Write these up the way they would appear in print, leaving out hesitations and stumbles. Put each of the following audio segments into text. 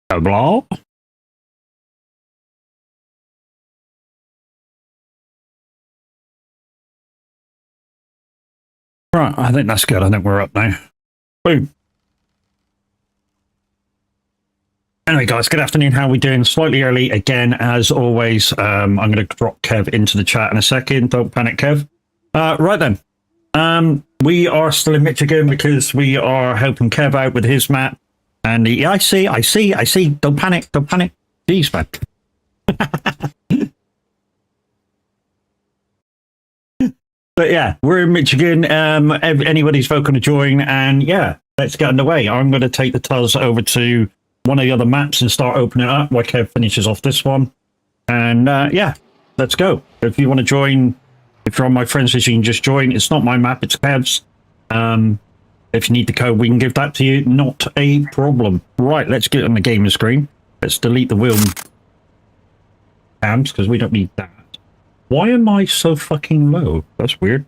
Blah. Right, I think that's good. I think we're up now. Boom. Anyway, guys, good afternoon. How are we doing? Slightly early again, as always. I'm going to drop Kev into the chat in a second. Don't panic, Kev. Right then. We are still in Michigan because we are helping Kev out with his map. And I see. Don't panic. Jeez, man. But yeah, we're in Michigan. Anybody's welcome to join. And yeah, let's get underway. I'm going to take the Tuz over to one of the other maps and start opening it up while Kev finishes off this one. And yeah, let's go. If you want to join, if you're on my friends list, you can just join. It's not my map, it's Kev's. If you need the code, we can give that to you. Not a problem. Right, let's get on the gaming screen. Let's delete the wheel cams because we don't need that. Why am I so fucking low? That's weird.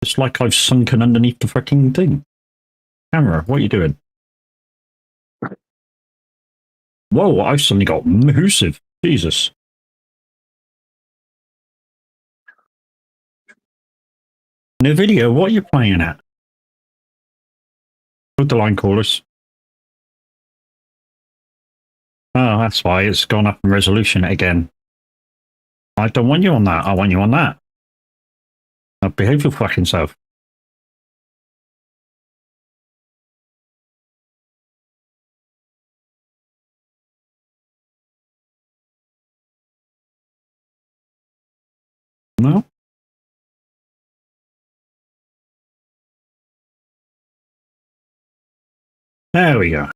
It's like I've sunken underneath the fucking thing. Camera, what are you doing? Whoa, I've suddenly got massive. Jesus. New video, what are you playing at? With the line callers. Oh, that's why it's gone up in resolution again. I don't want you on that. I want you on that. Now behave your fucking self. No? There we go.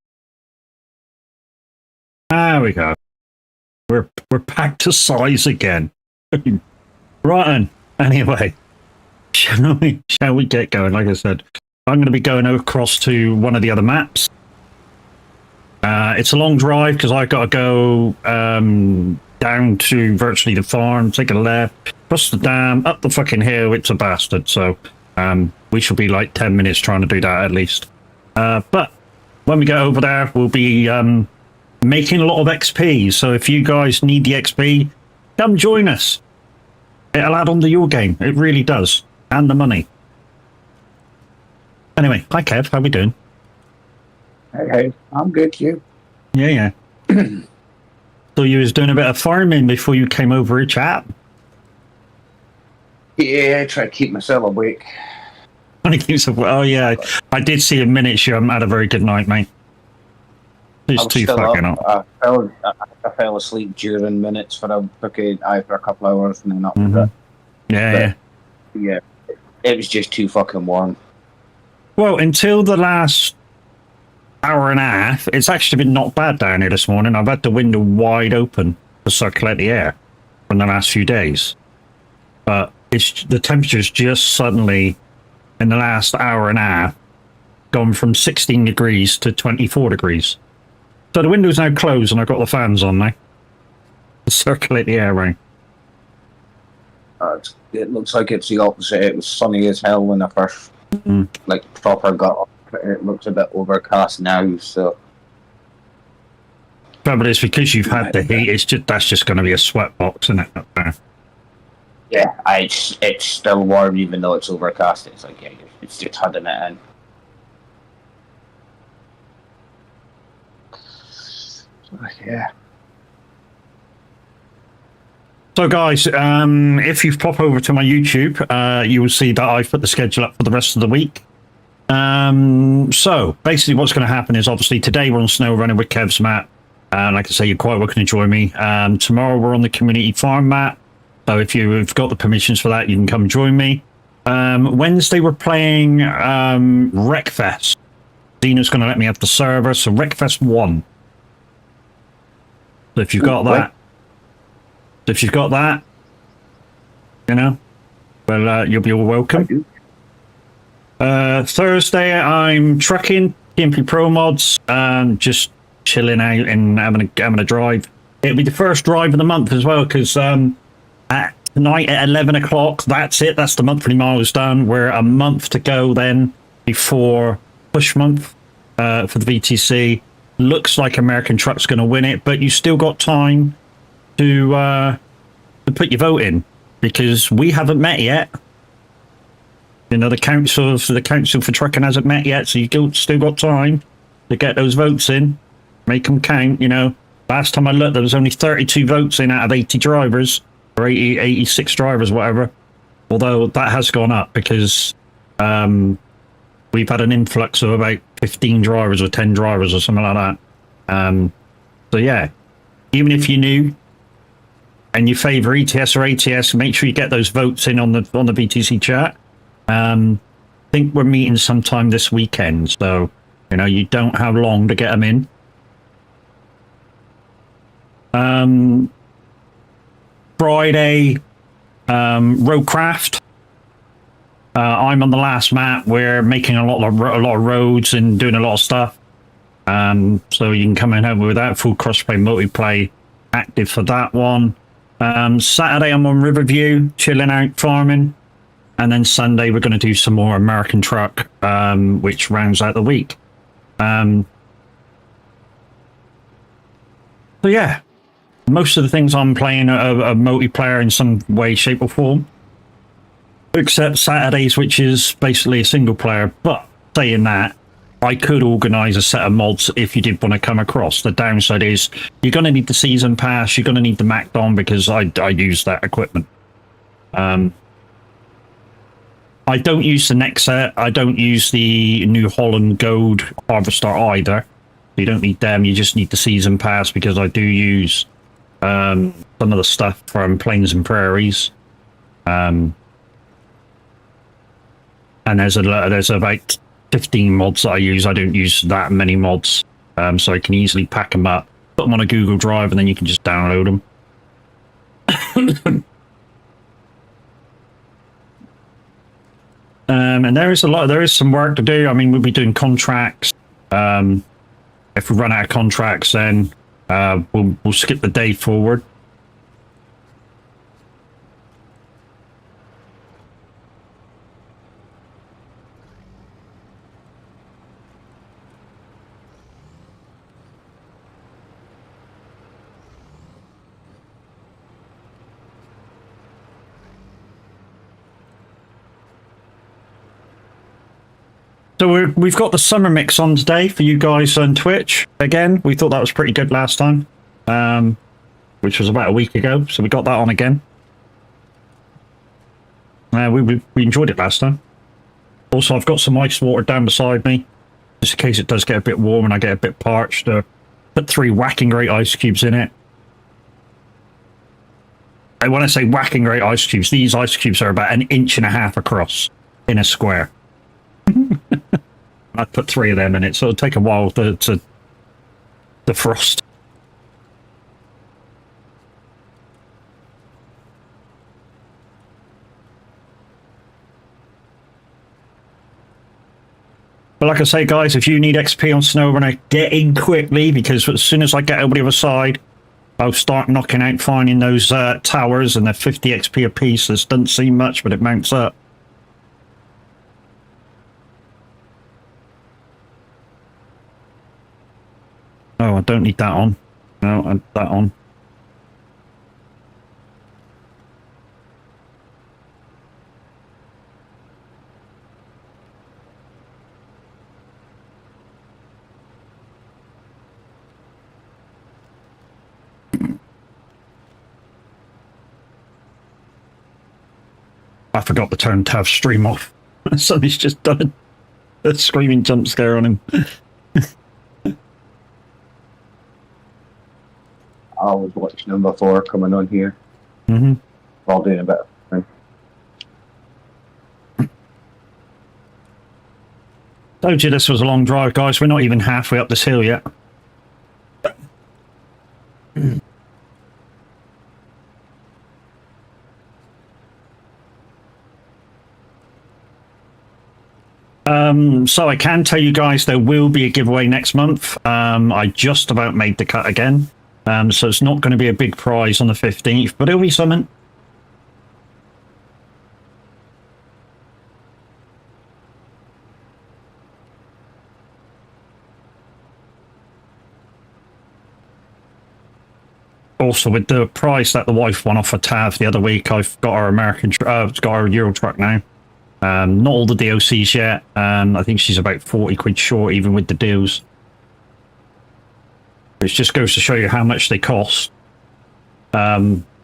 There we go. We're back to size again. Right then. Anyway, shall we get going? Like I said, I'm going to be going across to one of the other maps. It's a long drive because I've got to go down to virtually the farm, take a left, cross the dam, up the fucking hill. It's a bastard. So we shall be like 10 minutes trying to do that at least. But when we get over there, we'll be making a lot of XP. So if you guys need the XP, come join us. It'll add on to your game. It really does. And the money. Anyway, hi Kev, how we doing? Hey, I'm good, you? Yeah. So you was doing a bit of farming before you came over a chat? Yeah, try to keep myself awake. Oh yeah, I did see a minute you haven't had a very good night, mate. It's too fucking up. I fell asleep during minutes for a couple hours and then up with it. Yeah, it was just too fucking warm. Well, until the last hour and a half, it's actually been not bad down here this morning. I've had the window wide open to circulate the air from the last few days. But the temperature's just suddenly, in the last hour and a half, gone from 16 degrees to 24 degrees. So the window's now closed and I've got the fans on now to circulate the air around. It looks like it's the opposite. It was sunny as hell when I first proper got up. It looks a bit overcast now, so. But it's because you've had the heat. That's just going to be a sweat box, isn't it? Up there? Yeah, it's still warm even though it's overcast. It's like, yeah, it's just hudding it in. Yeah. So guys, if you pop over to my YouTube, you will see that I've put the schedule up for the rest of the week. So basically what's going to happen is obviously today we're on Snowrunner with Kev's map. Like I say, you're quite welcome to join me. Tomorrow we're on the community farm map. So if you've got the permissions for that, you can come join me. Wednesday we're playing Wreckfest. Dina's going to let me have the server, so Wreckfest 1. So if you've got that, you know, well, you'll be all welcome. Thursday, I'm trucking TMP Pro Mods, just chilling out and having a drive. It'll be the first drive of the month as well, because at tonight at 11 o'clock, that's it. That's the monthly miles done. We're a month to go then before push month. for the VTC. Looks like American Truck's going to win it, but you still got time to put your vote in, because we haven't met yet. You know, the council for trucking hasn't met yet, so you still got time to get those votes in, make them count. You know, last time I looked, there was only 32 votes in out of 80 drivers, or 86 drivers, whatever. Although that has gone up because we've had an influx of about 15 drivers or 10 drivers or something like that. So yeah, even if you're new and you favour ETS or ATS, make sure you get those votes in on the VTC chat. I think we're meeting sometime this weekend, so you know you don't have long to get them in. Friday, Roadcraft. I'm on the last map. We're making a lot of roads and doing a lot of stuff. So you can come in over with that full crossplay multiplay active for that one. Saturday I'm on Riverview, chilling out, farming. And then Sunday we're going to do some more American Truck, which rounds out the week. So yeah, most of the things I'm playing are multiplayer in some way, shape or form. Except Saturdays, which is basically a single player. But saying that, I could organise a set of mods if you did want to come across. The downside is you're going to need the season pass, you're going to need the MacDon, because I use that equipment. I don't use the next set. I don't use the New Holland Gold Harvester either. You don't need them. You just need the season pass, because I do use some of the stuff from Plains and Prairies. And there's about 15 mods that I use. I don't use that many mods, so I can easily pack them up, put them on a Google Drive, and then you can just download them. And there is some work to do. I mean, we'll be doing contracts. If we run out of contracts, then we'll skip the day forward. So we've got the summer mix on today for you guys on Twitch. Again, we thought that was pretty good last time, which was about a week ago. So we got that on again. We enjoyed it last time. Also, I've got some ice water down beside me, just in case it does get a bit warm and I get a bit parched. Put 3 whacking great ice cubes in it. And when I say whacking great ice cubes, these ice cubes are about 1.5 inches across in a square. I put 3 of them in it, so it'll take a while to defrost. But like I say, guys, if you need XP on Snowrunner, get in quickly, because as soon as I get over the other side, I'll start knocking out, finding those towers, and they're 50 XP a piece. This doesn't seem much, but it mounts up. Oh, I don't need that on. No, I need that on. I forgot to turn Tav stream off. Somebody's just done a screaming jump scare on him. I was watching them before coming on here. Mm-hmm. While doing a bit of thing. Told you this was a long drive, guys. We're not even halfway up this hill yet. So I can tell you guys there will be a giveaway next month. I just about made the cut again. So it's not going to be a big prize on the 15th, but it'll be something. also with the price that the wife won off a TAV the other week, I've got our got our Euro truck now. Not all the DLCs yet. I think she's about 40 quid short, even with the deals. It just goes to show you how much they cost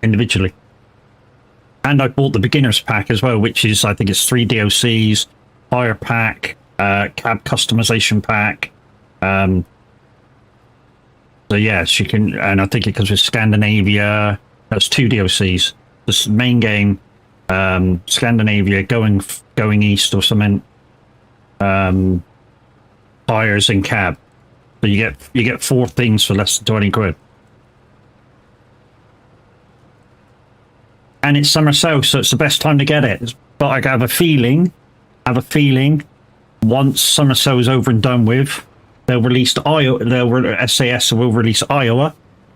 individually. And I bought the beginners pack as well, which is, I think it's 3 DLCs, fire pack, cab customization pack. So yeah, she can, and I think it comes with Scandinavia. That's 2 DLCs. This main game, Scandinavia, going east or something. Tires and cab. So you get 4 things for less than 20 quid. And it's summer sale, so it's the best time to get it. But I have a feeling, once summer sale is over and done with, they'll release SAS will release Iowa,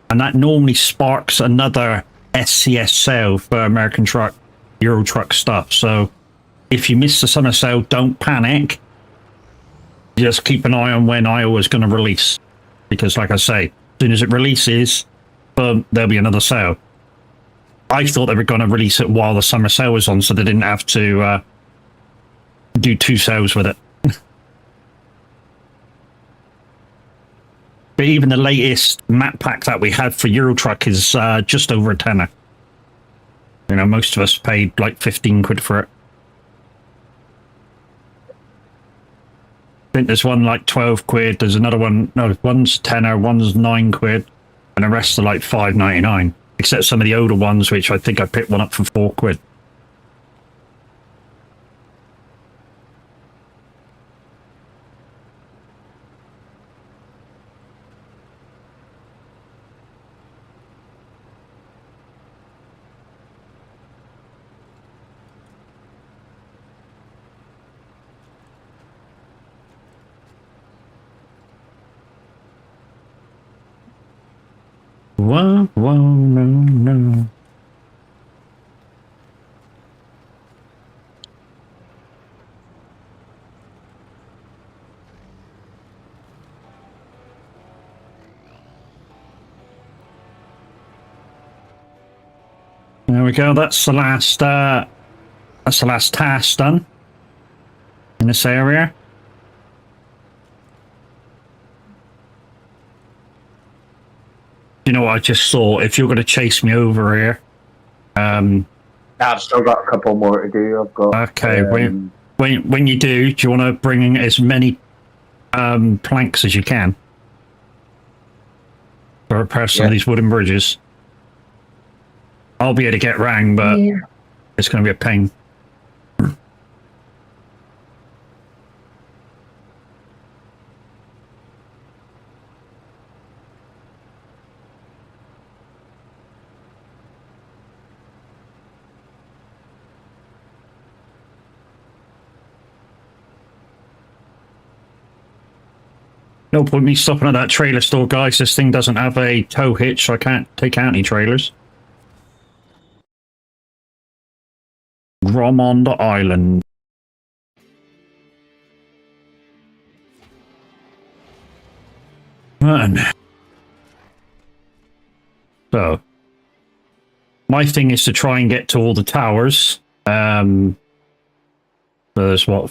and that normally sparks another SCS sale for American truck, Euro truck stuff. So if you miss the summer sale, don't panic. Just keep an eye on when Iowa's going to release, because like I say, as soon as it releases, boom, there'll be another sale. I thought they were going to release it while the summer sale was on, so they didn't have to do 2 sales with it. But even the latest map pack that we had for Euro Truck is just over a tenner. You know, most of us paid like 15 quid for it. I think there's one like 12 quid, there's another one, no, one's tenner, one's 9 quid, and the rest are like 5.99. Except some of the older ones, which I think I picked one up for 4 quid. Whoa, whoa, no, no. There we go. That's the last task done in this area. You know what I just saw? If you're going to chase me over here, I've still got a couple more to do. I've got. Okay, when you do you want to bring in as many planks as you can to repair some of these wooden bridges? I'll be able to get round, but it's going to be a pain. No point me stopping at that trailer store, guys. This thing doesn't have a tow hitch, so I can't take out any trailers. Gromond Island. Man. So, my thing is to try and get to all the towers. There's 4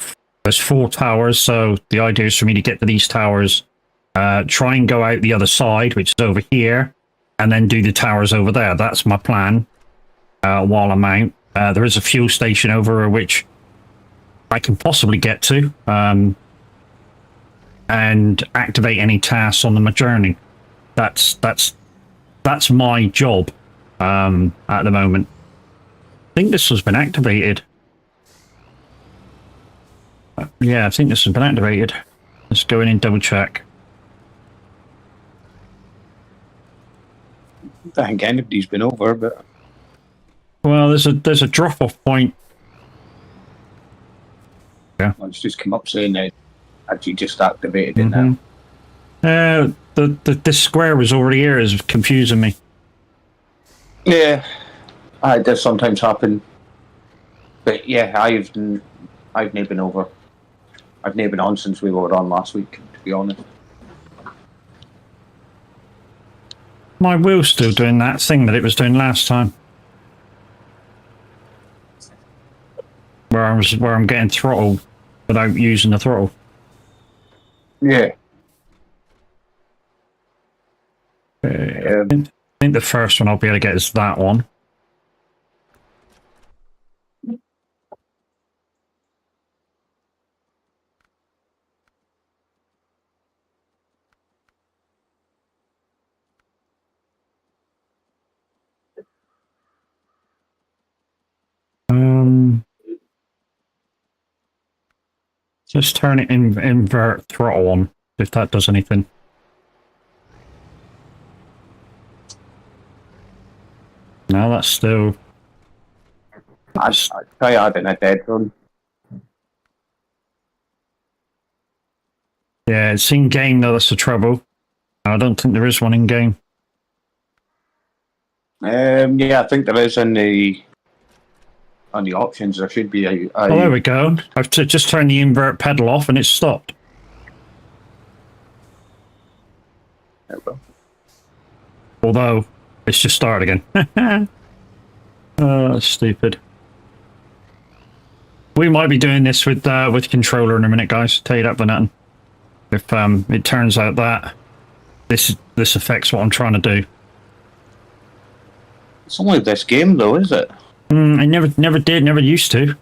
towers, so the idea is for me to get to these towers, try and go out the other side, which is over here, and then do the towers over there. That's my plan while I'm out. There is a fuel station over which I can possibly get to and activate any tasks on my journey. That's my job at the moment. I think this has been activated. Yeah, I think this has been activated. Let's go in and double check. I think anybody's been over, but well, there's a drop-off point. Yeah, well, it's just come up saying they actually just activated it now. The square was already here is confusing me. Yeah, it does sometimes happen. But yeah, I've never been over. I've never been on since we were on last week, to be honest. My wheel's still doing that thing that it was doing last time. Where I'm getting throttled without using the throttle. Yeah. I think the first one I'll be able to get is that one. Just turn it invert throttle on, if that does anything. No, that's still... I'd try adding a dead run. Yeah, it's in game though, that's the trouble. I don't think there is one in game. Yeah, I think there is on the options. There should be a Oh, there we go. I've just turned the invert pedal off and it's stopped. There we go. Although, it's just started again. Oh, that's stupid. We might be doing this with controller in a minute, guys. Tell you that for nothing. If it turns out that this affects what I'm trying to do. It's only this game, though, is it? I never did, never used to.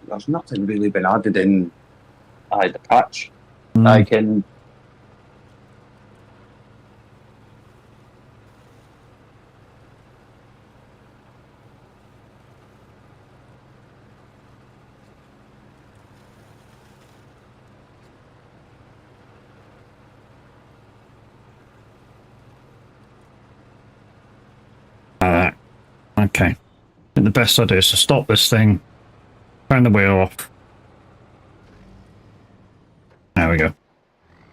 There's nothing really been added in the patch. I can. Okay. I think the best idea is to stop this thing, turn the wheel off. There we go.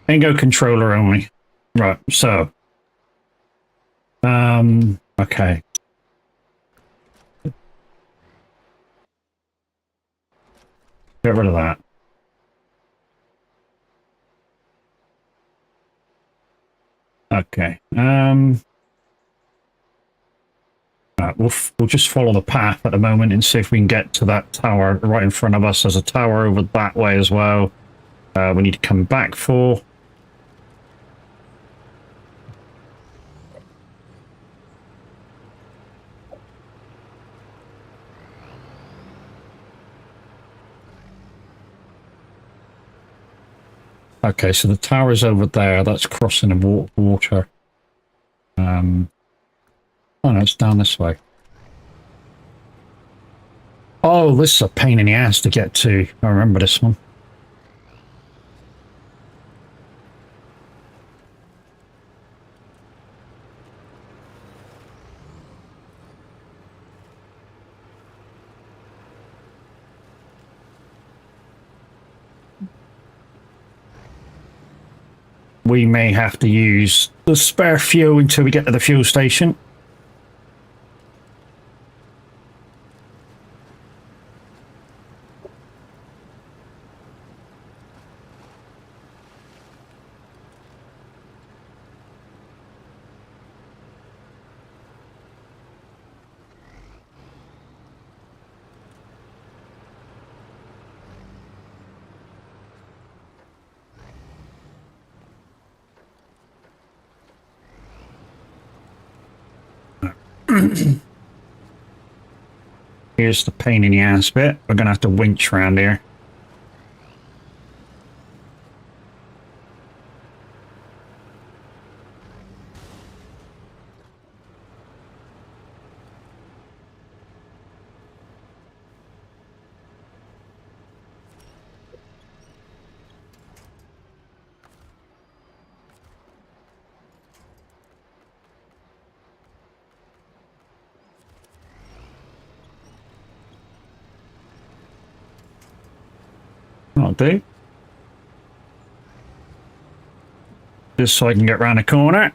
And go controller only. Right, so. Okay. Get rid of that. Okay. We'll just follow the path at the moment and see if we can get to that tower right in front of us. There's a tower over that way as well. We need to come back for. Okay, so the tower's over there. That's crossing the water. Oh no, it's down this way. Oh, this is a pain in the ass to get to. I remember this one. We may have to use the spare fuel until we get to the fuel station. Here's the pain in the ass bit. We're going to have to winch around here. That'll do. Just so I can get round the corner.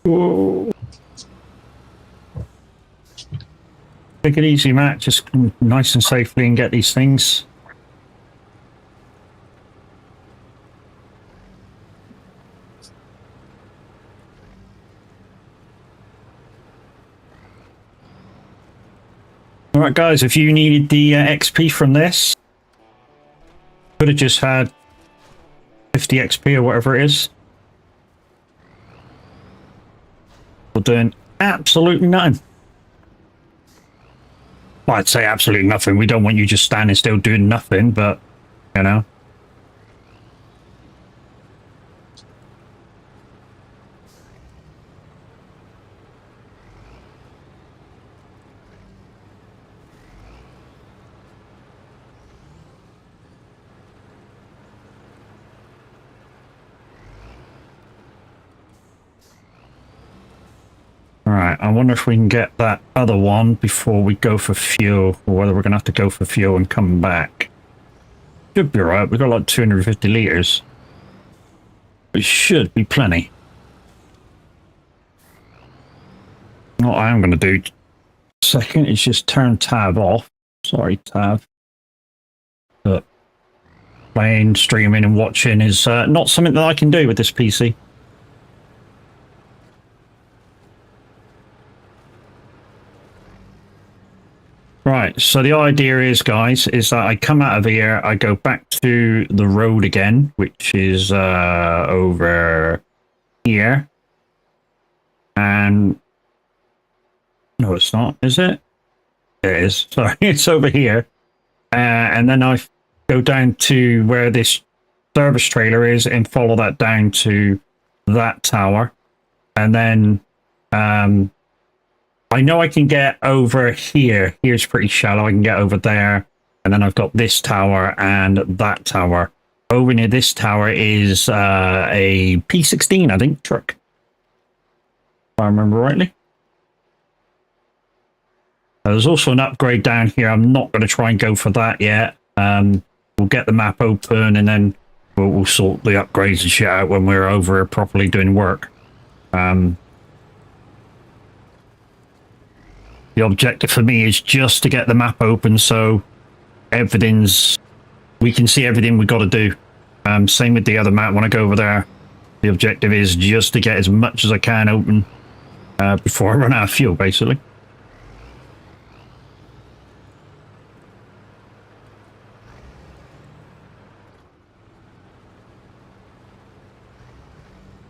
Whoa. Take it easy, Matt. Just nice and safely and get these things. All right, guys, if you needed the XP from this, could have just had 50 XP or whatever it is. We're doing absolutely nothing. Well, I'd say absolutely nothing. We don't want you just standing still doing nothing, but, you know. Alright, I wonder if we can get that other one before we go for fuel, or whether we're going to have to go for fuel and come back. Should be alright, we've got like 250 litres. It should be plenty. What I am going to do second is just turn tab off. Sorry, tab. But playing, streaming and watching is not something that I can do with this PC. Right, so the idea is, guys, is that I come out of here, I go back to the road again, which is over here. And no, it's not, is it? It is, sorry, it's over here. And then I go down to where this service trailer is and follow that down to that tower. And then I know I can get over here. Here's pretty shallow. I can get over there. And then I've got this tower and that tower. Over near this tower is a P16, I think, truck. If I remember rightly. There's also an upgrade down here. I'm not going to try and go for that yet. We'll get the map open and then we'll sort the upgrades and shit out when we're over properly doing work. The objective for me is just to get the map open so we can see everything we got to do. Same with the other map. When I go over there, the objective is just to get as much as I can open before I run out of fuel, basically.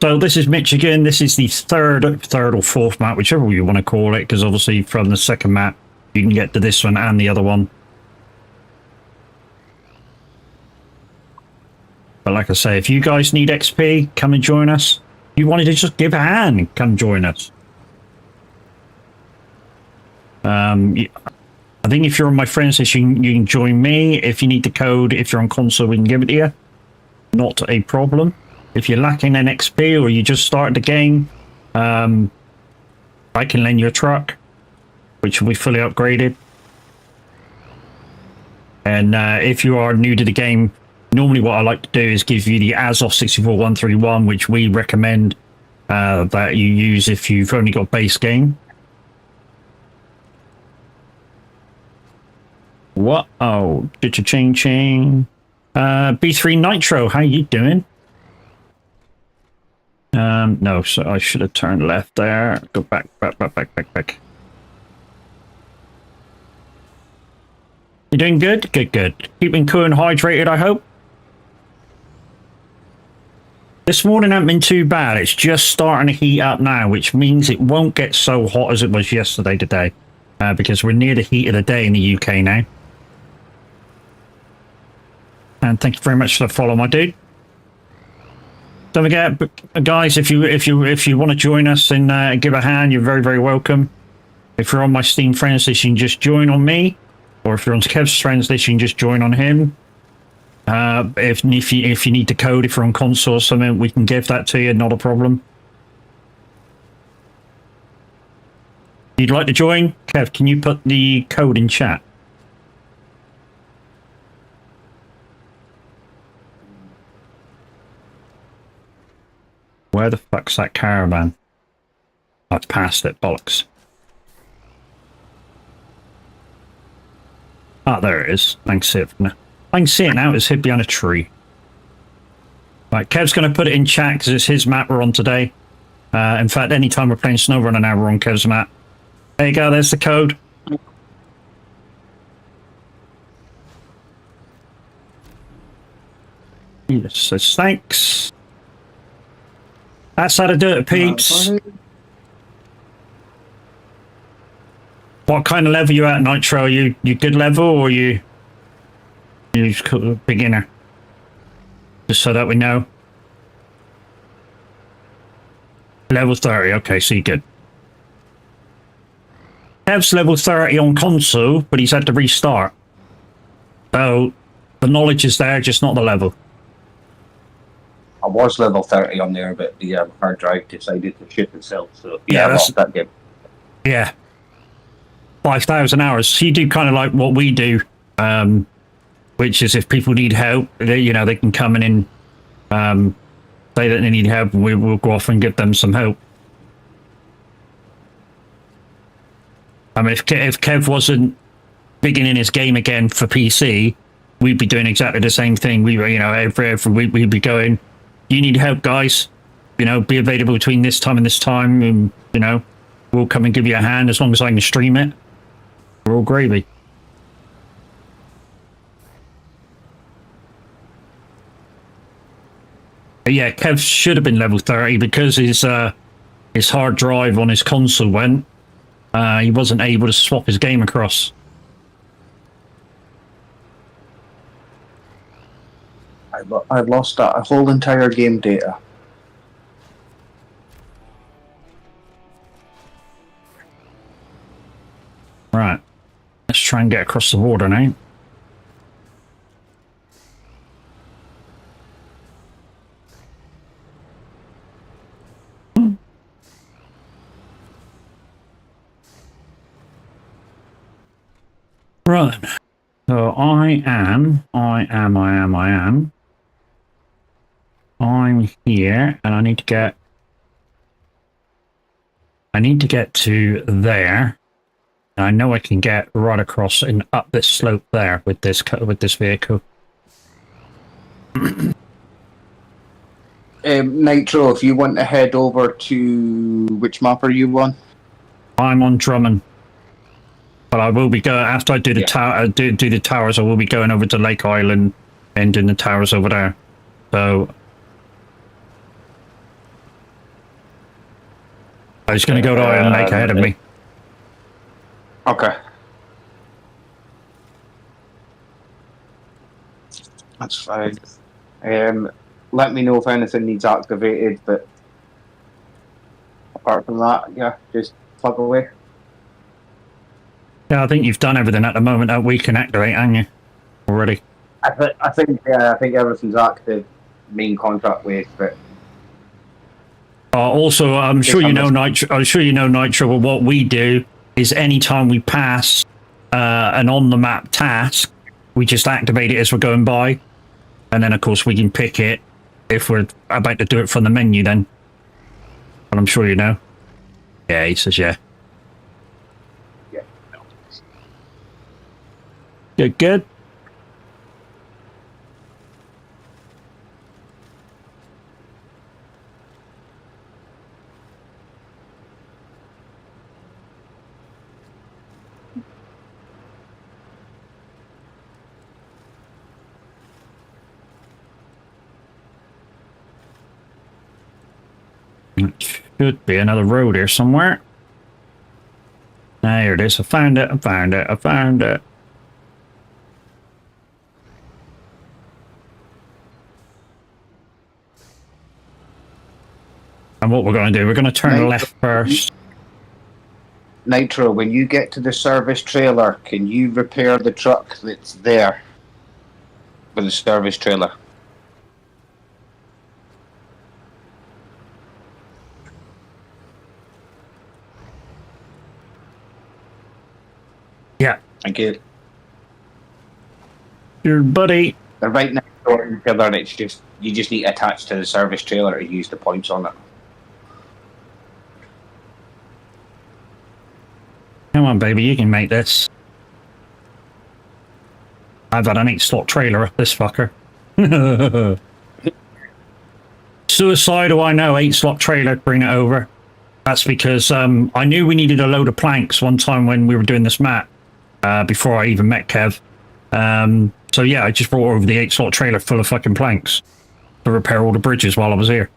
So this is Michigan. This is the third or fourth map, whichever you want to call it, because obviously from the second map you can get to this one and the other one. But like I say, if you guys need XP, come and join us. If you wanted to just give a hand, come join us. I think if you're on my friends list, you can join me. If you need the code, if you're on console, we can give it to you. Not a problem. If you're lacking an XP or you just started the game, I can lend you a truck, which will be fully upgraded. And if you are new to the game, normally what I like to do is give you the Azov 64131, which we recommend that you use if you've only got base game. What? Oh, ching. B3 Nitro, how you doing? No, so I should have turned left there. Go back. You doing good? Good. Keeping cool and hydrated, I hope. This morning hasn't been too bad. It's just starting to heat up now, which means it won't get so hot as it was yesterday today. Because we're near the heat of the day in the UK now. And thank you very much for the follow, my dude. Don't forget, guys, if you want to join us and give a hand, you're very, very welcome. If you're on my Steam friends list, you can just join on me. Or if you're on Kev's friends list, you can just join on him. If you need the code, if you're on console or something, we can give that to you. Not a problem. You'd like to join? Kev, can you put the code in chat? Where the fuck's that caravan? I've passed it, bollocks. Ah, there it is. I can see it from there. I can see it now. It's hid behind a tree. Right, Kev's going to put it in chat because it's his map we're on today. In fact, anytime we're playing Snowrunner now, we're on Kev's map. There you go. There's the code. Yes, says thanks. That's how to do it, peeps. What kind of level you at, Nitro? You good level or you beginner? Just so that we know. Level 30. Okay, so you're good. Kev's level 30 on console, but he's had to restart. So the knowledge is there, just not the level. I was level 30 on there, but the hard drive decided to ship itself. So yeah, I that's lost that game. Yeah. 5,000 hours. So you do kind of like what we do, which is if people need help, they can come in and say that they need help, and we'll go off and give them some help. I mean, if Kev wasn't beginning his game again for PC, we'd be doing exactly the same thing. We were, every week we'd be going, you need help, guys. Be available between this time and this time, and we'll come and give you a hand as long as I can stream it. We're all gravy. But yeah, Kev should have been level 30 because his hard drive on his console went. He wasn't able to swap his game across. I've lost that whole entire game data. Right. Let's try and get across the border now. Right. So I'm here, and I need to get to there. I know I can get right across and up this slope there with this vehicle. Nitro, if you want to head over to which map are you on? I'm on Drummond, but I will be going after I do the tower. Do the towers. I will be going over to Lake Island and doing the towers over there. So I was going to go to Island Lake ahead of me. Okay. That's fine. Let me know if anything needs activated, but apart from that, yeah, just plug away. Yeah, I think you've done everything at the moment that we can activate, haven't you? Already. I think everything's active. Main contract waste, but also, I'm sure you know Nitro. But what we do is anytime we pass an on the map task, we just activate it as we're going by, and then of course we can pick it if we're about to do it from the menu. Then, but I'm sure you know. Yeah, he says yeah. Yeah. Good. Should be another road here somewhere. There it is. I found it. And what we're going to do, we're going to turn left first. Nitro, when you get to the service trailer, can you repair the truck that's there? with a service trailer. Yeah. Thank you. Your buddy. They're right next door to each other, and it's just you just need to attach to the service trailer to use the points on it. Come on, baby, you can make this. I've had an 8-slot trailer, this fucker. Suicidal, I know, 8-slot trailer, bring it over. That's because I knew we needed a load of planks one time when we were doing this map, before I even met Kev. So yeah, I just brought over the 8-slot trailer full of fucking planks to repair all the bridges while I was here.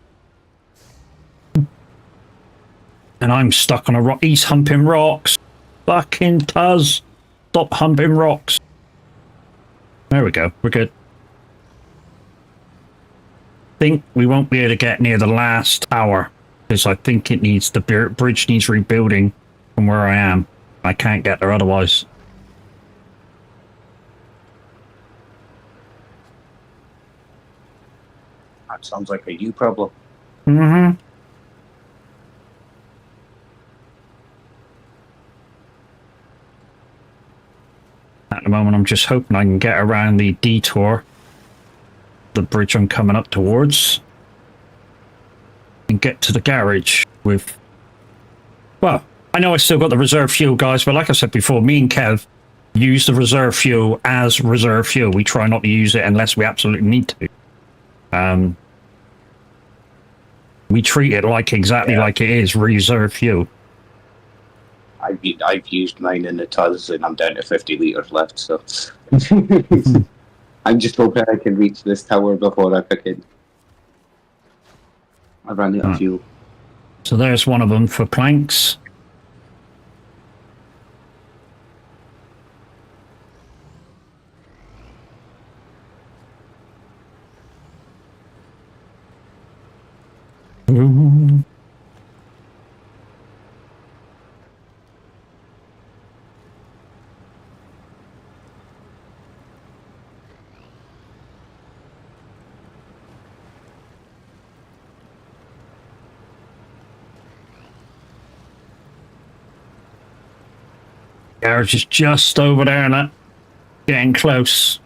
And I'm stuck on a rock. He's humping rocks. Fucking Tuz. Stop humping rocks. There we go. We're good. Think we won't be able to get near the last tower because I think it needs the bridge needs rebuilding from where I am. I can't get there otherwise. That sounds like a you problem. Mm-hmm. At the moment, I'm just hoping I can get around the detour, the bridge I'm coming up towards, and get to the garage with... Well, I know I still got the reserve fuel, guys, but like I said before, me and Kev use the reserve fuel as reserve fuel. We try not to use it unless we absolutely need to. We treat it like exactly like it is reserve fuel. I've used mine in the Tuz and I'm down to 50 litres left, so I'm just hoping I can reach this tower before I pick it. I ran out of fuel. So there's one of them for planks. Ooh. Garage is just over there, and getting close.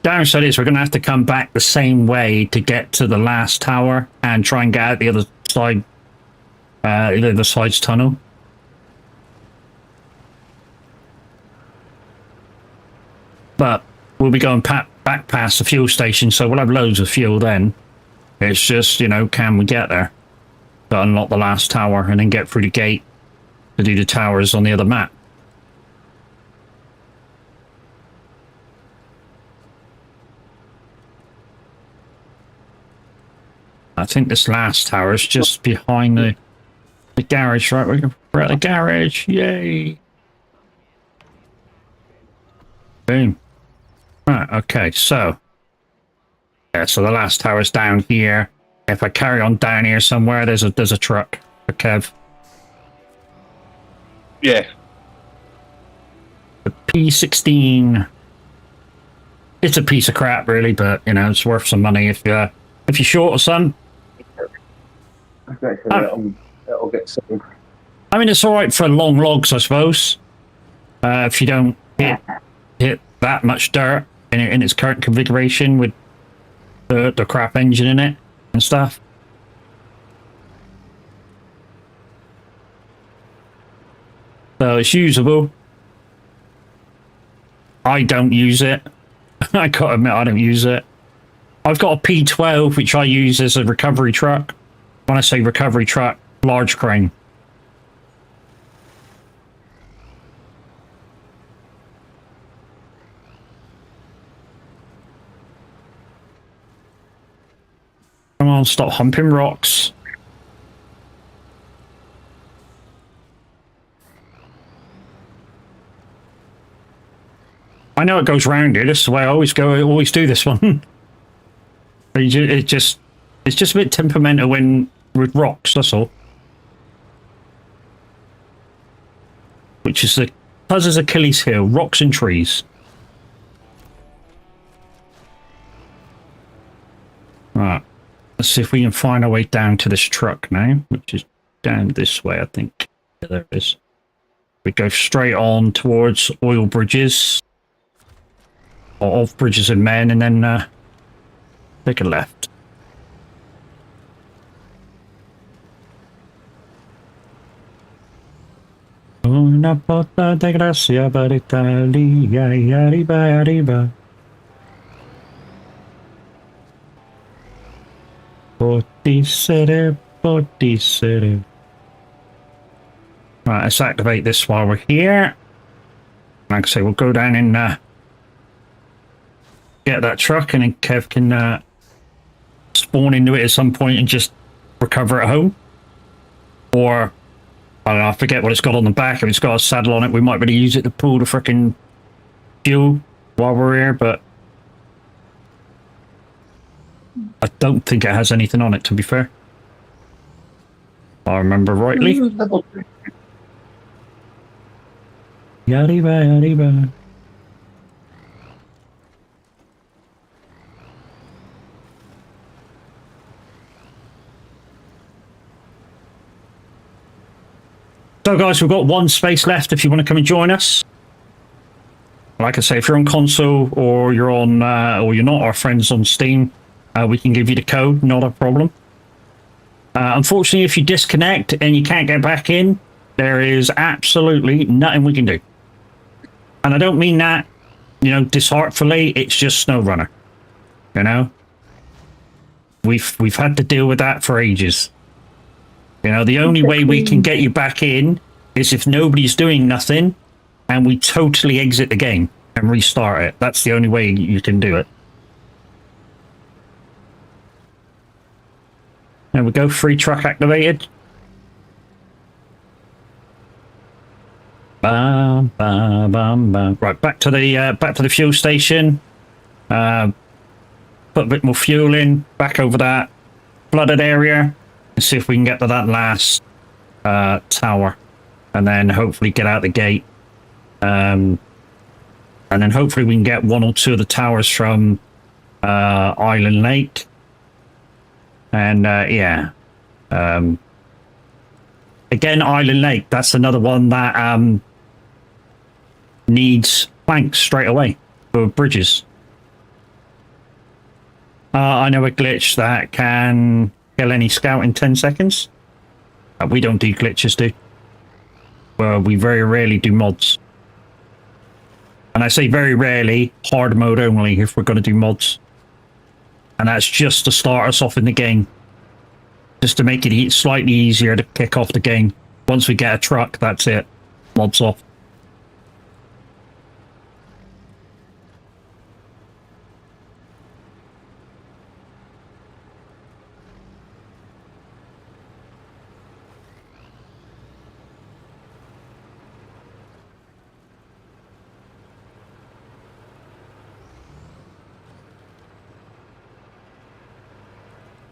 Downside is we're going to have to come back the same way to get to the last tower and try and get out the other side, the other side's tunnel. But we'll be going back past the fuel station, so we'll have loads of fuel then. It's just, you know, can we get there? To unlock the last tower and then get through the gate to do the towers on the other map. I think this last tower is just behind the garage, right? We're at the garage. Yay. Boom. Right, okay, so. Yeah, so the last tower is down here. If I carry on down here somewhere, there's a truck for Kev. Yeah. The P16. It's a piece of crap, really, but you know it's worth some money if you're short of some. It'll get sold. I mean, it's all right for long logs, I suppose. If you don't hit that much dirt in its current configuration with the crap engine in it and stuff. So it's usable. I don't use it. I gotta admit, I don't use it. I've got a P12 which I use as a recovery truck. When I say recovery truck, large crane. Come on, stop humping rocks. I know it goes round here. This is the way I always go. I always do this one. It's just a bit temperamental when with rocks. That's all. Which is the Tuz's Achilles heel, rocks and trees. Right. Let's see if we can find our way down to this truck now, which is down this way, I think. Yeah, there it is. We go straight on towards oil bridges. Or off bridges and men, and then take a left. Una porta de gracia per Italia, arriba, arriba. Portisere, portisere. Right, let's activate this while we're here. Like I say, we'll go down and get that truck, and then Kev can spawn into it at some point and just recover at home. Or I don't know, I forget what it's got on the back. If it's got a saddle on it, we might be able to use it to pull the frickin' fuel while we're here, but I don't think it has anything on it, to be fair. If I remember rightly. Yariba, yariba. So guys, we've got one space left if you want to come and join us. Like I say, if you're on console or you're on, or you're not our friends on Steam, we can give you the code, not a problem. Unfortunately, if you disconnect and you can't get back in, there is absolutely nothing we can do. And I don't mean that, you know, disheartfully. It's just Snowrunner. You know, we've had to deal with that for ages. You know, the only way we can get you back in is if nobody's doing nothing and we totally exit the game and restart it. That's the only way you can do it. There we go, free truck activated. Bam, bam, bam, bam. Right, back to the fuel station. Put a bit more fuel in, back over that flooded area. Let's see if we can get to that last tower, and then hopefully get out the gate. And then hopefully we can get one or two of the towers from Island Lake. And yeah, again, Island Lake. That's another one that needs planks straight away for bridges. I know a glitch that can kill any scout in 10 seconds. We don't do glitches, dude. Well, we very rarely do mods. And I say very rarely, hard mode only if we're going to do mods. And that's just to start us off in the game. Just to make it slightly easier to kick off the game. Once we get a truck, that's it. Mods off.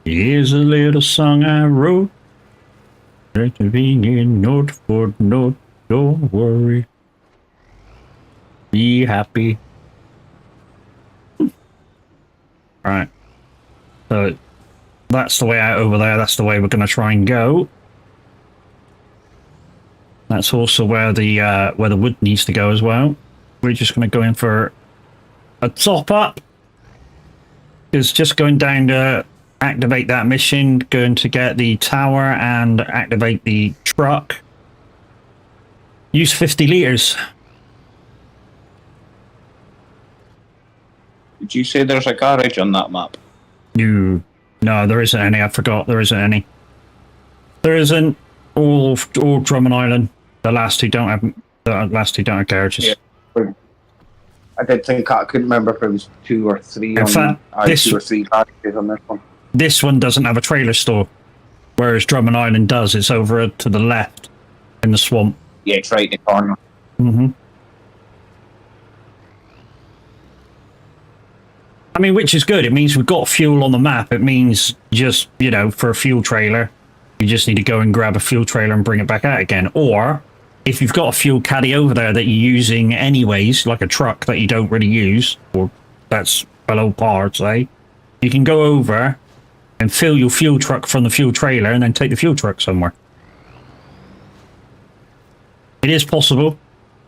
Here's a little song I wrote. Being note for note. Don't worry. Be happy. Alright. So that's the way out over there. That's the way we're going to try and go. That's also where the wood needs to go as well. We're just going to go in for a top up. It's just going down to activate that mission, going to get the tower and activate the truck. Use 50 liters. Did you say there's a garage on that map? No, there isn't any. I forgot there isn't any. There isn't. All Drummond Island. The last two don't have. The last two don't have garages. Yeah. I did think I couldn't remember if it was 2 or 3. In fact, 2 or 3 garages on this one. This one doesn't have a trailer store, whereas Drummond Island does. It's over to the left in the swamp. Yeah, it's right in the corner. Mm-hmm. I mean, which is good. It means we've got fuel on the map. It means just, you know, for a fuel trailer, you just need to go and grab a fuel trailer and bring it back out again. Or if you've got a fuel caddy over there that you're using anyways, like a truck that you don't really use, or that's below par, say, you can go over and fill your fuel truck from the fuel trailer and then take the fuel truck somewhere. It is possible.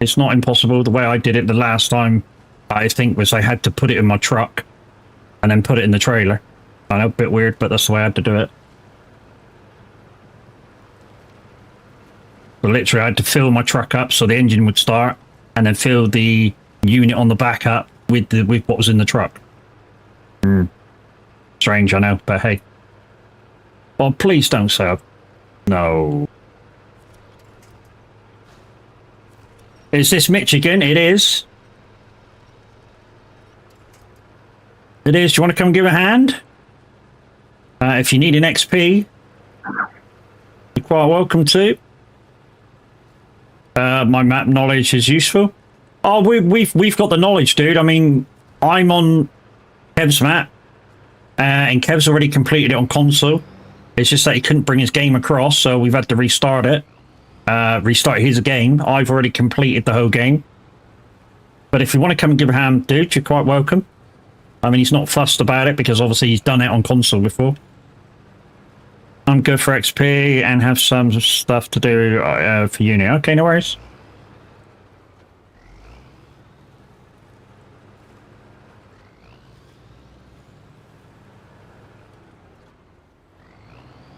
It's not impossible. The way I did it the last time, I think, was I had to put it in my truck and then put it in the trailer. I know, a bit weird, but that's the way I had to do it. But literally, I had to fill my truck up so the engine would start, and then fill the unit on the back up with what was in the truck. Strange, I know, but hey. Well, please don't say I've... No. Is this Michigan? It is. It is. Do you want to come give a hand? If you need an XP, you're quite welcome to. My map knowledge is useful. Oh, we've got the knowledge, dude. I mean, I'm on Kev's map, and Kev's already completed it on console. It's just that he couldn't bring his game across, so we've had to restart it. Restart his game. I've already completed the whole game. But if you want to come and give a hand, dude, you're quite welcome. I mean, he's not fussed about it because obviously he's done it on console before. I'm good for XP and have some stuff to do for uni. Okay, no worries.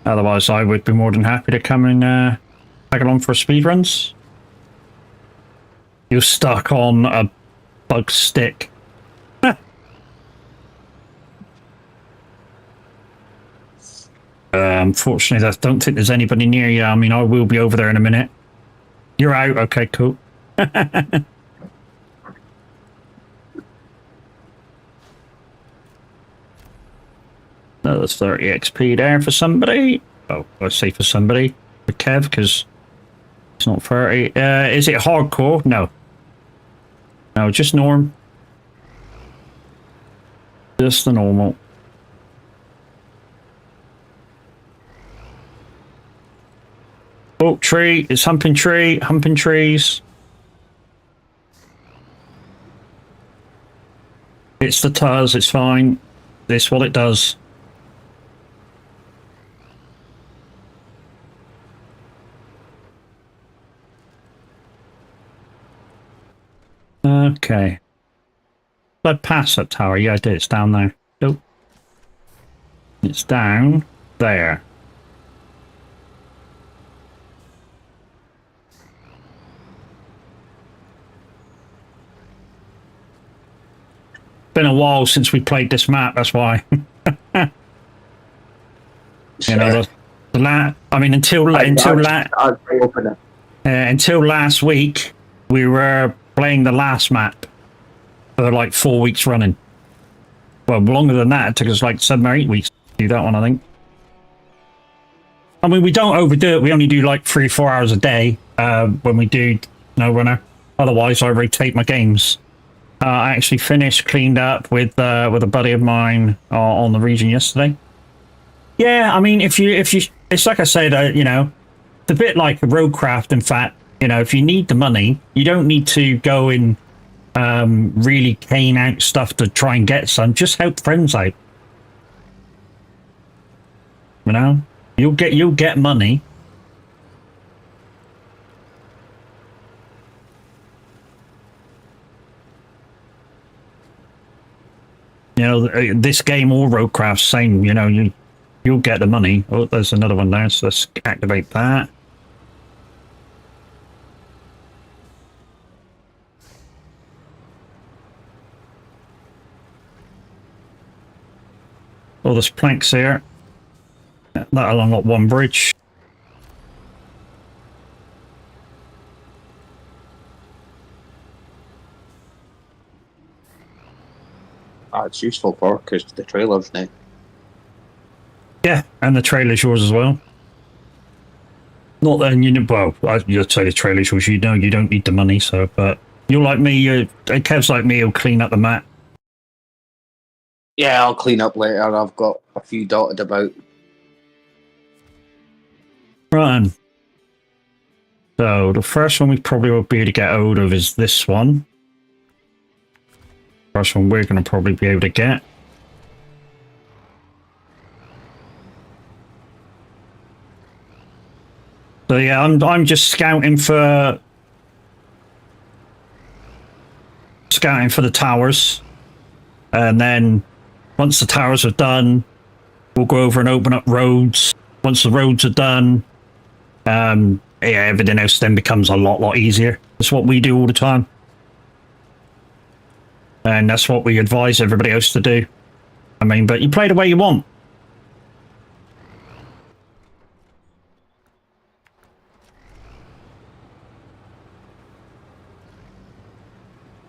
Otherwise, I would be more than happy to come and tag along for speedruns. You're stuck on a bug stick. Unfortunately, I don't think there's anybody near you. I mean, I will be over there in a minute. You're out? Okay, cool. Another 30 XP there for somebody. Oh, I say for somebody. For Kev, because it's not 30. Is it hardcore? No. No, just norm. Just the normal. Oh, tree. It's humping tree. Humping trees. It's the Tuz. It's fine. It's what it does. Okay. Did I pass that tower? Yeah, I did. It's down there. Nope. It's down there. Been a while since we played this map, that's why. You know, I mean, until last week, we were playing the last map for like 4 weeks running. Well, longer than that. It took us like 7 or 8 weeks to do that one, I think. I mean, we don't overdo it. We only do like 3 or 4 hours a day when we do Snowrunner. Otherwise, I rotate my games. I actually finished, cleaned up with a buddy of mine on the region yesterday. Yeah, I mean, if you, it's like I said, you know, it's a bit like roadcraft. In fact, you know, if you need the money, you don't need to go and really cane out stuff to try and get some. Just help friends out. You know, you'll get money. You know, this game or roadcraft, same. You know, you'll get the money. Oh, there's another one there. So let's activate that. Oh, there's planks here. That along got one bridge. It's useful for because the trailer's now. Yeah, and the trailer's yours as well. Not that you know. Well, you'd say the trailer's yours. You know, you don't need the money. So, but you're like me. Kev's like me. He'll clean up the map. Yeah, I'll clean up later. I've got a few dotted about. Right. So the first one we probably won't be able to get hold of is this one. First one we're going to probably be able to get. So yeah, I'm just scouting for the towers, and then once the towers are done, we'll go over and open up roads. Once the roads are done, yeah, everything else then becomes a lot easier. That's what we do all the time, and that's what we advise everybody else to do. I mean, but you play the way you want.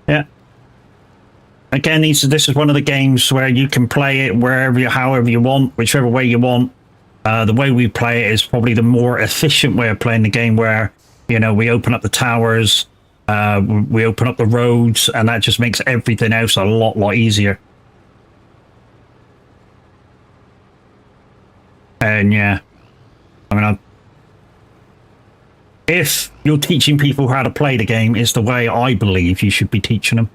Yeah. Again, this is one of the games where you can play it however you want, whichever way you want. The way we play it is probably the more efficient way of playing the game, where, you know, we open up the towers, we open up the roads, and that just makes everything else a lot easier. And yeah, I mean, if you're teaching people how to play the game, is the way I believe you should be teaching them.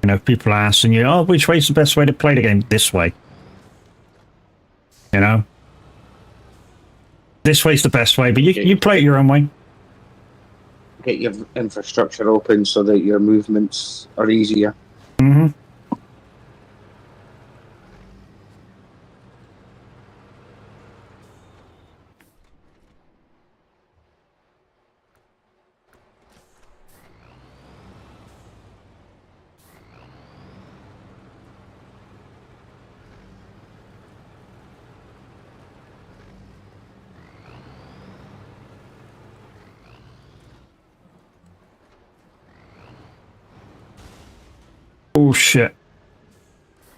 You know, if people are asking you, oh, which way is the best way to play the game? This way. You know? This way's the best way, but you play it your own way. Get your infrastructure open so that your movements are easier. Mm-hmm. Oh shit.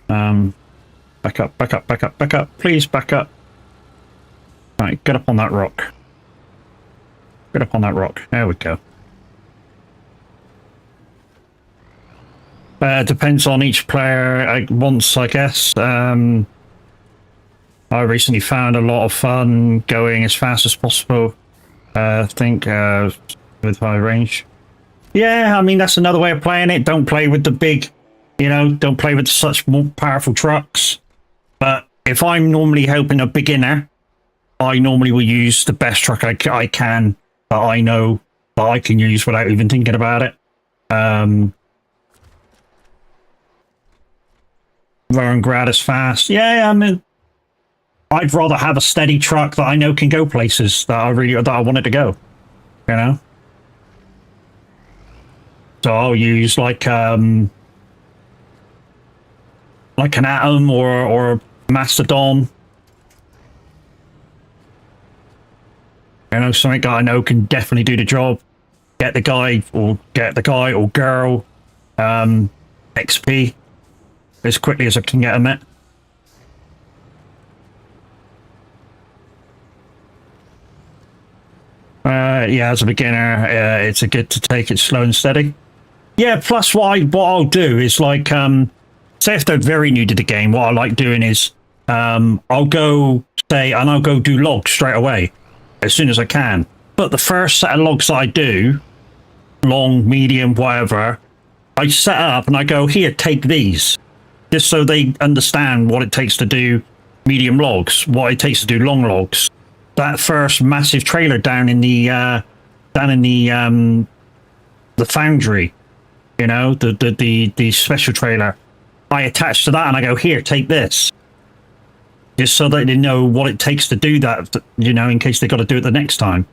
Back up. Please back up. Right, get up on that rock. Get up on that rock. There we go. Depends on each player once, I guess. I recently found a lot of fun going as fast as possible. I think with high range. Yeah, I mean, that's another way of playing it. Don't play with the big, you know, don't play with such more powerful trucks. But if I'm normally helping a beginner, I normally will use the best truck I can, that I know that I can use without even thinking about it. Run grad as fast. Yeah, I mean, I'd rather have a steady truck that I know can go places that I wanted to go. You know? So I'll use like an Atom or a Mastodon. You know, something that I know can definitely do the job. Get the guy or girl XP as quickly as I can get them it. Yeah, as a beginner, it's good to take it slow and steady. Yeah, plus what I'll do is like, say if they're very new to the game, what I like doing is I'll go do logs straight away as soon as I can. But the first set of logs that I do, long, medium, whatever, I set up and I go, here, take these. Just so they understand what it takes to do medium logs, what it takes to do long logs. That first massive trailer down in the foundry, you know, the special trailer, I attach to that and I go, here, take this. Just so that they know what it takes to do that, you know, in case they got to do it the next time.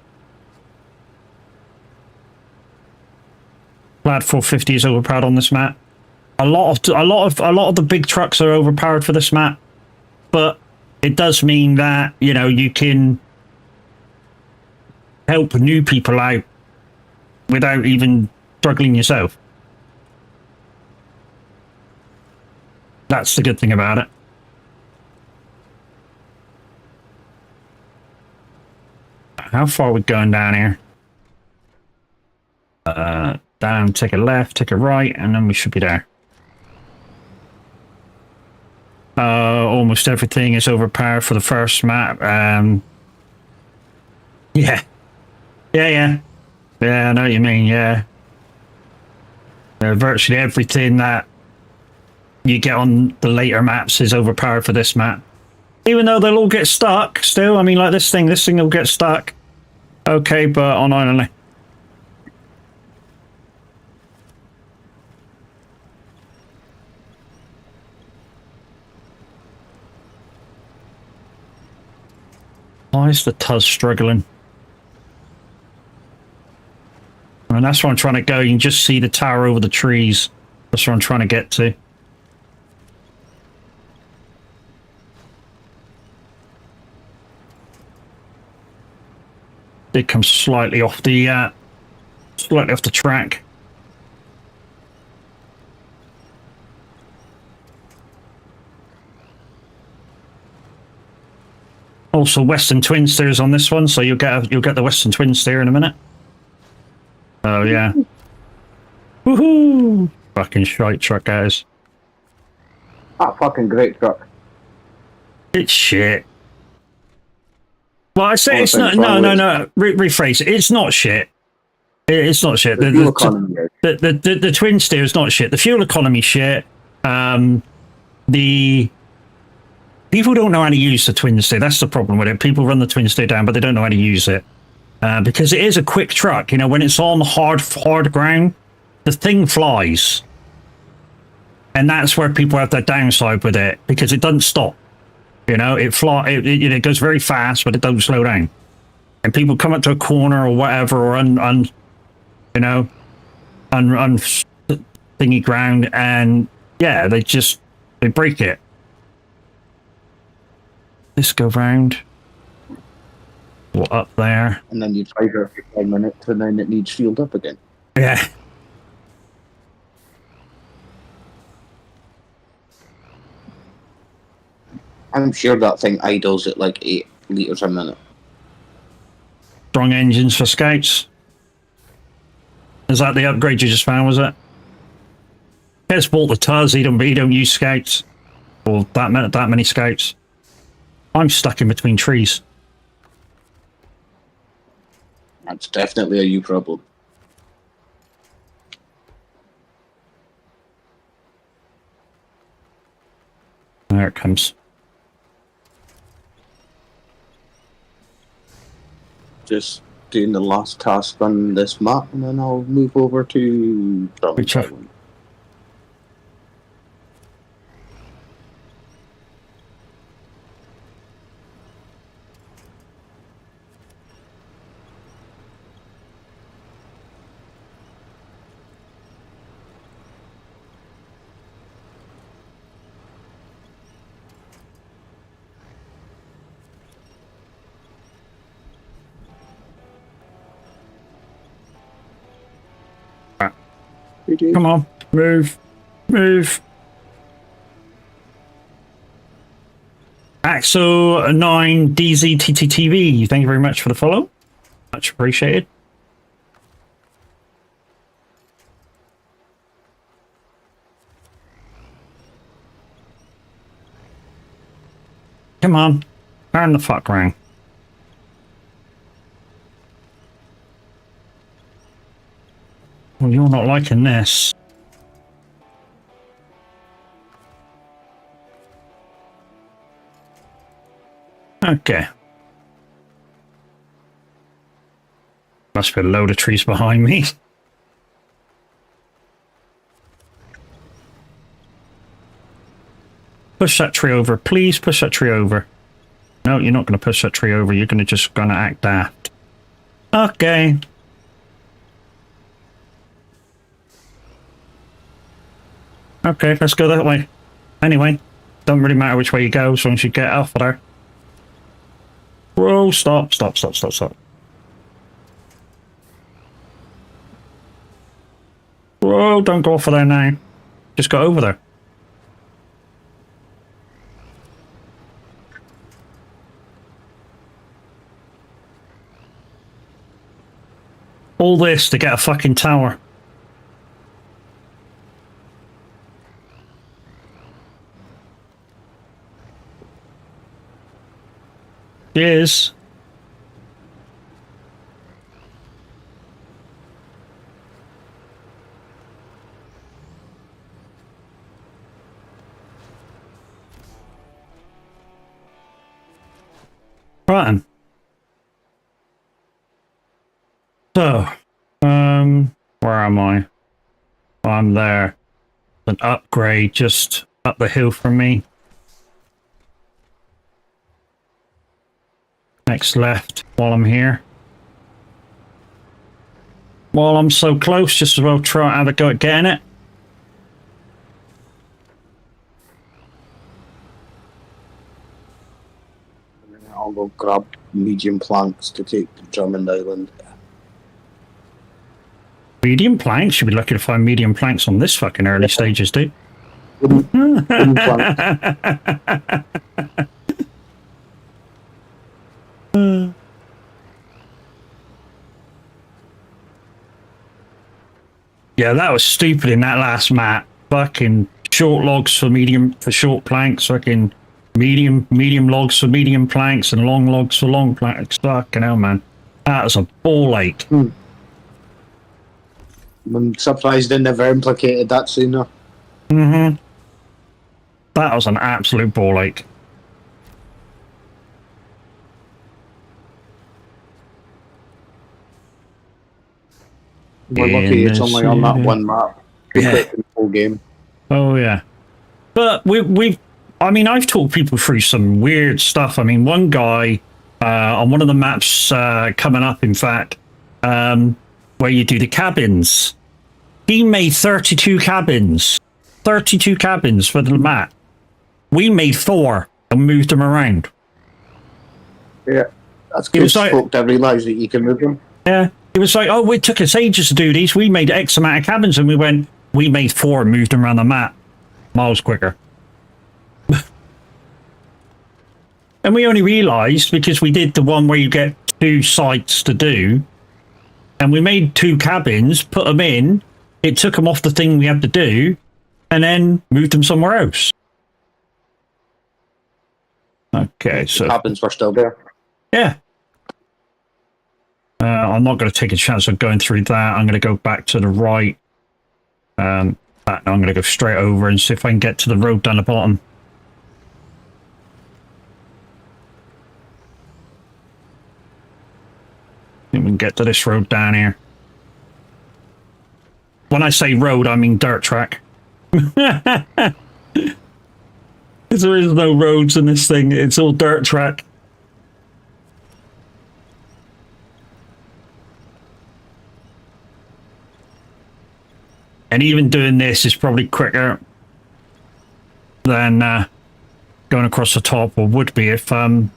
Glad 450 is overpowered on this map. A lot of the big trucks are overpowered for this map, but it does mean that, you know, you can help new people out without even struggling yourself. That's the good thing about it. How far are we going down here? Down, take a left, take a right, and then we should be there. Almost everything is overpowered for the first map. Yeah. Yeah, I know what you mean, yeah. Virtually everything that you get on the later maps is overpowered for this map. Even though they'll all get stuck still. I mean, like this thing will get stuck. Okay, but on island. Why is the Tuz struggling? And that's where I'm trying to go. You can just see the tower over the trees. That's where I'm trying to get to. Did come slightly off the track. Also, Western twin steers on this one, so you'll get the Western twin steer in a minute. Oh yeah. Woohoo! Fucking shite truck, guys. Ah, fucking great truck. It's shit. Well, I say it's not. No. Rephrase it. It's not shit. It's not shit. The fuel economy. The twin steer is not shit. The fuel economy shit. The people don't know how to use the twin steer. That's the problem with it. People run the twin steer down, but they don't know how to use it because it is a quick truck. You know, when it's on hard ground, the thing flies, and that's where people have their downside with it because it doesn't stop. You know, it goes very fast, but it doesn't slow down. And people come up to a corner or whatever, or thingy ground, and yeah, they break it. Let's go round. Well, up there. And then you drive it for 5 minutes, and then it needs fueled up again. Yeah. I'm sure that thing idles at like 8 litres a minute. Strong engines for scouts. Is that the upgrade you just found, was it? It's bought the Tuz, he don't use scouts. Or that many scouts. I'm stuck in between trees. That's definitely a you problem. There it comes. Just doing the last task on this map, and then I'll move over to Which Island. Come on, move. Axel9 DZTTTV, thank you very much for the follow. Much appreciated. Come on, turn the fuck around. Well, you're not liking this. Okay. Must be a load of trees behind me. Push that tree over. Please push that tree over. No, you're not going to push that tree over. You're going to act daft. Okay. Okay, let's go that way. Anyway, don't really matter which way you go as long as you get off of there. Whoa, stop. Whoa, don't go off of there now. Just go over there. All this to get a fucking tower. Cheers. Right then. So, where am I? I'm there. An upgrade just up the hill from me. Next left while I'm here. While I'm so close, just as well try and have a go at getting it. I'll go grab medium planks to take to Drummond Island. Medium planks? Should be lucky to find medium planks on this fucking early stages, dude. Wooden planks. Yeah, that was stupid in that last map. Fucking short logs for medium for short planks, fucking medium logs for medium planks, and long logs for long planks. Fucking hell, man. That was a ball ache. I'm surprised they never implicated that sooner. Mm-hmm. That was an absolute ball ache. We're lucky it's only on that one map. Yeah. The whole game. Oh yeah. But I mean, I've talked people through some weird stuff. I mean, one guy on one of the maps coming up, in fact, where you do the cabins, he made 32 cabins. 32 cabins for the map. We made 4 and moved them around. Yeah. That's good. Like, folk to realise that you can move them. Yeah. It was like, oh, it took us ages to do these. We made X amount of cabins, and we made 4 and moved them around the map miles quicker. And we only realised because we did the one where you get 2 sites to do, and we made 2 cabins, put them in, it took them off the thing we had to do, and then moved them somewhere else. Okay, so... The cabins were still there. Yeah. I'm not going to take a chance of going through that. I'm going to go back to the right. I'm going to go straight over and see if I can get to the road down the bottom. I think we can get to this road down here. When I say road, I mean dirt track. There is no roads in this thing. It's all dirt track. And even doing this is probably quicker than going across the top, or would be if I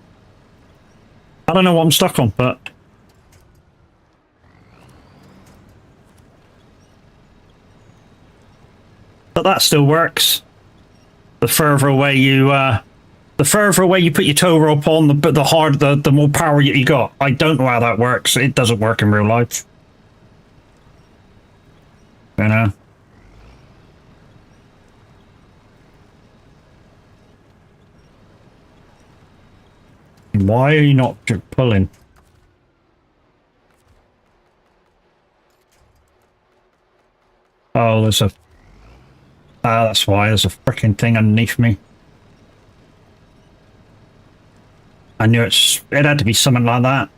don't know what I'm stuck on, but that still works. The further away you put your tow rope on, the more power you got. I don't know how that works. It doesn't work in real life. You know. Why are you not pulling? Oh, there's a... Ah, that's why. There's a freaking thing underneath me. I knew it had to be something like that.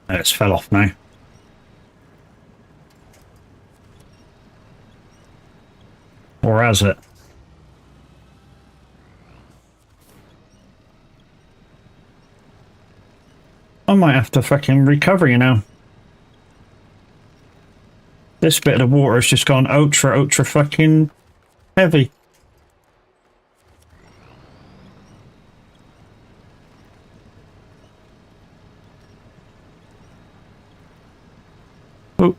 It's fell off now. Or has it? I might have to fucking recover, you know. This bit of the water has just gone ultra fucking heavy. Oh,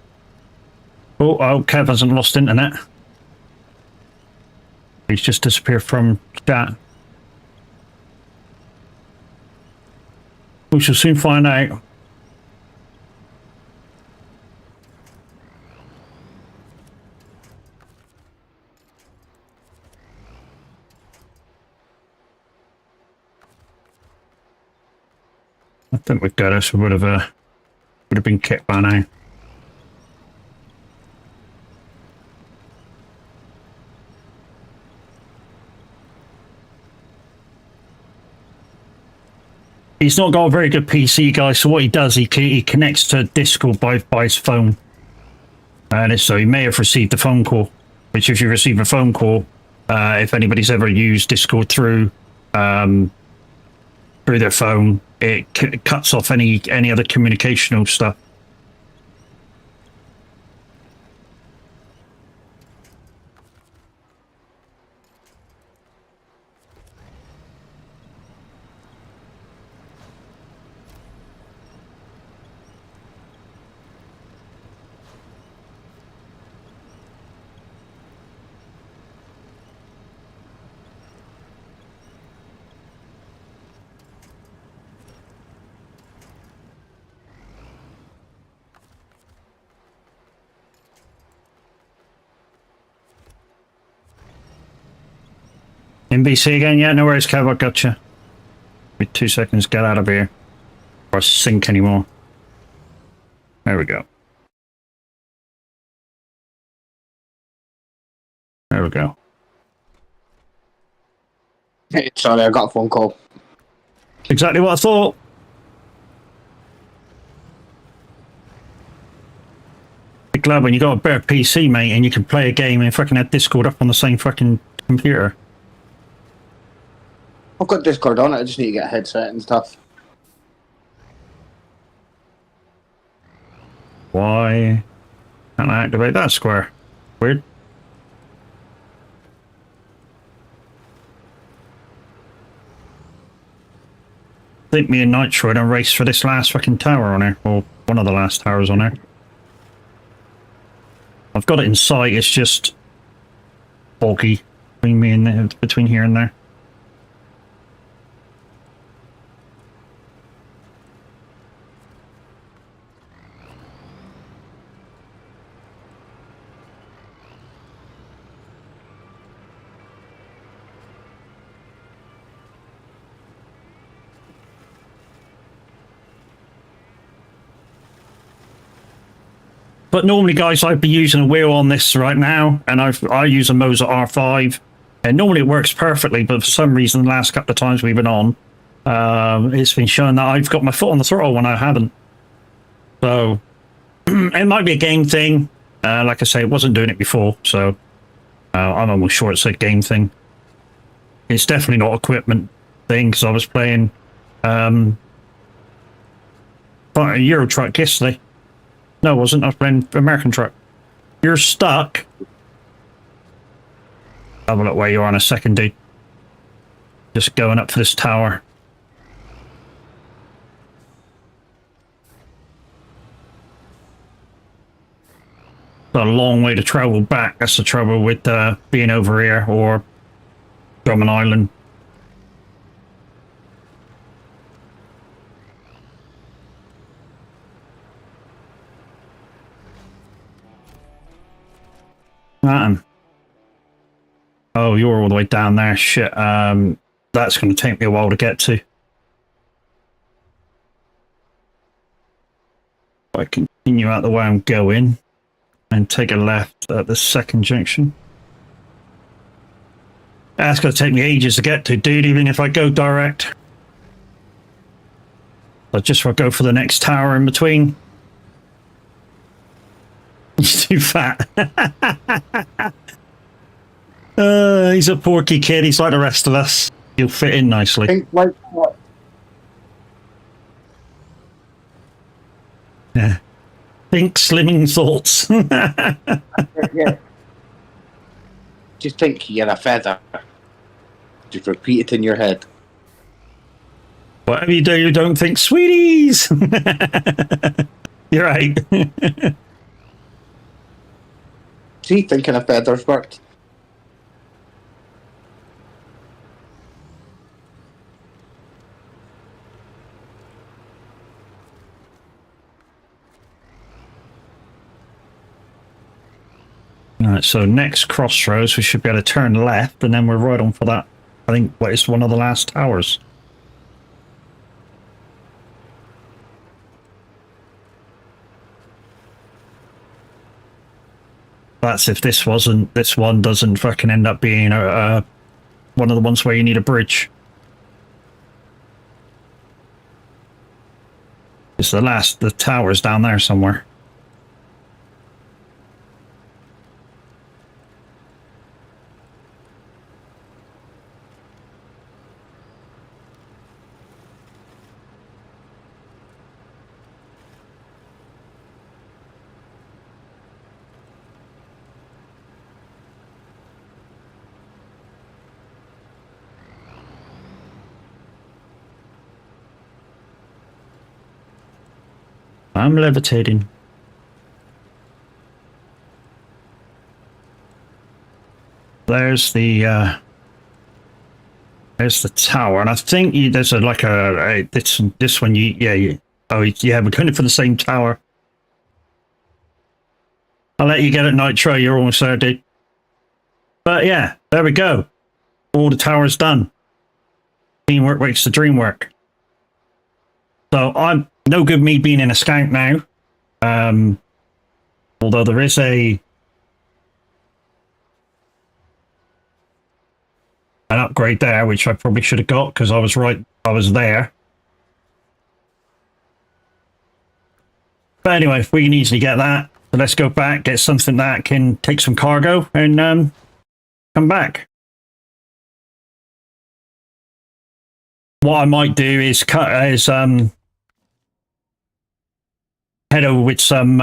Kev hasn't lost internet. He's just disappeared from chat. We shall soon find out. I think we've got us. We would have been kicked by now. He's not got a very good PC, guys. So what he does, he connects to Discord by his phone, and so he may have received a phone call. Which, if you receive a phone call, if anybody's ever used Discord through their phone, it cuts off any other communicational stuff. NBC again? Yeah, no worries, Kev, I gotcha. Wait 2 seconds, get out of here. Or sync anymore. There we go. There we go. Hey, sorry, I got a phone call. Exactly what I thought. Be glad when you got a better PC, mate, and you can play a game and fucking have Discord up on the same fucking computer. I've got Discord on it, I just need to get a headset and stuff. Why can't I activate that square? Weird. I think me and Nitro are gonna race for this last fucking tower on here, or one of the last towers on here. I've got it in sight, it's just foggy between me and between here and there. But normally, guys, I'd be using a wheel on this right now, and I use a Moser R5, and normally it works perfectly, but for some reason, the last couple of times we've been on, it's been showing that I've got my foot on the throttle when I haven't. So, it might be a game thing. Like I say, it wasn't doing it before, so I'm almost sure it's a game thing. It's definitely not equipment thing, because I was playing a Euro Truck yesterday. No, it wasn't. I was playing American Truck. You're stuck. Have a look where you are in a second, dude. Just going up for this tower. Got a long way to travel back. That's the trouble with being over here or Drummond Island. Oh, you're all the way down there. Shit. That's going to take me a while to get to. I continue out the way I'm going and take a left at the second junction. That's going to take me ages to get to, dude, even if I go direct. I just want to go for the next tower in between. He's too fat. He's a porky kid. He's like the rest of us. He'll fit in nicely. Think like what? Yeah. Think slimming thoughts. Yeah. Just think you're a feather. Just repeat it in your head. Whatever you do, don't think sweeties. You're right. See, thinking of feathers worked. Alright, so next crossroads, we should be able to turn left, and then we're right on for that. I think what is one of the last towers. That's if this one doesn't fucking end up being one of the ones where you need a bridge. It's the tower's down there somewhere. I'm levitating. There's the tower, and I think there's this one. Oh yeah, we're going for the same tower. I'll let you get it, Nitro. You're almost there, dude. But yeah, there we go. All the towers done. Teamwork makes the dream work. So I'm no good me being in a scout now. Although there is an upgrade there, which I probably should have got because I was there. But anyway, we can easily get that. So let's go back, get something that can take some cargo, and come back. What I might do is head over with some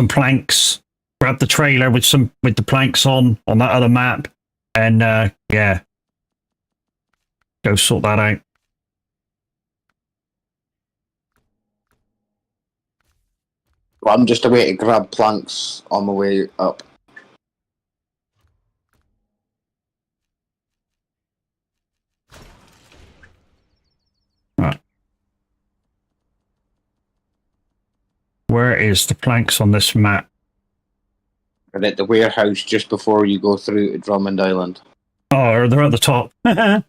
planks, grab the trailer with the planks on that other map, and yeah, go sort that out. Well, I'm just away to grab planks on my way up. Right. Where is the planks on this map? And at the warehouse just before you go through to Drummond Island. Oh, they're at the top. And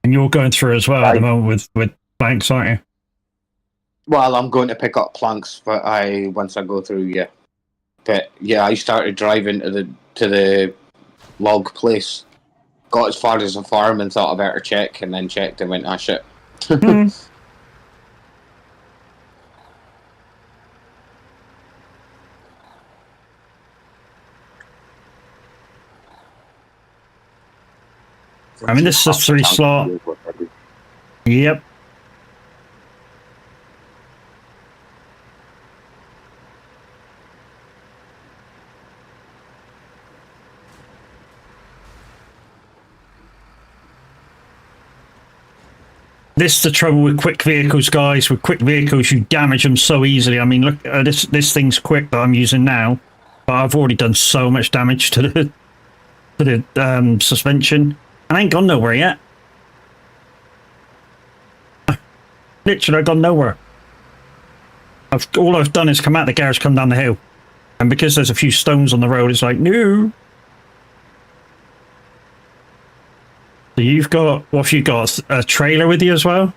you're going through as well at the moment with planks, aren't you? Well, I'm going to pick up planks, but once I go through, yeah. But yeah, I started driving to the log place, got as far as the farm and thought I better check, and then checked and went, ah, shit. I mean, this is a 3-slot. Yep. This is the trouble with quick vehicles, guys. With quick vehicles, you damage them so easily. I mean, look, this thing's quick that I'm using now, but I've already done so much damage to the suspension. I ain't gone nowhere yet. Literally, I've gone nowhere. All I've done is come out the garage, come down the hill, and because there's a few stones on the road, it's like no. So you've got, what have you got? A trailer with you as well?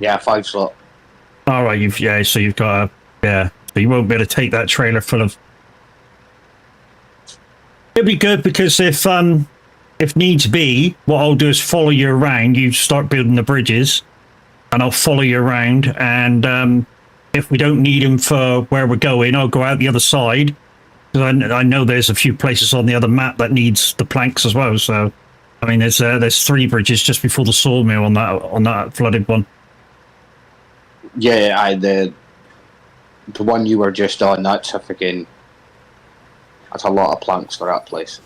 Yeah, 5-slot. All right, so you've got so you won't be able to take that trailer full of. It'll be good because if needs be, what I'll do is follow you around. You start building the bridges, and I'll follow you around. And if we don't need them for where we're going, I'll go out the other side. Because I know there's a few places on the other map that needs the planks as well. So. I mean, there's 3 bridges just before the sawmill on that flooded one. Yeah, the one you were just on. That's a lot of planks for that place.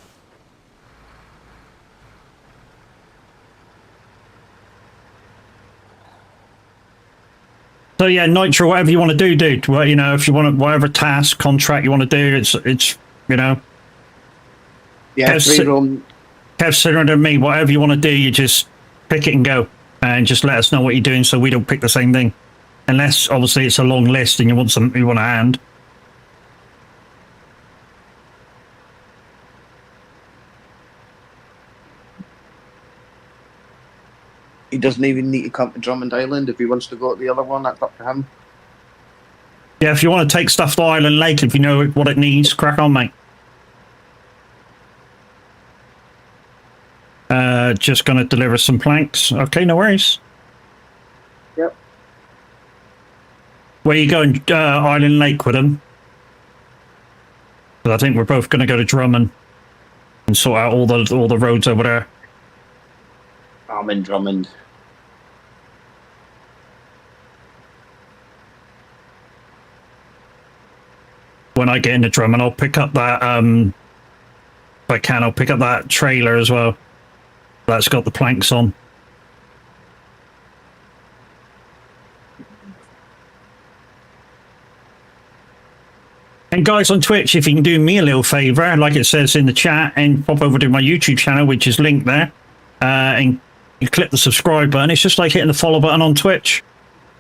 So yeah, Nitro, whatever you want to do, dude. Well, you know, if you want whatever task contract you want to do, it's you know. Yeah, Kev, similar to me, whatever you want to do, you just pick it and go, and just let us know what you're doing, so we don't pick the same thing, unless obviously it's a long list and you want a hand. He doesn't even need to come to Drummond Island if he wants to go to the other one. That's up to him. Yeah, if you want to take stuff to Island Lake, if you know what it needs, crack on, mate. Just going to deliver some planks. Okay, no worries. Yep. Where you going, Island Lake with them? 'Cause I think we're both going to go to Drummond and sort out all the roads over there. I'm in Drummond. When I get into Drummond, I'll pick up that, if I can, I'll pick up that trailer as well. That's got the planks on. And guys on Twitch, if you can do me a little favor, like it says in the chat, and pop over to my YouTube channel, which is linked there, and you click the subscribe button. It's just like hitting the follow button on Twitch.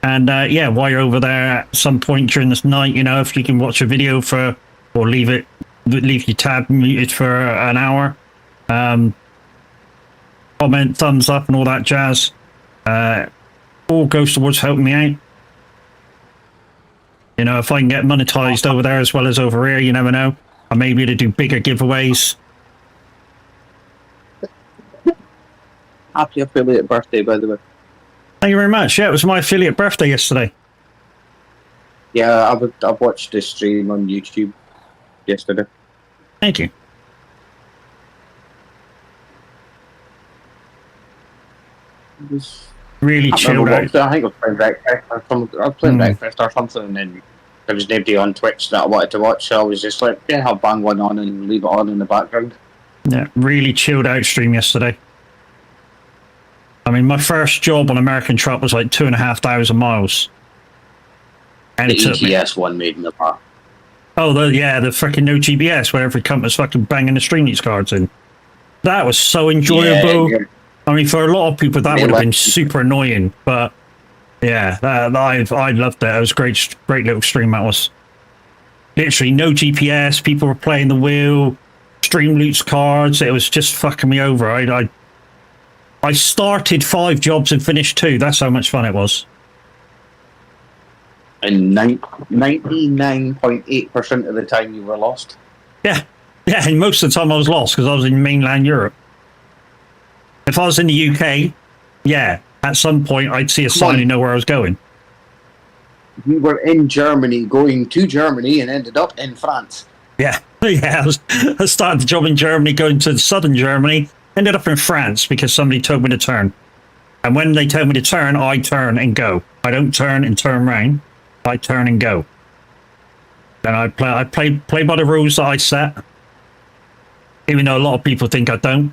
And yeah, while you're over there at some point during this night, you know, if you can watch a video for, or leave your tab muted for an hour, comment, thumbs up, and all that jazz. All goes towards helping me out. You know, if I can get monetized over there as well as over here, you never know. I may be able to do bigger giveaways. Happy affiliate birthday, by the way. Thank you very much. Yeah, it was my affiliate birthday yesterday. Yeah, I watched the stream on YouTube yesterday. Thank you. It was Really I chilled remember out. what- I think I was playing breakfast or something, and then there was nobody on Twitch that I wanted to watch, so I was just like, yeah, I'll bang one on and leave it on in the background. Yeah, really chilled out stream yesterday. I mean, my first job on American truck was like 2,500 miles. And The it took me... ETS one made me laugh. Oh, the freaking no GPS where every company's fucking banging the Streamlabs cards in. That was so enjoyable. Yeah. I mean, for a lot of people, that Yeah, would have been like- super annoying. But yeah, I loved it. It was a great little stream that was. Literally no GPS. People were playing the wheel. Streamlabs cards. It was just fucking me over. I started 5 jobs and finished 2. That's how much fun it was. And 99.8% of the time you were lost. Yeah, and most of the time I was lost because I was in mainland Europe. If I was in the UK, yeah, at some point I'd see a sign and know where I was going. We were in Germany, going to Germany, and ended up in France. Yeah, yeah. I started the job in Germany, going to southern Germany, ended up in France because somebody told me to turn. And when they tell me to turn, I turn and go. I don't turn and turn round. I turn and go. Then I play by the rules that I set. Even though a lot of people think I don't.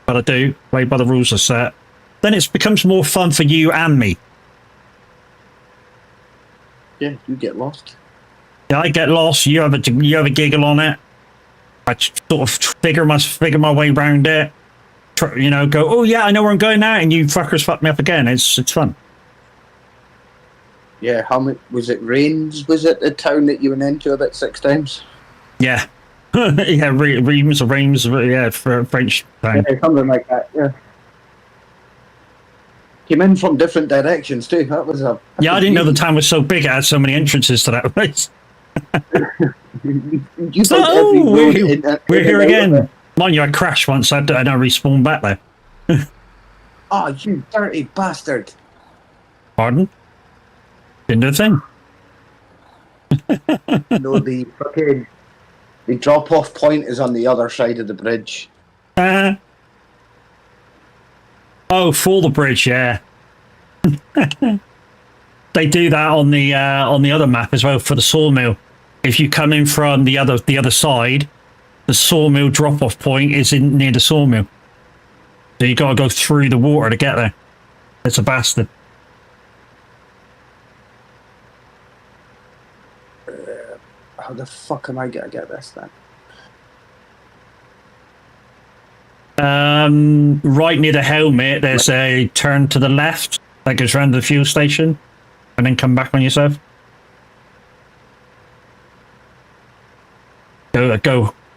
But I do. Play by the rules I set. Then it becomes more fun for you and me. Yeah, you get lost. Yeah, I get lost. You have a giggle on it. I sort of figure my way around it. You know, go, oh yeah, I know where I'm going now, and you fuckers fuck me up again. It's fun. Yeah, how many was it? Reims was it the town that you went into about 6 times? Yeah, yeah, Reims, yeah, for French town. Yeah, something like that. Yeah. Came in from different directions too. That was a. Yeah, I didn't know the town was so big. It had so many entrances to that place. You So, found every road we're in here and out of again. it. Mind you, I crashed once. I respawned back there. Oh, you dirty bastard! Pardon? Didn't do a thing. No, the fucking the drop-off point is on the other side of the bridge. Oh, for the bridge, yeah. They do that on the other map as well for the sawmill. If you come in from the other side, the sawmill drop-off point is near the sawmill. So you got to go through the water to get there. It's a bastard. How the fuck am I gonna get this then? Right near the helmet, there's a turn to the left that goes around the fuel station, and then come back on yourself.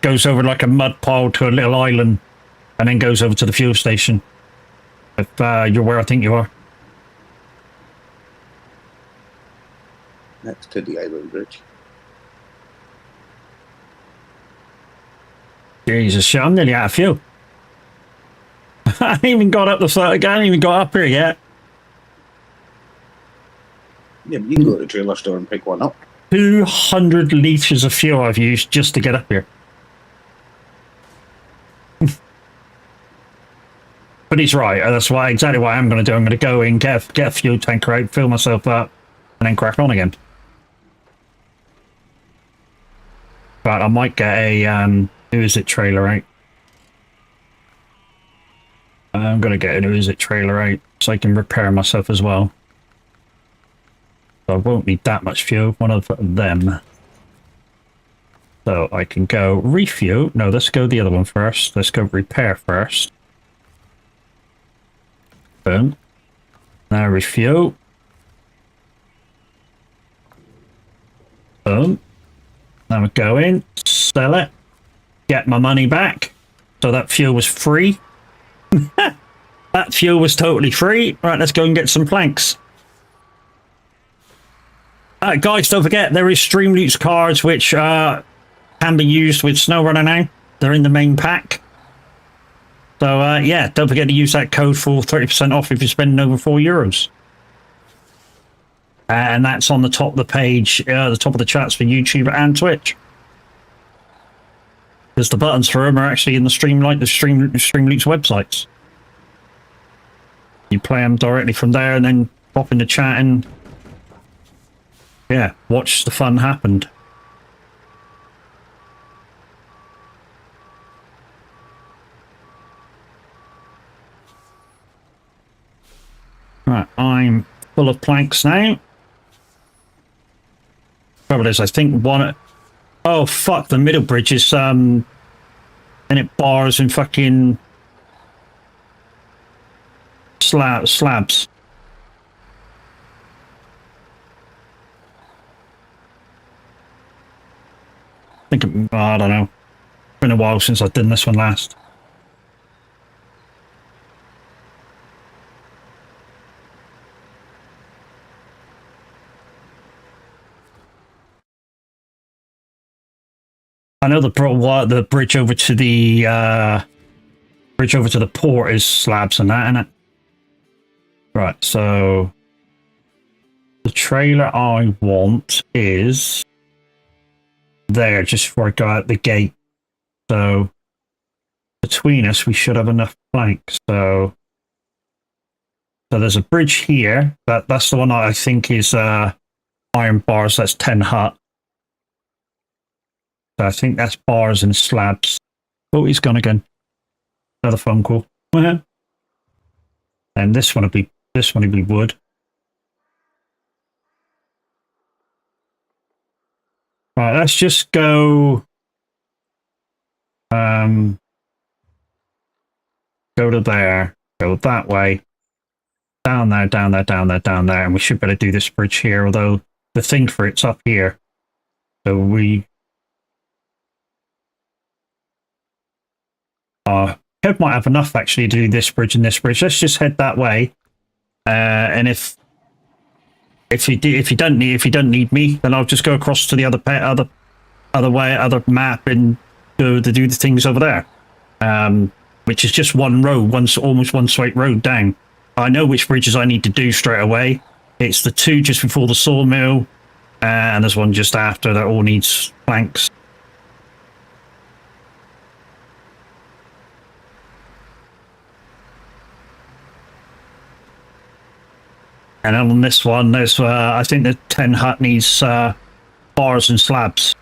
Goes over like a mud pile to a little island, and then goes over to the fuel station. If you're where I think you are. Next to the island bridge. Jesus shit, I'm nearly out of fuel. I haven't even got up the side. I haven't even got up here yet. Yeah, but you can go to the trailer store and pick one up. 200 litres of fuel I've used just to get up here. But he's right. That's exactly what I'm going to do. I'm going to go in, get a fuel tanker out, fill myself up, and then crack on again. But I might get a, who is it trailer out? I'm going to get an who is it trailer out so I can repair myself as well. So I won't need that much fuel, one of them. So I can go refuel. No, let's go the other one first. Let's go repair first. Boom. Now refuel. Boom. Now we go in, sell it, get my money back. So that fuel was free. That fuel was totally free. Right, let's go and get some planks. Guys, don't forget, there is Stream Loots cards which can be used with Snowrunner now. They're in the main pack. So, yeah, don't forget to use that code for 30% off if you're spending over €4. And that's on the top of the page, the top of the chats for YouTube and Twitch. Because the buttons for them are actually in the Stream Loots websites. You play them directly from there and then pop in the chat and yeah, watch the fun happen. Right, I'm full of planks now. Trouble is, I think one... Oh, fuck, the middle bridge is, and it bars and fucking... slabs. I think, I don't know. It's been a while since I've done this one last. I know the bridge over to the port is slabs and that, isn't it? Right, so the trailer I want is there just before I go out the gate. So between us, we should have enough planks. So there's a bridge here. That's the one I think is iron bars. That's 10 hut. So I think that's bars and slabs. Oh, he's gone again. Another phone call. And this one will be wood. Right, let's just go. Go to there. Go that way. Down there, down there, down there, down there, and we should better do this bridge here. Although the thing for it's up here, so we. Kev might have enough actually to do this bridge and this bridge. Let's just head that way. And if you don't need me, then I'll just go across to the other map and go to do the things over there. Which is just one road, almost one straight road down. I know which bridges I need to do straight away. It's the two just before the sawmill, and there's one just after that all needs planks. And on this one, there's I think the 10 hut needs bars and slabs.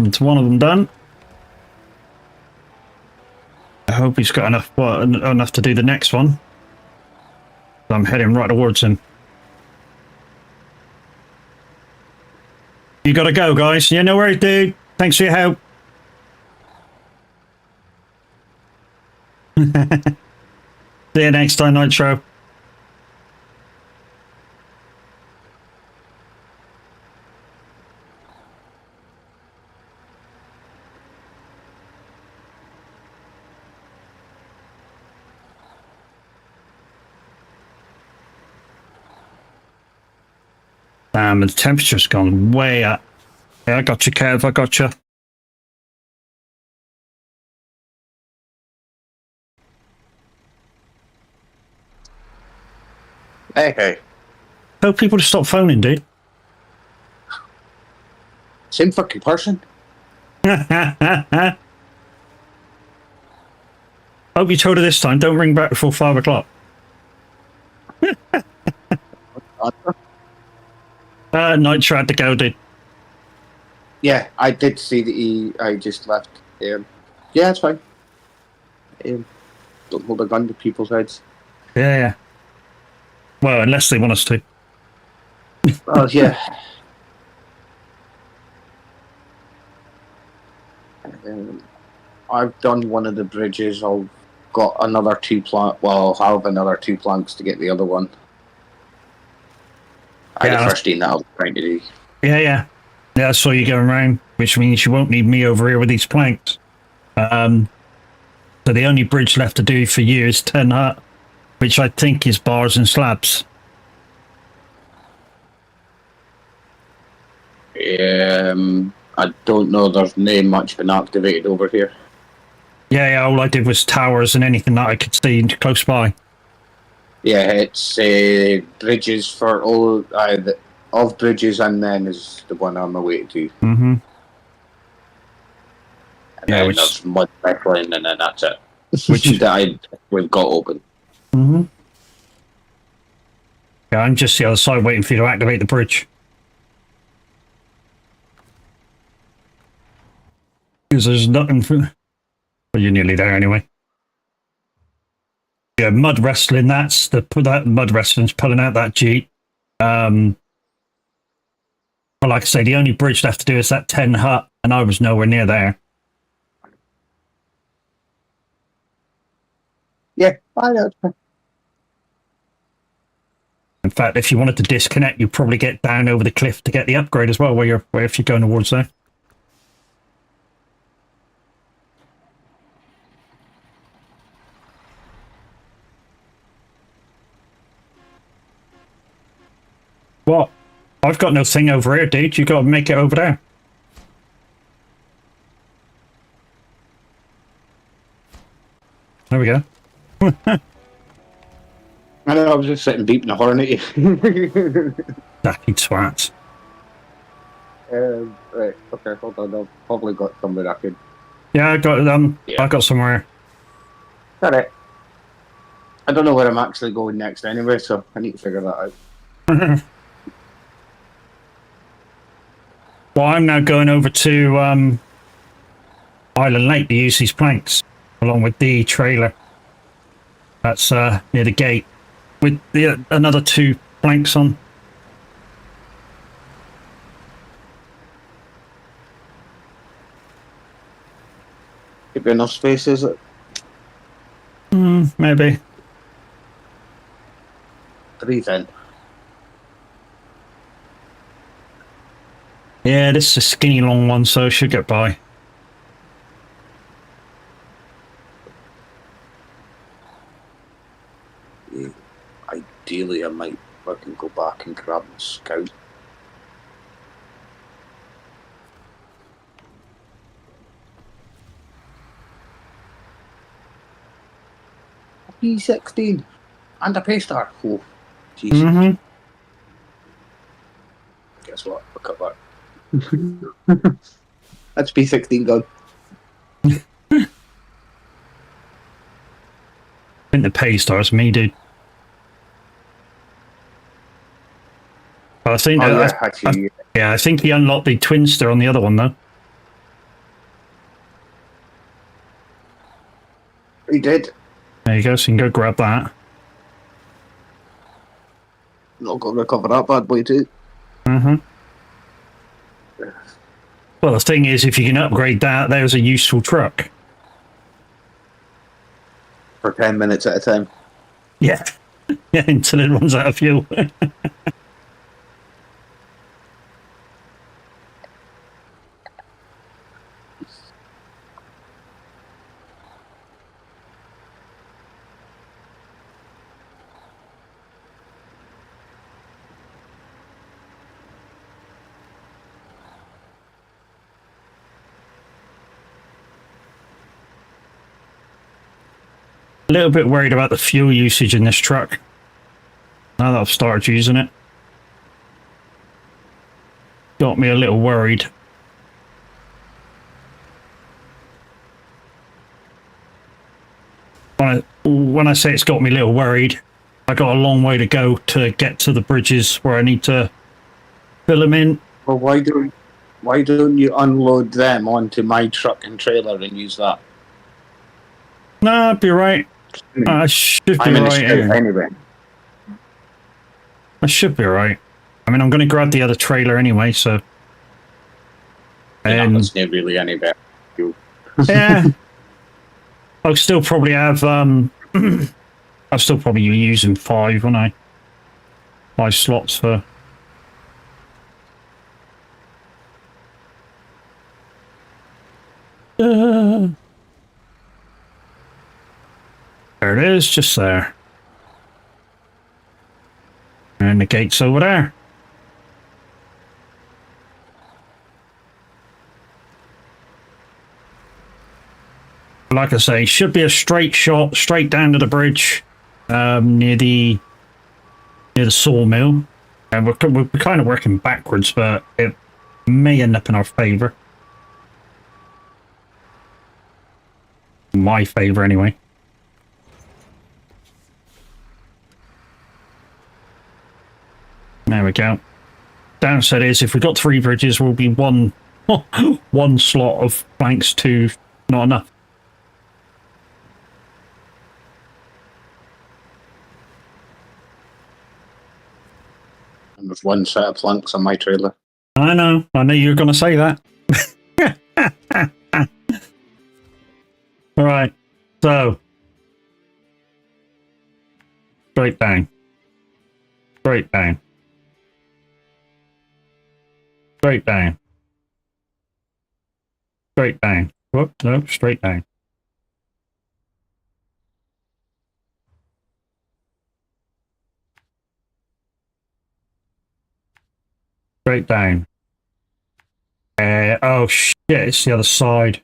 It's one of them done. I hope he's got enough to do the next one. I'm heading right towards him. You gotta go, guys. Yeah, no worries, dude. Thanks for your help. See you next time, Nitro. And the temperature's gone way up. Yeah, I got you, Kev. I got you. Hey. Tell people to stop phoning, dude. Same fucking person. Hope you told her this time. Don't ring back before 5 o'clock. Nitro had to go, dude. Yeah, I did see that I just left. Yeah, it's fine. Don't hold a gun to people's heads. Yeah. Well, unless they want us to. Oh, yeah. I've done one of the bridges. I've got another 2 planks. Well, I'll have another 2 planks to get the other one. The first thing that I was trying to do. Yeah, I saw you going around, which means you won't need me over here with these planks. So the only bridge left to do for you is 10 Hut, which I think is bars and slabs. I don't know. There's no much been activated over here. Yeah, all I did was towers and anything that I could see close by. Yeah, it's bridges for all of bridges, and then is the one on my way to. Mm-hmm. And then there's mud backline, and then that's it. Which we've got open. Mm-hmm. Yeah, I'm just the other side waiting for you to activate the bridge. Because there's nothing for... Well, you're nearly there anyway. Yeah, mud wrestling, that mud wrestling's pulling out that Jeep. But like I say, the only bridge left to do is that 10 Hut, and I was nowhere near there. Yeah, I know. In fact, if you wanted to disconnect, you'd probably get down over the cliff to get the upgrade as well, if you're going towards there. What? I've got no thing over here, dude. You got to make it over there. There we go. I know, I was just sitting beeping the horn at you. Dacky twats. Right, okay, hold on. I've probably got somewhere I could. Yeah, I got somewhere. Alright. I don't know where I'm actually going next anyway, so I need to figure that out. Well, I'm now going over to Island Lake to use these planks, along with the trailer. That's near the gate, with the another 2 planks on. Could be enough space, is it? Maybe. 3 then. Yeah, this is a skinny long one, so it should get by. Yeah. Ideally, I might fucking go back and grab my scout. P16 and a paystar. Oh, Jesus. Mm-hmm. Guess what? I'll cut back. That's P16 gone. I think the pay star's me, dude. I think. I think he unlocked the Twinster on the other one though. He did. There you go. So you can go grab that. Not going to recover that bad boy too. Mm-hmm. Well, the thing is, if you can upgrade that, there's a useful truck. For 10 minutes at a time. Yeah. Yeah, until it runs out of fuel. A little bit worried about the fuel usage in this truck. Now that I've started using it. Got me a little worried. When I say it's got me a little worried, I got a long way to go to get to the bridges where I need to fill them in. Well, why don't you unload them onto my truck and trailer and use that? Nah, I'd be right. I should be I'm in a right. scout anyway. I should be right. I mean, I'm going to grab the other trailer anyway, so. And it's not really any better. Yeah. I'll still probably have, I'll still probably be using 5, won't I? 5 slots for. There it is, just there. And the gate's over there. Like I say, should be a straight shot, straight down to the bridge, near the sawmill. And we're kind of working backwards, but it may end up in our favour. My favour, anyway. There we go. Downside is, if we've got 3 bridges, we'll be one slot of planks to not enough. And with one set of planks on my trailer. I know you were going to say that. All right, so straight down, straight down, straight down, straight down. Whoop, no, straight down. Straight down. Oh shit, it's the other side.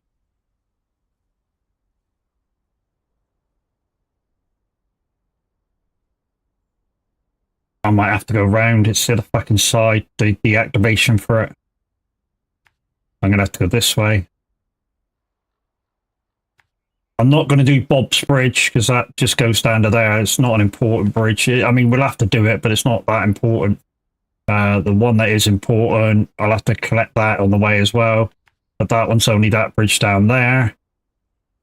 I might have to go round. It's the other fucking side, the activation for it. I'm going to have to go this way. I'm not going to do Bob's Bridge because that just goes down to there. It's not an important bridge. I mean, we'll have to do it, but it's not that important. The one that is important, I'll have to collect that on the way as well. But that one's only that bridge down there.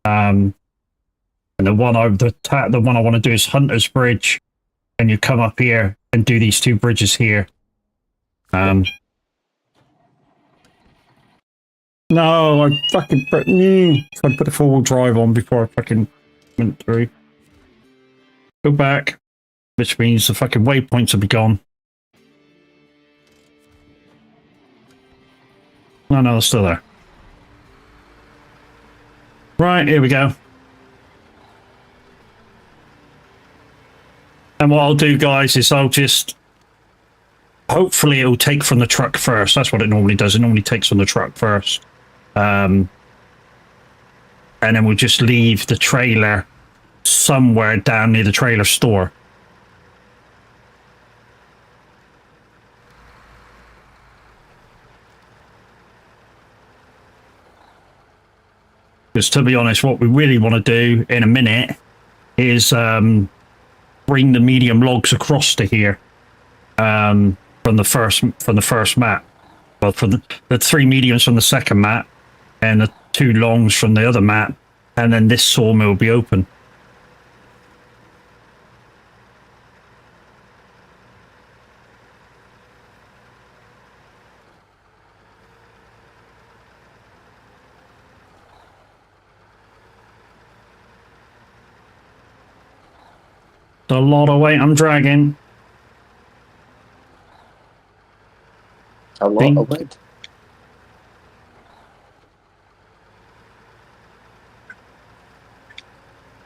And the one I want to do is Hunter's Bridge. And you come up here and do these 2 bridges here. No, I fucking tried to put the 4-wheel drive on before I fucking went through. Go back, which means the fucking waypoints will be gone. No, they're still there. Right, here we go. And what I'll do, guys, is I'll just... Hopefully it'll take from the truck first. That's what it normally does. It normally takes from the truck first. And then we'll just leave the trailer somewhere down near the trailer store. Because to be honest, what we really want to do in a minute is bring the medium logs across to here from the first map. Well, from the 3 mediums from the second map and the 2 longs from the other map, and then this sawmill will be open. A lot of weight I'm dragging. A lot of weight.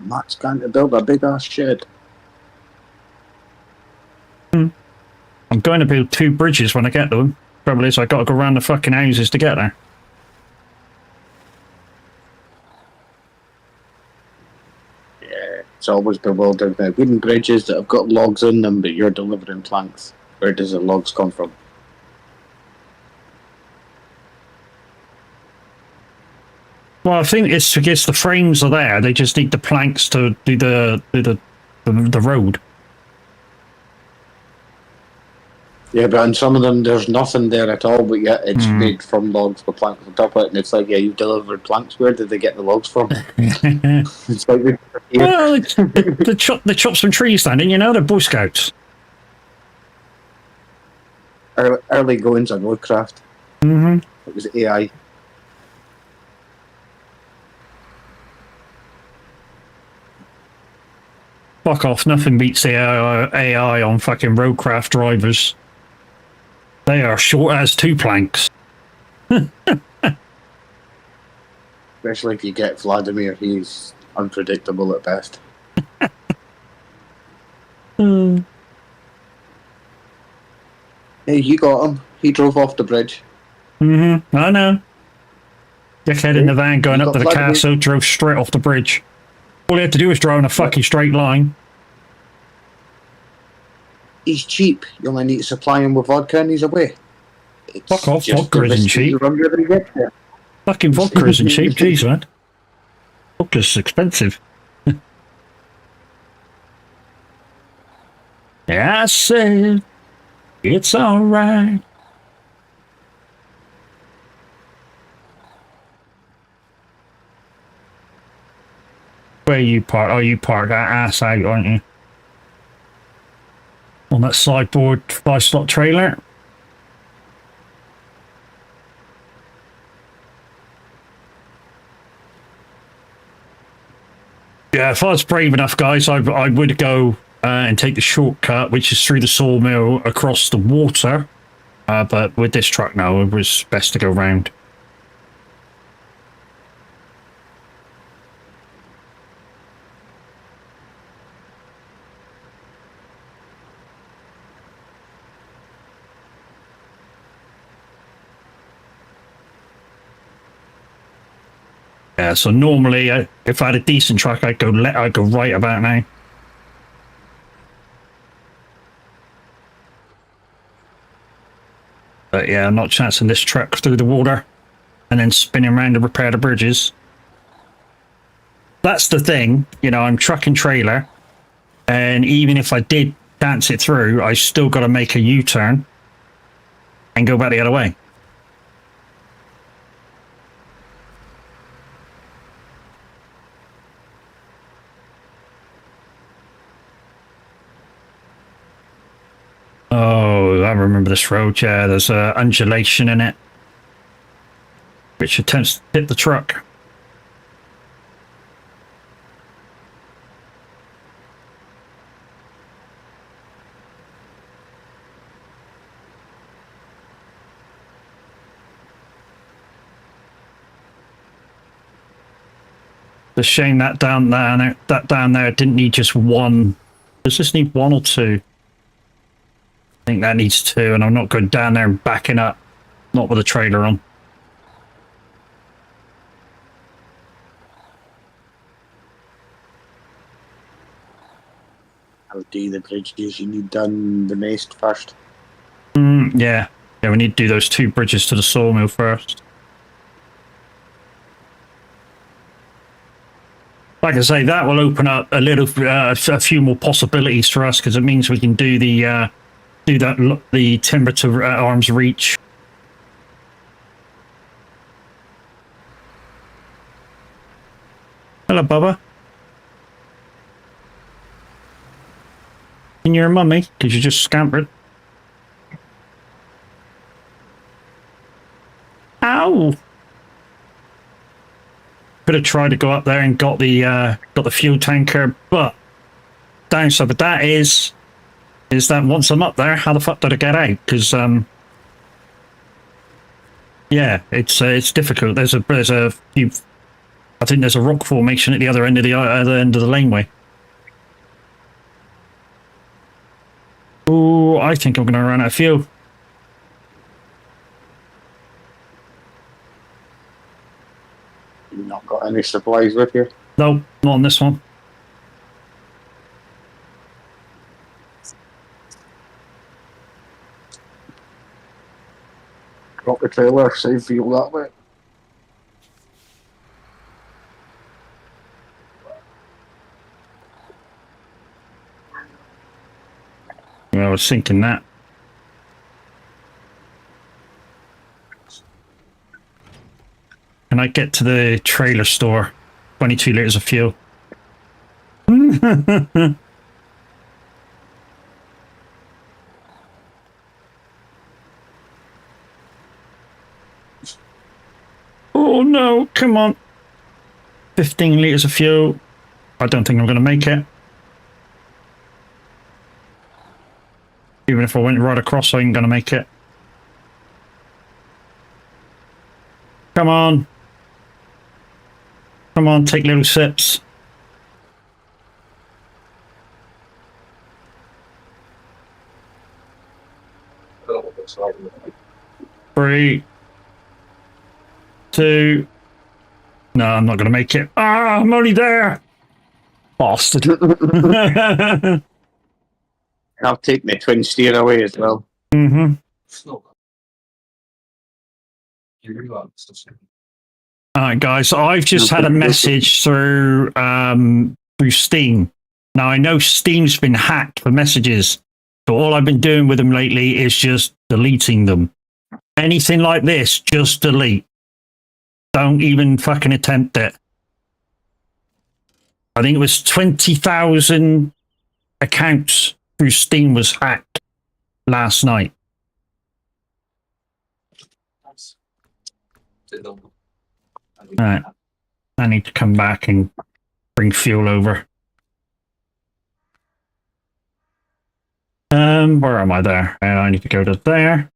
Matt's going to build a big ass shed. I'm going to build 2 bridges when I get to them. Trouble is, I got to go around the fucking houses to get there. Yeah, It's always bewildering now. Wooden bridges that have got logs in them, but you're delivering planks. Where does the logs come from? Well, I think it's because the frames are there. They just need the planks to do the road. Yeah, but on some of them, there's nothing there at all, but yet it's made from logs with planks on top of it, and it's like, yeah, you've delivered planks. Where did they get the logs from? It's like, Well, they chop some trees down, and you know, they're Boy Scouts. early goings on Woodcraft. It was AI. Fuck off, nothing beats the AI on fucking roadcraft drivers. They are short as 2 planks. Especially if you get Vladimir, he's unpredictable at best. Hey, you got him. He drove off the bridge. I know. Dickhead in the van going up to the Vladimir. castle, drove straight off the bridge. All he had to do was drive in a fucking straight line. He's cheap. You only need to supply him with vodka and he's away. It's Fuck off, just vodka the isn't risk cheap. you run when you get there. Fucking vodka isn't cheap, jeez, man. Vodka's expensive. Yeah, I said, it's alright. Where you park? Oh, you park that ass out, aren't you? On that sideboard 5-slot trailer. Yeah, if I was brave enough, guys, I would go and take the shortcut, which is through the sawmill across the water. But with this truck now, it was best to go round. Yeah, so normally, if I had a decent truck, I'd go right about now. But yeah, I'm not chancing this truck through the water and then spinning around to repair the bridges. That's the thing, you know, I'm truck and trailer, and even if I did chance it through, I still got to make a U-turn and go back the other way. Oh, I remember this road. Yeah, there's a undulation in it, which attempts to hit the truck. It's a shame that down there didn't need just one. Does this need 1 or 2? I think that needs 2, and I'm not going down there and backing up, not with a trailer on. I'll do the bridges you need done the most first. Yeah, we need to do those 2 bridges to the sawmill first. Like I say, that will open up a little, a few more possibilities for us, because it means we can do the the timber to arm's reach. Hello, Bubba. And you're a mummy, because you just scampered. Ow! Could have tried to go up there and got the fuel tanker, but downside of that is that once I'm up there, how the fuck did I get out? Because yeah, it's difficult. There's a few. I think there's a rock formation at the other end of the laneway. Oh, I think I'm going to run out of fuel. You've not got any supplies with you? No, not on this one. Drop the trailer, save fuel that way. Well, I was thinking that. Can I get to the trailer store? 22 litres of fuel. Oh no, come on. 15 litres of fuel. I don't think I'm going to make it. Even if I went right across, I ain't going to make it. Come on. Come on, take little sips. Three. Two. No, I'm not going to make it. Ah, I'm only there. Bastard. I'll take my twin steer away as well. Mm-hmm. All right, guys. So I've just had a message through Steam. Now I know Steam's been hacked for messages, so all I've been doing with them lately is just deleting them. Anything like this, just delete. Don't even fucking attempt it. I think it was 20,000 accounts through Steam was hacked last night. Alright. I need to come back and bring fuel over. Where am I there? I need to go to there.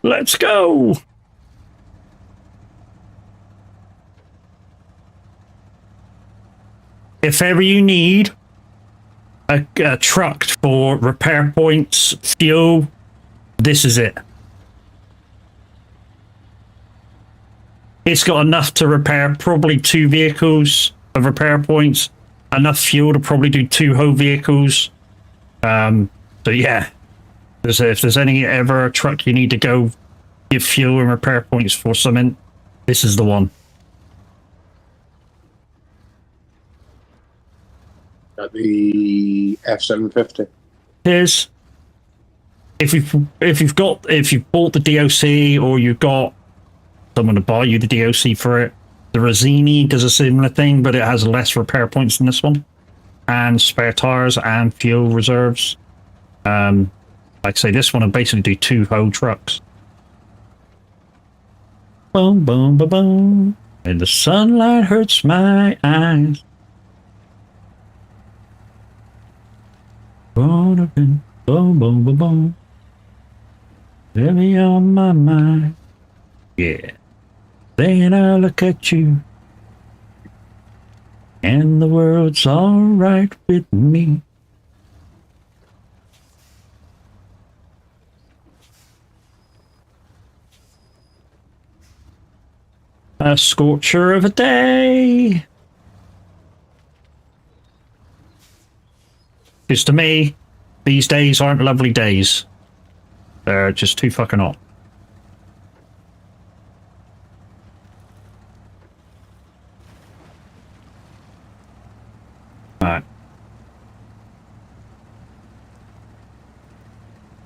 Let's go! If ever you need a truck for repair points, fuel, this is it. It's got enough to repair probably 2 vehicles of repair points, enough fuel to probably do 2 whole vehicles. So yeah, if there's any ever a truck you need to go give fuel and repair points for something, this is the one. At the F-750. Here's if you've bought the DOC or you've got someone to buy you the DOC for it, the Rosini does a similar thing, but it has less repair points than this one, and spare tires and fuel reserves. Like I say, this one will basically do 2 whole trucks. Boom, boom, boom, boom. And the sunlight hurts my eyes. Boom, boom, boom, boom, boom. Heavy on my mind. Yeah. Then I look at you, and the world's alright with me. A scorcher of a day. Because to me, these days aren't lovely days. They're just too fucking hot. Alright.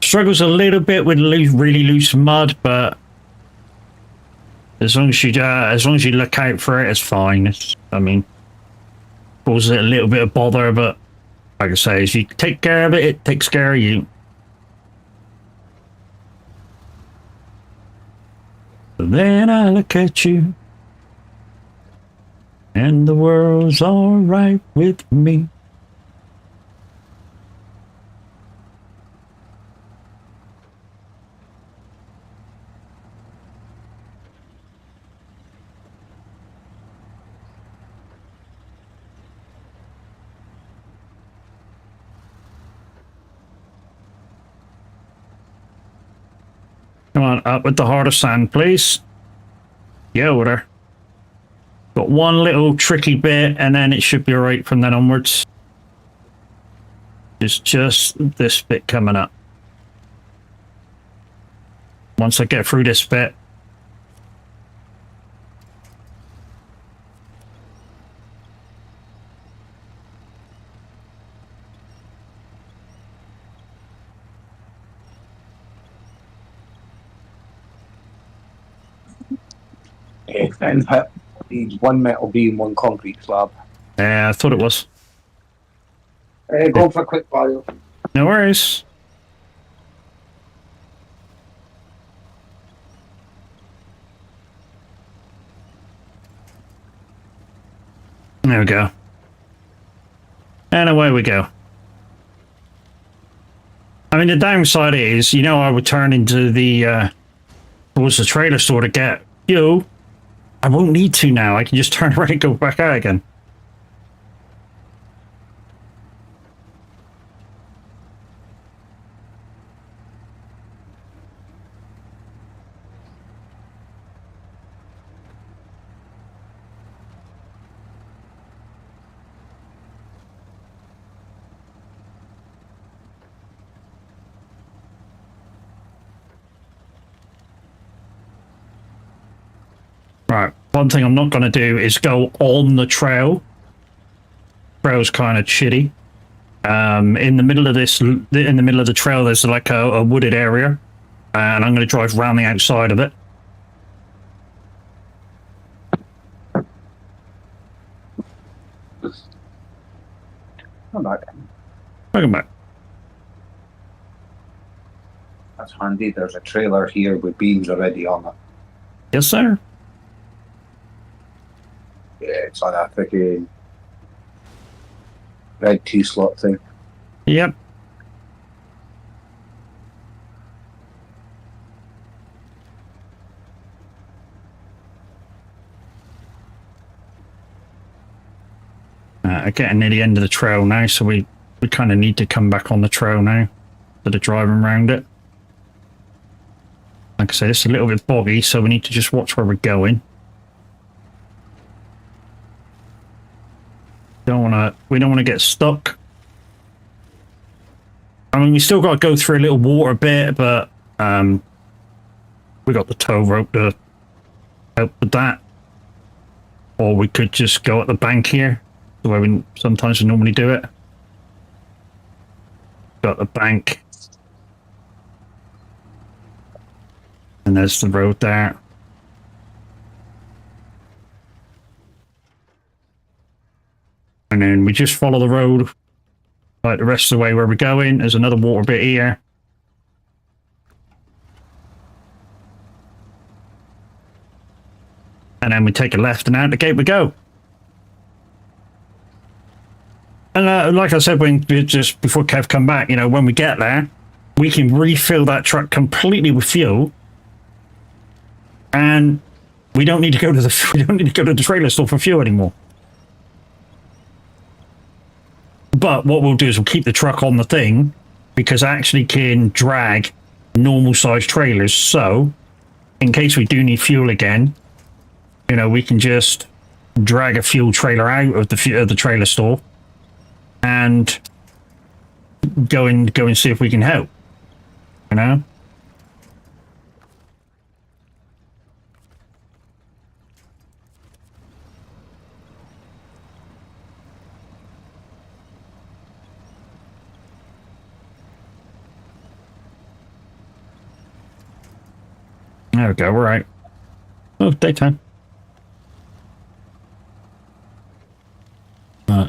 Struggles a little bit with really loose mud, but as long as you look out for it, it's fine. I mean, causes it a little bit of bother, but like I say, if you take care of it, it takes care of you. So then I look at you, and the world's alright with me. on, up with the heart of sand, please. Yeah, over there. Got one little tricky bit, and then it should be all right from then onwards. It's just this bit coming up. Once I get through this bit. And needs one metal beam, one concrete slab. Yeah, I thought it was. Go for a quick bio. No worries. There we go. And away we go. I mean, the downside is, you know, I would turn into the, towards the trailer store to get fuel. I won't need to now. I can just turn around and go back out again. Right, one thing I'm not going to do is go on the trail. Trail's kind of shitty. In the middle of the trail, there's like a wooded area, and I'm going to drive around the outside of it. Come back. Welcome back. That's handy. There's a trailer here with beams already on it. Yes, sir. Yeah, it's on a freaking red T-slot thing. Yep. Getting near the end of the trail now, so we kind of need to come back on the trail now instead of driving around it. Like I said, it's a little bit boggy, so we need to just watch where we're going. We don't want to get stuck. I mean, we still got to go through a little water bit, but we got the tow rope to help with that. Or we could just go at the bank here, the way we sometimes normally do it. Got the bank. And there's the road there. And then we just follow the road like the rest of the way where we're going. There's another water bit here. And then we take a left and out the gate we go. And like I said, just before Kev come back, you know, when we get there, we can refill that truck completely with fuel. And we don't need to go to the trailer store for fuel anymore. But what we'll do is we'll keep the truck on the thing because it actually can drag normal size trailers. So in case we do need fuel again, you know, we can just drag a fuel trailer out of the trailer store and go and see if we can help. You know? There we go, we're right. Oh, daytime.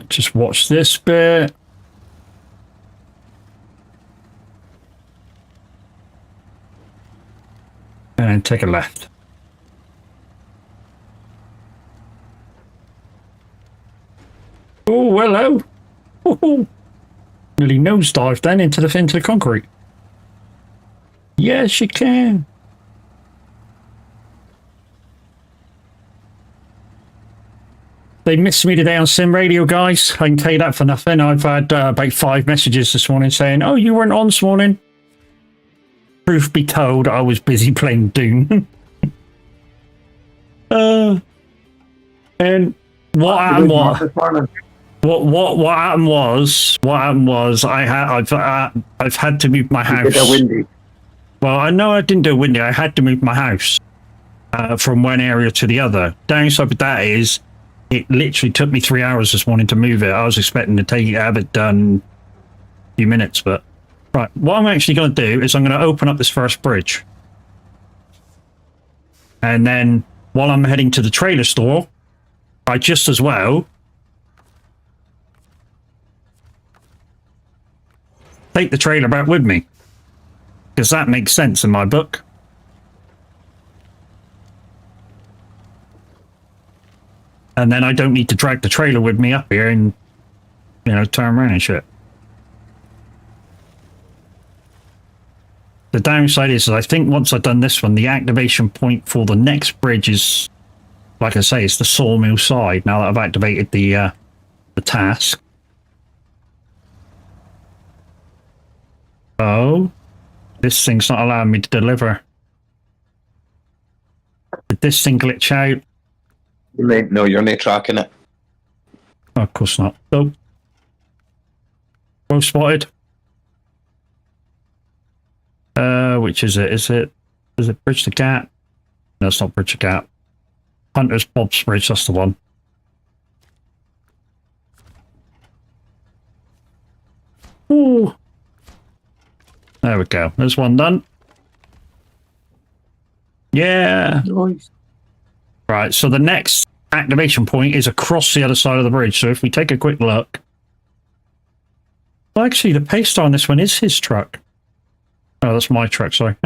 Just watch this bit. And then take a left. Oh, hello. Oh, nearly nosedive then into the concrete. Yes, you can. They missed me today on Sim Radio, guys. I can tell you that for nothing. I've had about 5 messages this morning saying, oh, you weren't on this morning. Truth be told, I was busy playing Doom. And what happened was, what happened was I've had to move my house. Well, I know I didn't do a windy. I had to move my house from one area to the other. Downside of that is, it literally took me 3 hours this morning to move it. I was expecting to have it done in a few minutes, but right. What I'm actually going to do is I'm going to open up this first bridge, and then while I'm heading to the trailer store, I just as well take the trailer back with me, because that makes sense in my book. And then I don't need to drag the trailer with me up here and, you know, turn around and shit. The downside is I think once I've done this one, the activation point for the next bridge is, like I say, it's the sawmill side, now that I've activated the task. Oh, this thing's not allowing me to deliver. Did this thing glitch out? No, you're not tracking it. Oh, of course not. Oh. Well spotted. Which is it? Is it Bridge the Gap? No, it's not Bridge the Gap. Hunter's Bob's Bridge, that's the one. Ooh. There we go. There's one done. Yeah. Nice. Right, so the next activation point is across the other side of the bridge. So if we take a quick look. Well, actually, the paste on this one is his truck. Oh, that's my truck, sorry.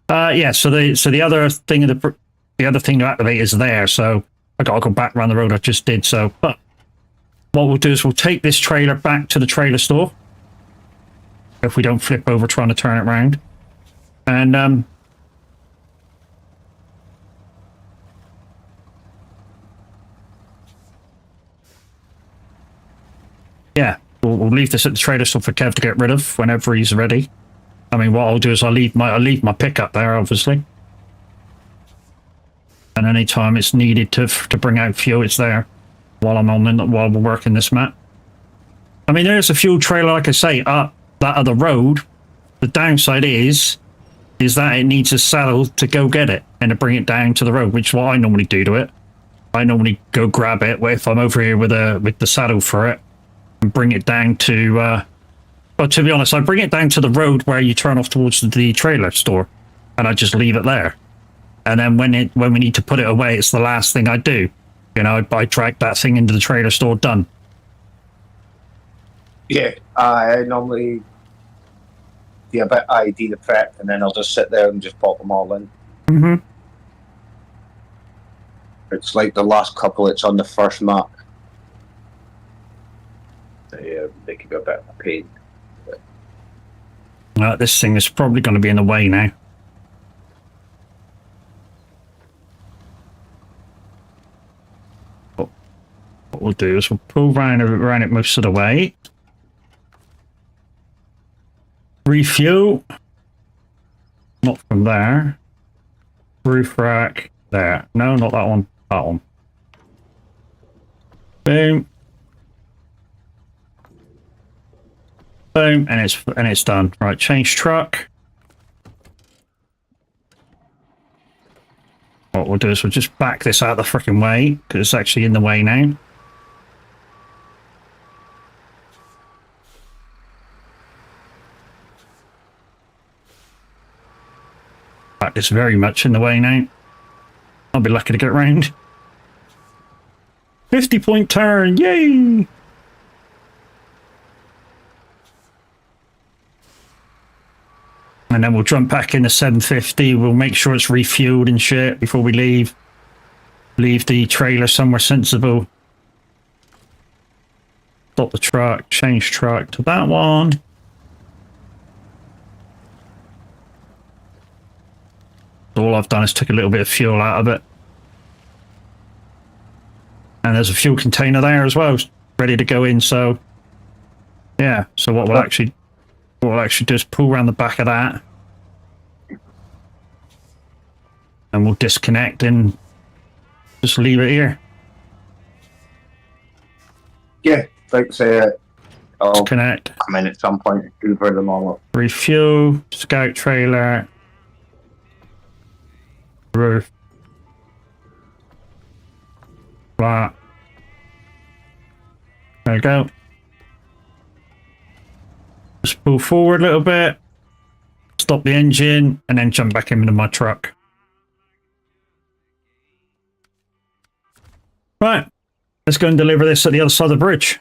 Yeah, so the other thing the other thing to activate is there, so I gotta go back around the road I just did. So, but what we'll do is we'll take this trailer back to the trailer store. If we don't flip over trying to turn it around. And yeah, we'll leave this at the trailer store for Kev to get rid of whenever he's ready. I mean, what I'll do is I'll leave my pickup there, obviously. And anytime it's needed to bring out fuel, it's there while while we're working this map. I mean, there's a fuel trailer, like I say, up that other road. The downside is that it needs a saddle to go get it and to bring it down to the road, which is what I normally do to it. I normally go grab it if I'm over here with the saddle for it and bring it down to. But to be honest, I bring it down to the road where you turn off towards the trailer store, and I just leave it there. And then when we need to put it away, it's the last thing I do. You know, I drag that thing into the trailer store, done. Yeah, I normally do a bit ID the prep, and then I'll just sit there and just pop them all in. Mm-hmm. It's like the last couple, it's on the first map. Yeah, they can be a bit of a pain. This thing is probably going to be in the way now. What we'll do is we'll pull around it most of the way. Refuel. Not from there. Roof rack. There. No, not that one. That one. Boom. Boom, and it's done. Right, change truck. What we'll do is we'll just back this out the freaking way, because it's actually in the way now. Back this very much in the way now. I'll be lucky to get round. 50-point turn, yay! And then we'll jump back in the 750. We'll make sure it's refueled and shit before we leave. Leave the trailer somewhere sensible. Stop the truck. Change truck to that one. All I've done is took a little bit of fuel out of it. And there's a fuel container there as well, ready to go in. So, yeah. So what we'll actually do is pull around the back of that. we'll disconnect and just leave it here. Yeah, like say, I'll Disconnect. come in at some point and hoover them all up. Refuel, scout trailer, roof. Right. There we go. Just pull forward a little bit, stop the engine, and then jump back into my truck. Right. Let's go and deliver this at the other side of the bridge.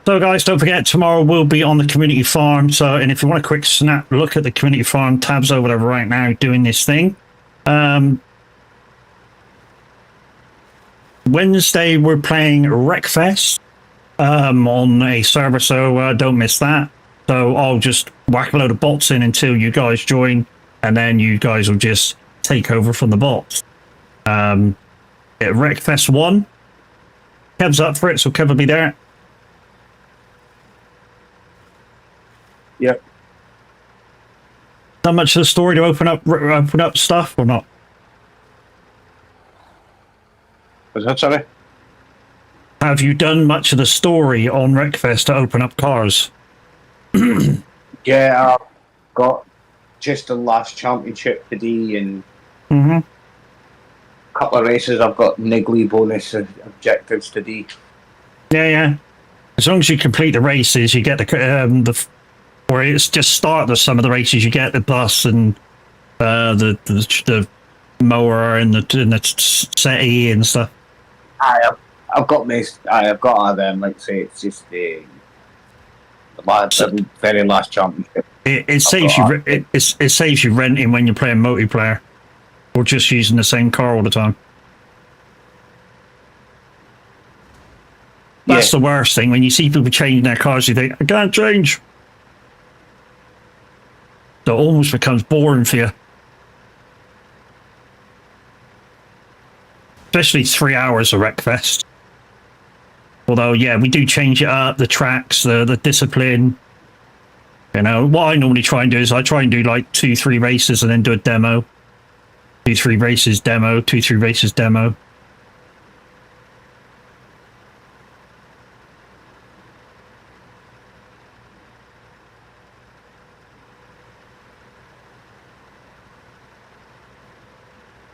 So guys, don't forget, tomorrow we'll be on the community farm. So, and if you want a quick snap look at the community farm, tabs over there right now doing this thing. Wednesday we're playing Wreckfest on a server, so don't miss that. So I'll just whack a load of bots in until you guys join, and then you guys will just take over from the bots. At Wreckfest 1, Kev's up for it, so Kev will be there. Yep. Not much of the story to open up stuff or not? Was that sorry? Have you done much of the story on Wreckfest to open up cars? Yeah, I've got just the last championship today and a couple of races. I've got niggly bonus objectives today. Yeah. As long as you complete the races, you get the or it's just start of some of the races. You get the bus and the mower and the settee and stuff. I've got all of them. Like say, it's just the very last championship. It saves you. It saves you renting when you're playing multiplayer, or just using the same car all the time. That's the worst thing when you see people changing their cars. You think, I can't change. So it almost becomes boring for you. Especially 3 hours of Wreckfest. Although, yeah, we do change it up, the tracks, the discipline. You know, what I normally try and do is I try and do like 2-3 races and then do a demo. 2-3 races, demo, 2-3 races, demo.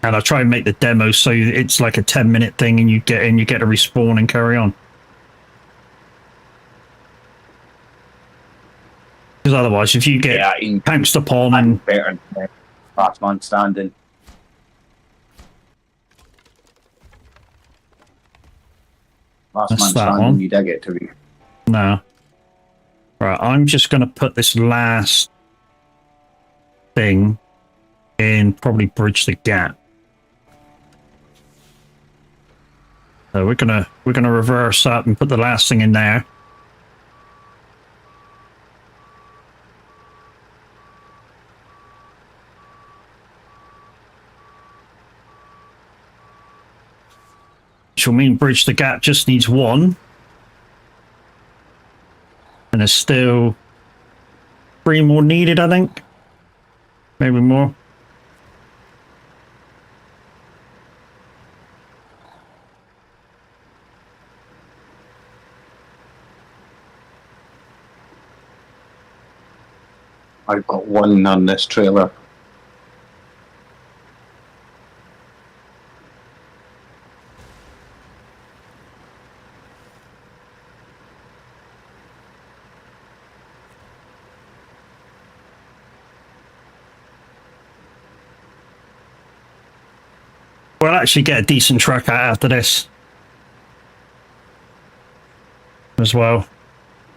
And I try and make the demo so it's like a 10-minute thing, and you get in, you get a respawn and carry on. Because otherwise, if you get pounced upon and better than last man standing. Last man standing, you don't get to be. No. Right, I'm just going to put this last thing in, probably bridge the gap. So we're gonna reverse up and put the last thing in there. Which will mean bridge the gap just needs one. And there's still 3 more needed, I think. Maybe more. I've got one on this trailer. We'll actually get a decent track out after this as well,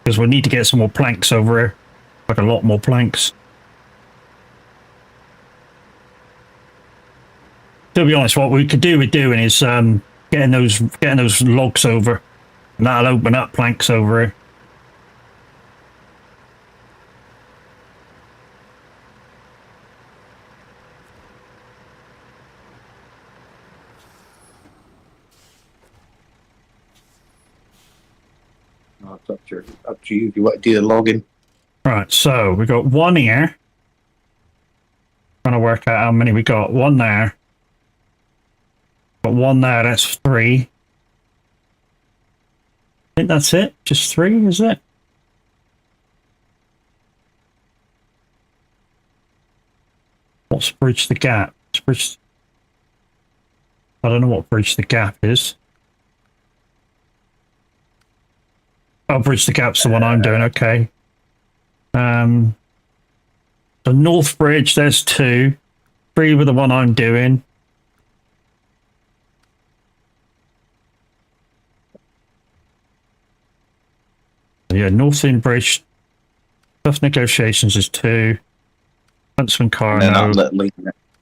because we'll need to get some more planks over here, like a lot more planks. To be honest, what we could do with doing is getting those logs over, and that'll open up planks over here. No, it's up to you if you want to do the logging. Right, so we got one here. Trying to work out how many we got. One there. Got one there, that's 3. I think that's it. Just 3, is it? What's bridge the gap? I don't know what bridge the gap is. Oh, bridge the gap's the one I'm doing, okay. The North Bridge, there's 2. 3 with the one I'm doing. Yeah, North End Bridge. Tough negotiations is 2. Huntsman Car, no.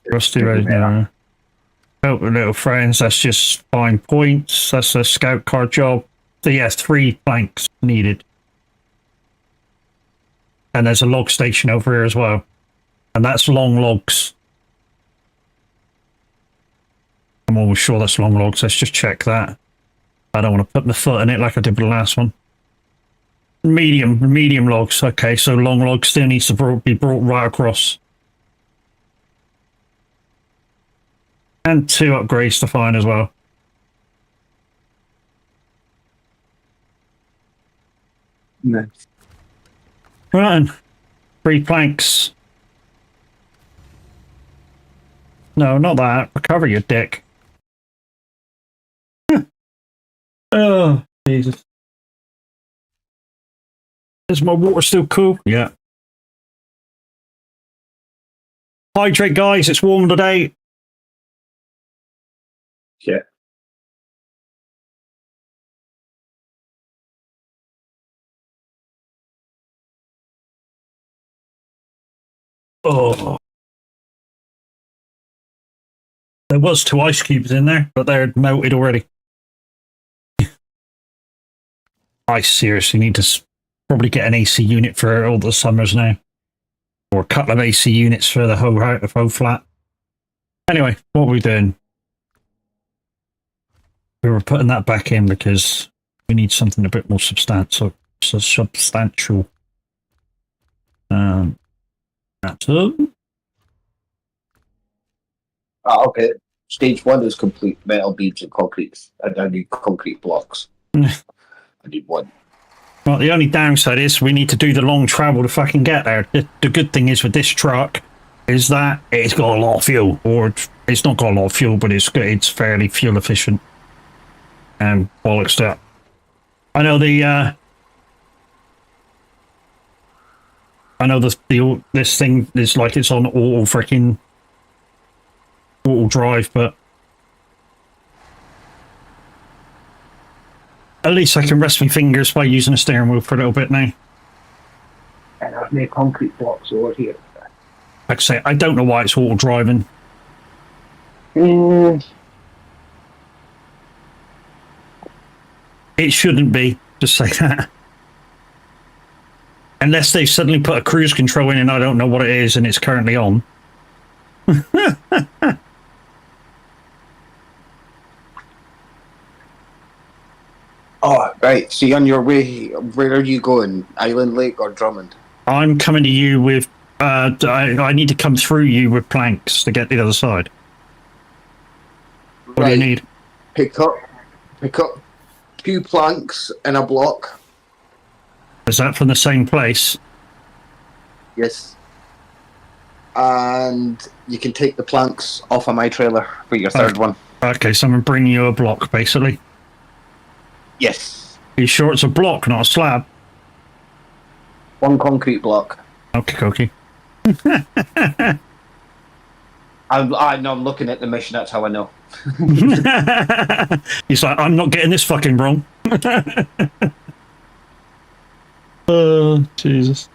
Rusty Road, no. Help with little friends, that's just fine points. That's a scout car job. So yeah, 3 planks needed. And there's a log station over here as well. And that's long logs. I'm almost sure that's long logs. Let's just check that. I don't want to put my foot in it like I did with the last one. Medium logs. Okay, so long logs still needs to be brought right across. And 2 upgrades to find as well. Nice. Right then. 3 planks. No, not that. Recover your dick. Oh, Jesus. Is my water still cool? Yeah. Hydrate, guys. It's warm today. Yeah. Oh. There was 2 ice cubes in there, but they're melted already. I seriously need to probably get an AC unit for all the summers now. Or a couple of AC units for the whole flat. Anyway, what were we doing? We were putting that back in because we need something a bit more substantial. That's it. Okay. Stage 1 is complete metal beams and concrete. And I need concrete blocks. I need 1. Well, the only downside is we need to do the long travel to fucking get there. The good thing is with this truck is that it's got a lot of fuel, or it's not got a lot of fuel, but it's fairly fuel efficient. And bollocks to that. I know this thing is like it's on auto drive, but at least I can rest my fingers by using a steering wheel for a little bit now. And I've made concrete blocks over here. Like I say, I don't know why it's auto driving. It shouldn't be, just say that. Unless they've suddenly put a cruise control in and I don't know what it is and it's currently on. Oh, right. See, on your way, where are you going? Island Lake or Drummond? I'm coming to you with... I need to come through you with planks to get the other side. What do you need? Pick up 2 planks in a block. Is that from the same place? Yes. And you can take the planks off of my trailer for your third one. Okay, so I'm bringing you a block, basically. Yes. Are you sure it's a block, not a slab? 1 concrete block. Okay, okay. I'm looking at the mission. That's how I know. He's like, I'm not getting this fucking wrong. Oh, Jesus.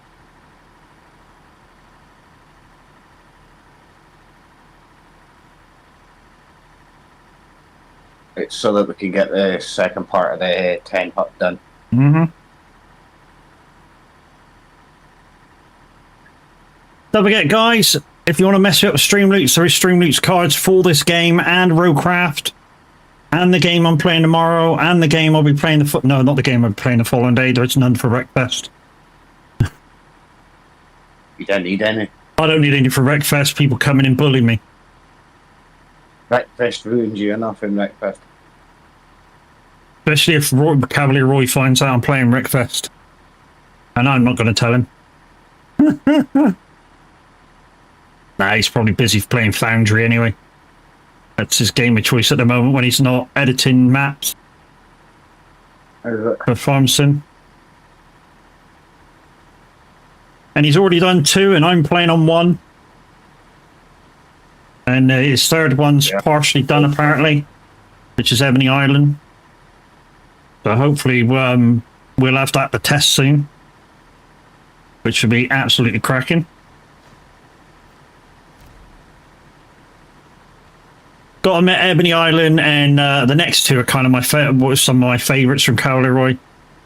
It's so that we can get the second part of the 10 hut done. Mm-hmm. Don't forget, guys, if you want to mess up with Streamloots, there is Streamloots cards for this game and Roadcraft, and the game I'm playing tomorrow, and the game I'll be playing no, not the game I'll be playing the following day. There's none for Wreckfest. You don't need any. I don't need any for Wreckfest. People coming and bullying me. Wreckfest ruins you enough in Wreckfest. Especially if Cavalier Roy finds out I'm playing Wreckfest. And I'm not going to tell him. Nah, he's probably busy playing Foundry anyway. That's his game of choice at the moment when he's not editing maps for Farmson. And he's already done 2, and I'm playing on 1. And his third one's partially done, apparently, which is Ebony Island. So hopefully we'll have that to test soon, which should be absolutely cracking. Got to admit, Ebony Island and the next 2 are kind of my some of my favourites from Cowleroy.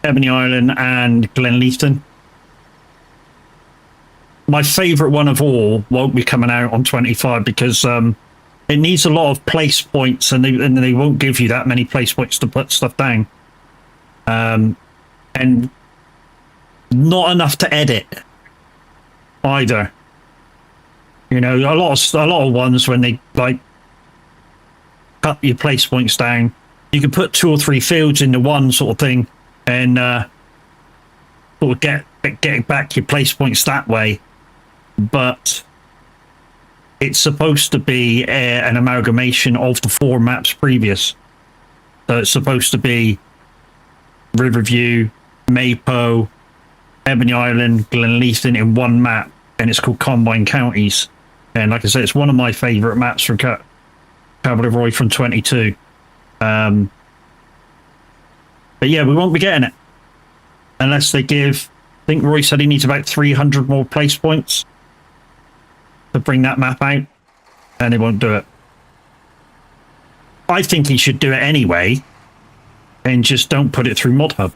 Ebony Island and Glenleafton. My favourite one of all won't be coming out on 25 because it needs a lot of place points, and they won't give you that many place points to put stuff down. And not enough to edit either. You know, a lot of ones when they like cut your place points down, you can put 2 or 3 fields into one sort of thing, and sort of get back your place points that way. But it's supposed to be an amalgamation of the 4 maps previous. So it's supposed to be Riverview, Mapo, Ebony Island, Glenleafton in one map, and it's called Combine Counties. And like I said, it's one of my favourite maps from Cavalier Roy from 22. But yeah, we won't be getting it unless they give. I think Roy said he needs about 300 more place points to bring that map out, and they won't do it. I think he should do it anyway, and just don't put it through ModHub.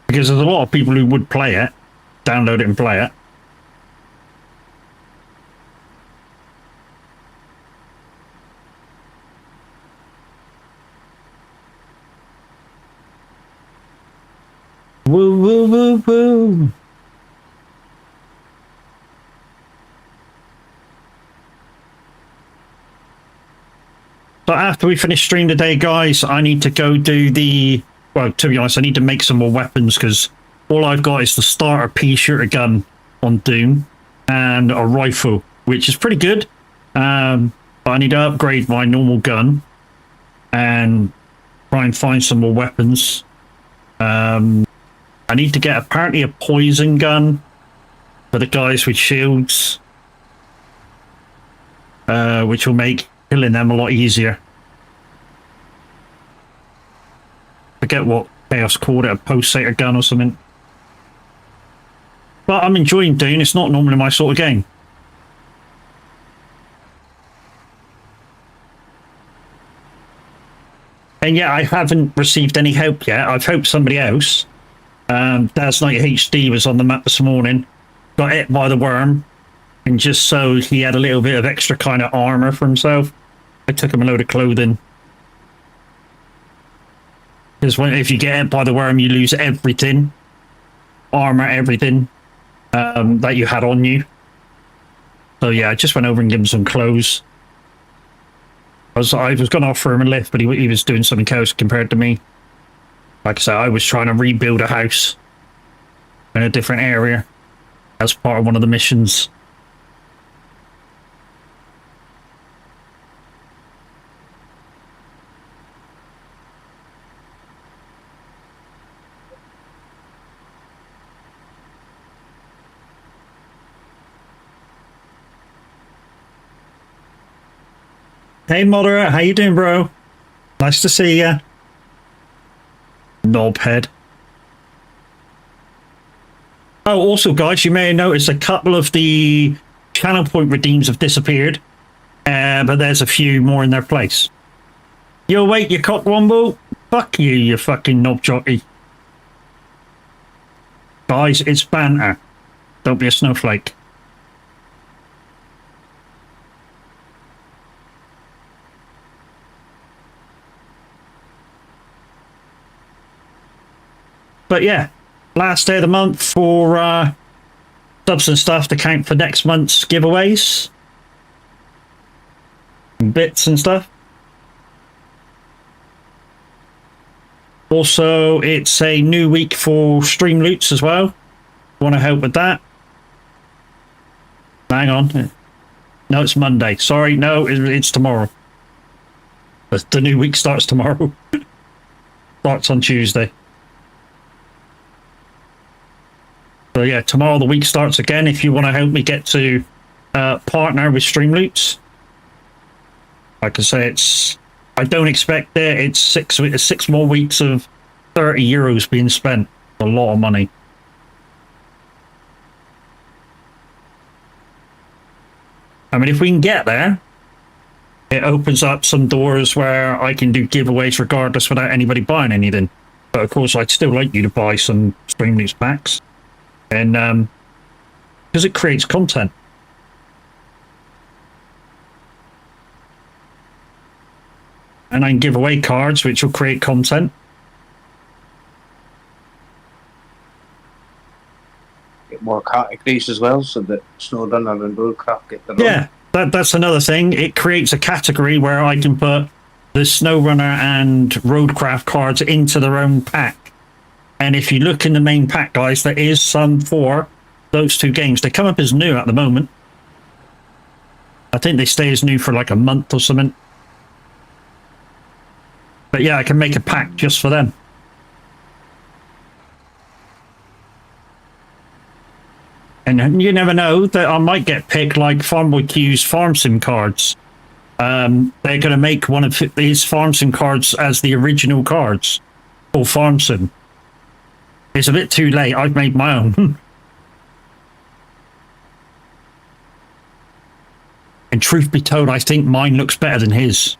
Because there's a lot of people who would play it, download it and play it. Woo, woo, woo, woo. So after we finish stream today, guys, I need to go do the... Well, to be honest, I need to make some more weapons because all I've got is the starter pea-shooter gun on Doom and a rifle, which is pretty good. But I need to upgrade my normal gun and try and find some more weapons. I need to get apparently a poison gun for the guys with shields, which will make killing them a lot easier. Forget what Chaos called it, a pulsator gun or something. But I'm enjoying Dune. It's not normally my sort of game. And yeah, I haven't received any help yet. I've helped somebody else. Dad's Night HD was on the map this morning. Got hit by the worm. And just so he had a little bit of extra kind of armor for himself, I took him a load of clothing. Because if you get hit by the worm, you lose everything. Armor, everything that you had on you. So yeah, I just went over and gave him some clothes. I was going to offer him a lift, but he was doing something else compared to me. Like I said, I was trying to rebuild a house in a different area as part of one of the missions. Hey, moderate, how you doing, bro? Nice to see ya. Knobhead. Oh, also, guys, you may have noticed a couple of the channel point redeems have disappeared, but there's a few more in their place. You awake, you cockwomble? Fuck you, you fucking knob jockey. Guys, it's banter. Don't be a snowflake. But yeah, last day of the month for subs and stuff to count for next month's giveaways. Bits and stuff. Also, it's a new week for stream loots as well. Want to help with that? Hang on. No, it's Monday. Sorry, no, it's tomorrow. The new week starts tomorrow. Starts on Tuesday. So yeah, tomorrow the week starts again. If you want to help me get to partner with Streamloots, like I say, I don't expect it. It's six more weeks of €30 being spent. A lot of money. I mean, if we can get there, it opens up some doors where I can do giveaways regardless without anybody buying anything. But of course, I'd still like you to buy some Streamloots packs. And because it creates content. And I can give away cards which will create content. Get more categories as well, so that Snowrunner and Roadcraft get their own. Yeah, that's another thing. It creates a category where I can put the Snowrunner and Roadcraft cards into their own pack. And if you look in the main pack, guys, there is some for those two games. They come up as new at the moment. I think they stay as new for like a month or something. But yeah, I can make a pack just for them. And you never know that I might get picked like Farmboy Q's Farm Sim cards. They're going to make one of his Farm Sim cards as the original cards for Farm Sim. It's a bit too late. I've made my own. And truth be told, I think mine looks better than his.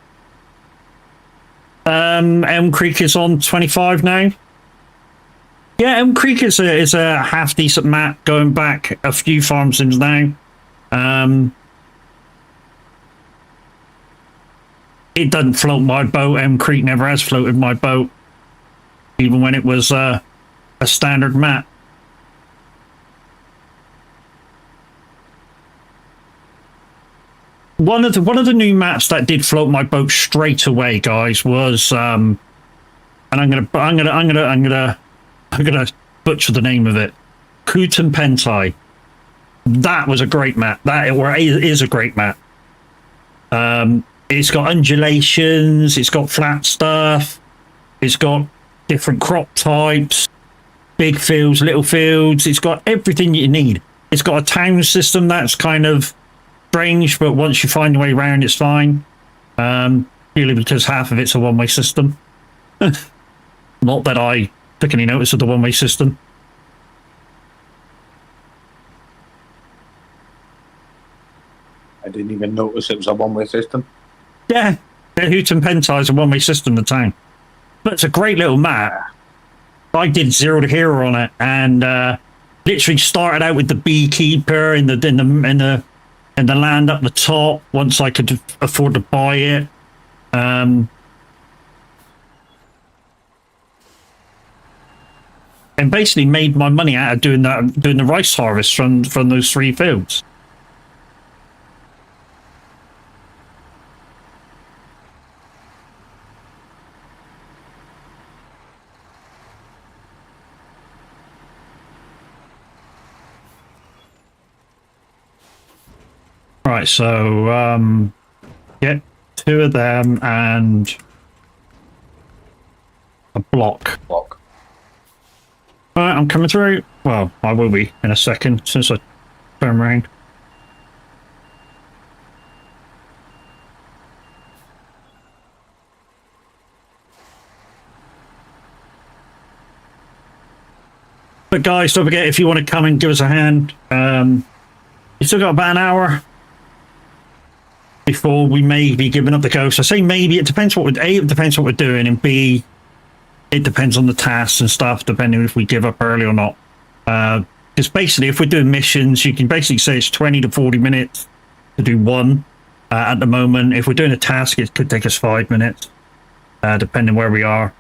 Elm Creek is on 25 now. Yeah, Elm Creek is a half decent map going back a few farm sims now. It doesn't float my boat. Elm Creek never has floated my boat, even when it was a standard map. One of the new maps that did float my boat straight away, guys, was and I'm gonna butcher the name of it. Kutan Pentai. That was a great map. That is a great map. It's got undulations. It's got flat stuff. It's got different crop types. Big fields, little fields. It's got everything you need. It's got a town system that's kind of strange, but once you find your way around, it's fine. Purely because half of it's a one-way system. Not that I took any notice of the one-way system. I didn't even notice it was a one-way system. Yeah, Houghton Pentai is a one-way system, the town. But it's a great little map. I did Zero to Hero on it, and literally started out with the beekeeper in the land up the top. Once I could afford to buy it, and basically made my money out of doing the rice harvest from those 3 fields. Right, so get 2 of them and a block. All right, I'm coming through. Well, I will be in a second since I turn around. But guys, don't forget, if you want to come and give us a hand, you still got about an hour before we may be giving up the ghost. I say maybe, it depends what it depends what we're doing, and B, it depends on the tasks and stuff, depending if we give up early or not. Because basically, if we're doing missions, you can basically say it's 20 to 40 minutes to do one at the moment. If we're doing a task, it could take us 5 minutes, depending where we are.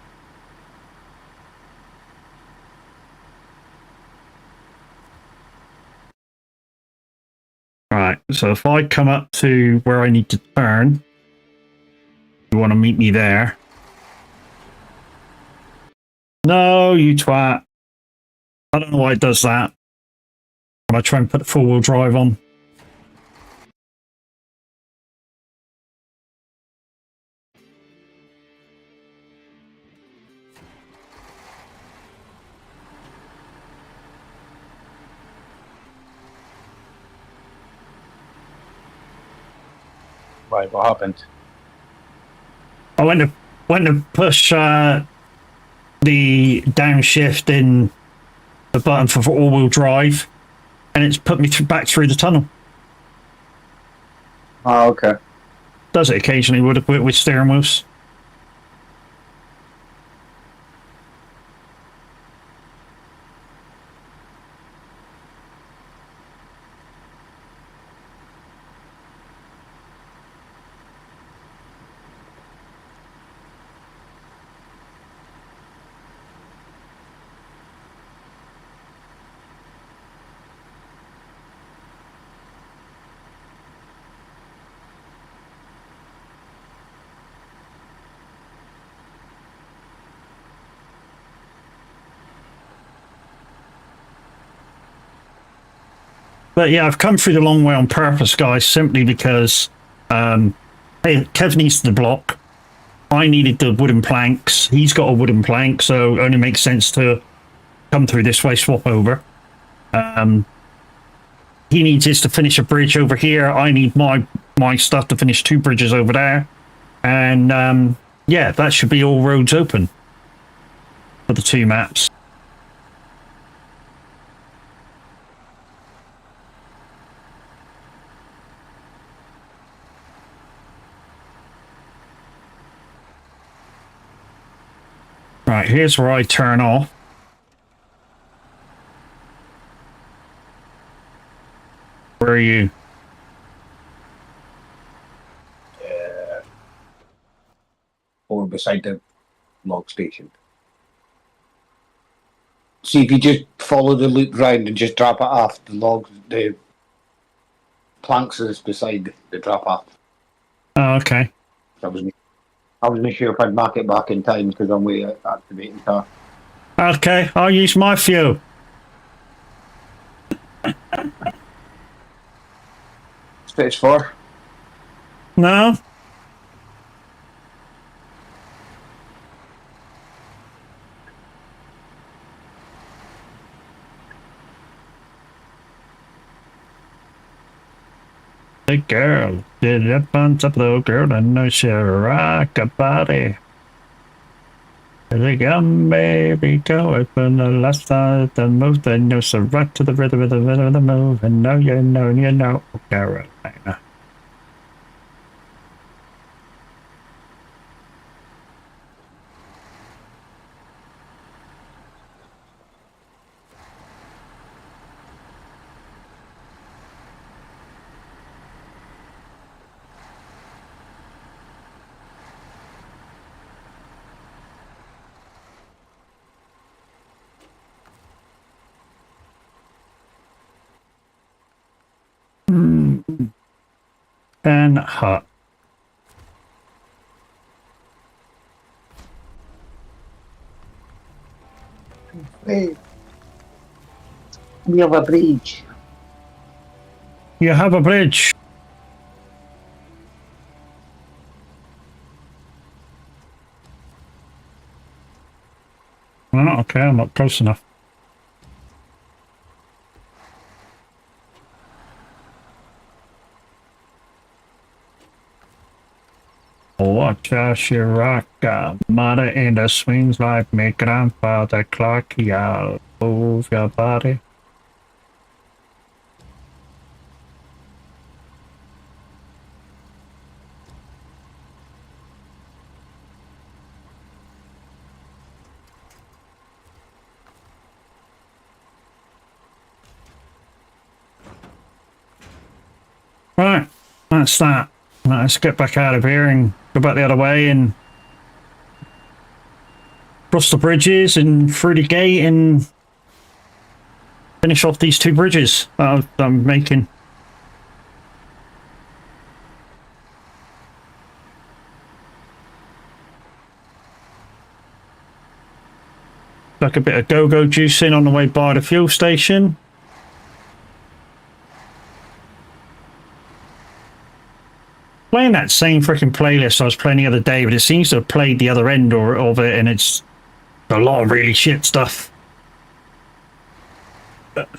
Right, so if I come up to where I need to turn, you want to meet me there. No, you twat. I don't know why it does that when I try and put the four-wheel drive on. Right, what happened? I went to push the downshift in the button for all-wheel drive, and it's put me back through the tunnel. Oh, okay. Does it occasionally with steering wheels? But yeah, I've come through the long way on purpose, guys, simply because hey, Kev needs the block. I needed the wooden planks. He's got a wooden plank, so it only makes sense to come through this way, swap over. He needs his to finish a bridge over here. I need my stuff to finish 2 bridges over there. And yeah, that should be all roads open for the 2 maps. Right, here's where I turn off. Where are you? Over beside the log station. See, if you just follow the loop round and just drop it off, the planks is beside the drop off. Oh, okay. I wasn't sure if I'd mark it back in time because I'm way activating car. Okay, I'll use my fuel. Stage 4. No? The girl did it on top of the girl and no she rock a body. The gun baby go open the left side the move then you so rock to the rhythm of the move and know you know Carolina. And hot. Hey, we have a bridge. You have a bridge. Oh, okay, I'm not close enough. Watch out, you rock, mother in the swings like me grandfather clock, y'all. Move your body. Right, that's that. Let's get back out of here and go back the other way and cross the bridges and through the gate and finish off these 2 bridges that I'm making. Like a bit of go-go juice in on the way by the fuel station. Playing that same freaking playlist I was playing the other day, but it seems to have played the other end of it, and it's a lot of really shit stuff. Like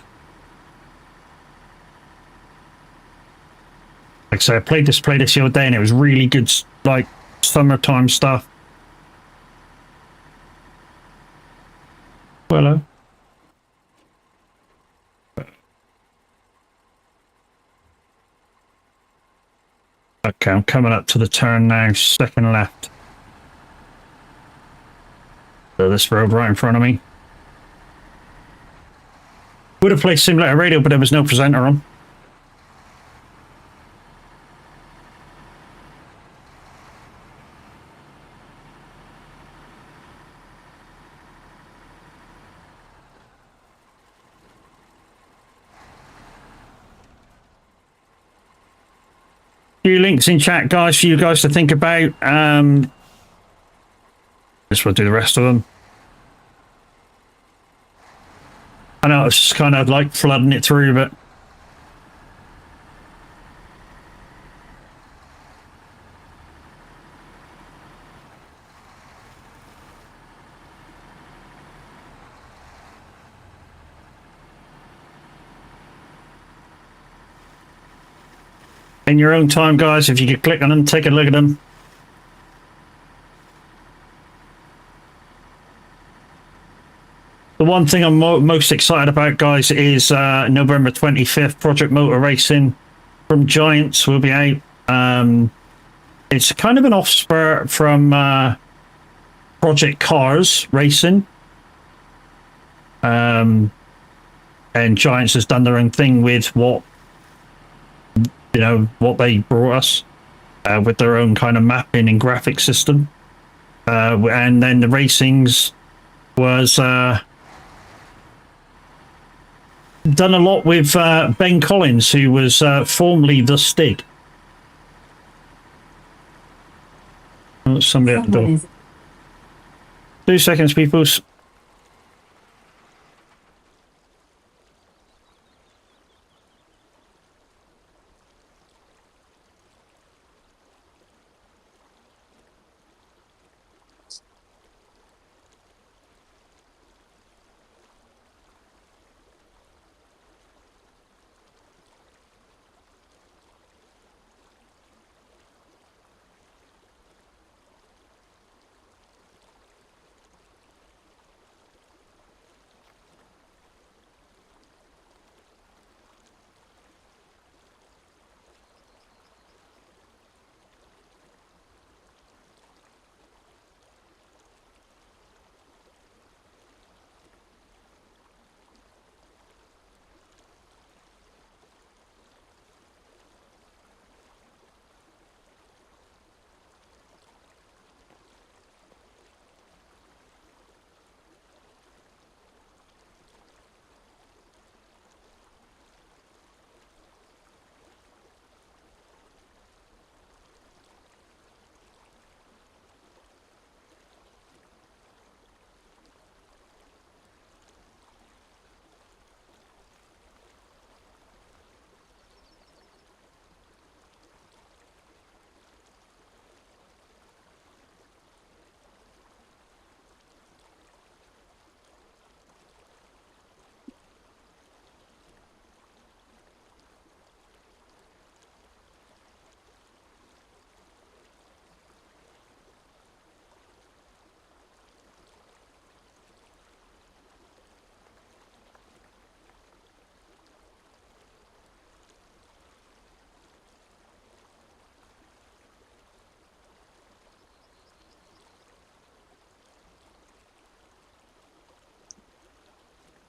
I say, I played this playlist the other day, and it was really good, like summertime stuff. Hello. Okay, I'm coming up to the turn now, second left. So this road right in front of me. Would have played Simulator Radio, but there was no presenter on. Few links in chat, guys, for you guys to think about. Guess we'll do the rest of them. I know it's just kind of like flooding it through, but in your own time, guys, if you could click on them, take a look at them. The one thing I'm most excited about, guys, is November 25th, Project Motor Racing from Giants will be out. It's kind of an offspurt from Project Cars Racing. And Giants has done their own thing with what they brought us with their own kind of mapping and graphic system. And then the racings was done a lot with Ben Collins, who was formerly the Stig. Oh, somebody at the door. 2 seconds, peoples.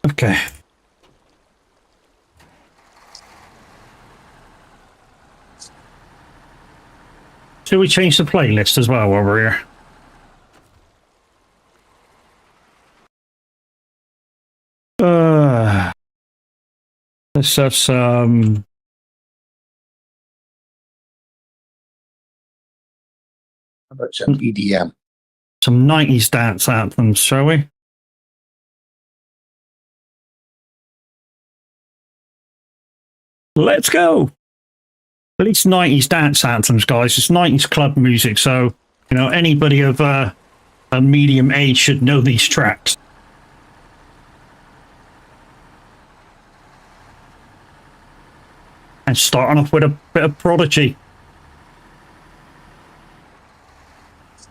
Okay. Should we change the playlist as well while we're here? Let's have some. How about some EDM? Some 90s dance anthems, shall we? Let's go. At least 90s dance anthems, guys. It's 90s club music, so, you know, anybody of a medium age should know these tracks. And starting off with a bit of Prodigy.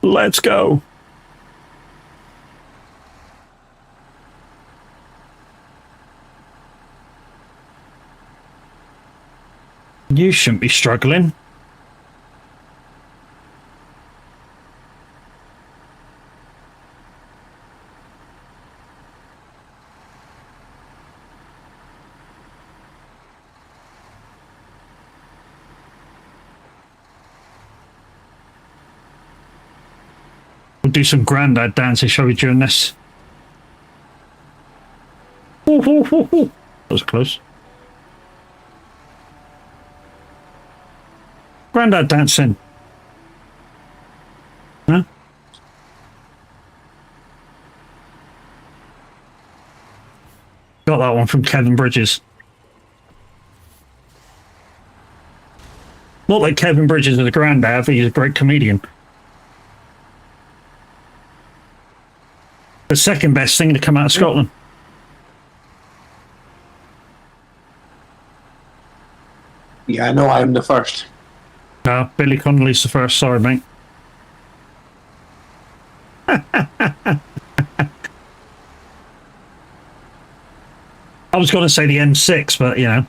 Let's go. You shouldn't be struggling. We'll do some granddad dances, shall we, during this? Ooh, ooh, ooh, ooh. That was close. Granddad dancing. Huh? Got that one from Kevin Bridges. Not like Kevin Bridges is a granddad, but he's a great comedian. The second best thing to come out of Scotland. Yeah, I know I'm the first. No, Billy Connolly's the first. Sorry, mate. I was going to say the M6, but you know.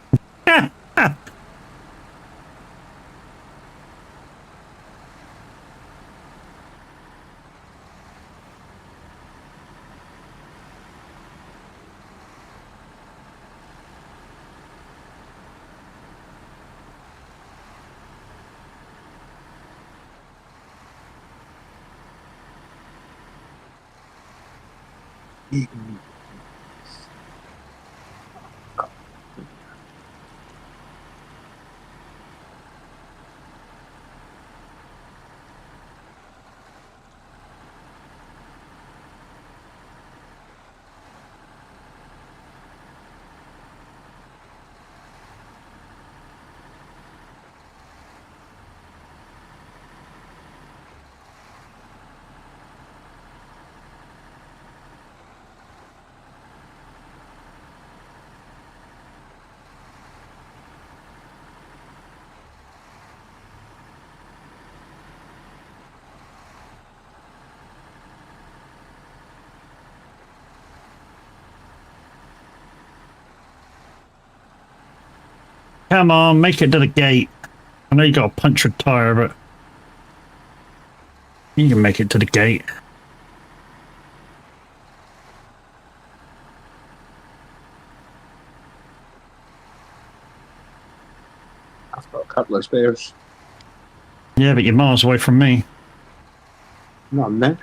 Come on, make it to the gate. I know you got a punctured tire, but you can make it to the gate. I've got a couple of spares. Yeah, but you're miles away from me. No, I'm not.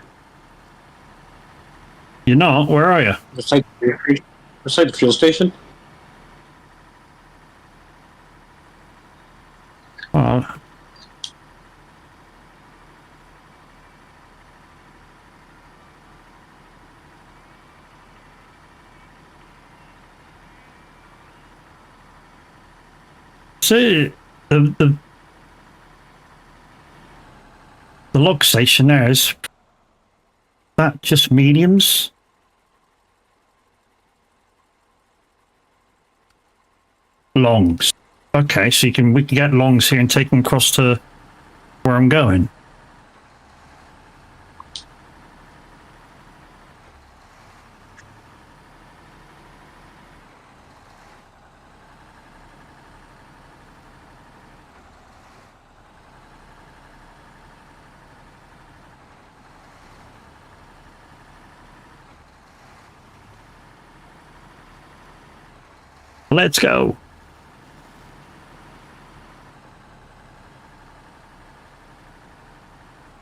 You're not? Where are you? Beside the fuel station. Oh. See, the log station there, is that just mediums? Longs. Okay, so we can get longs here and take them across to where I'm going. Let's go.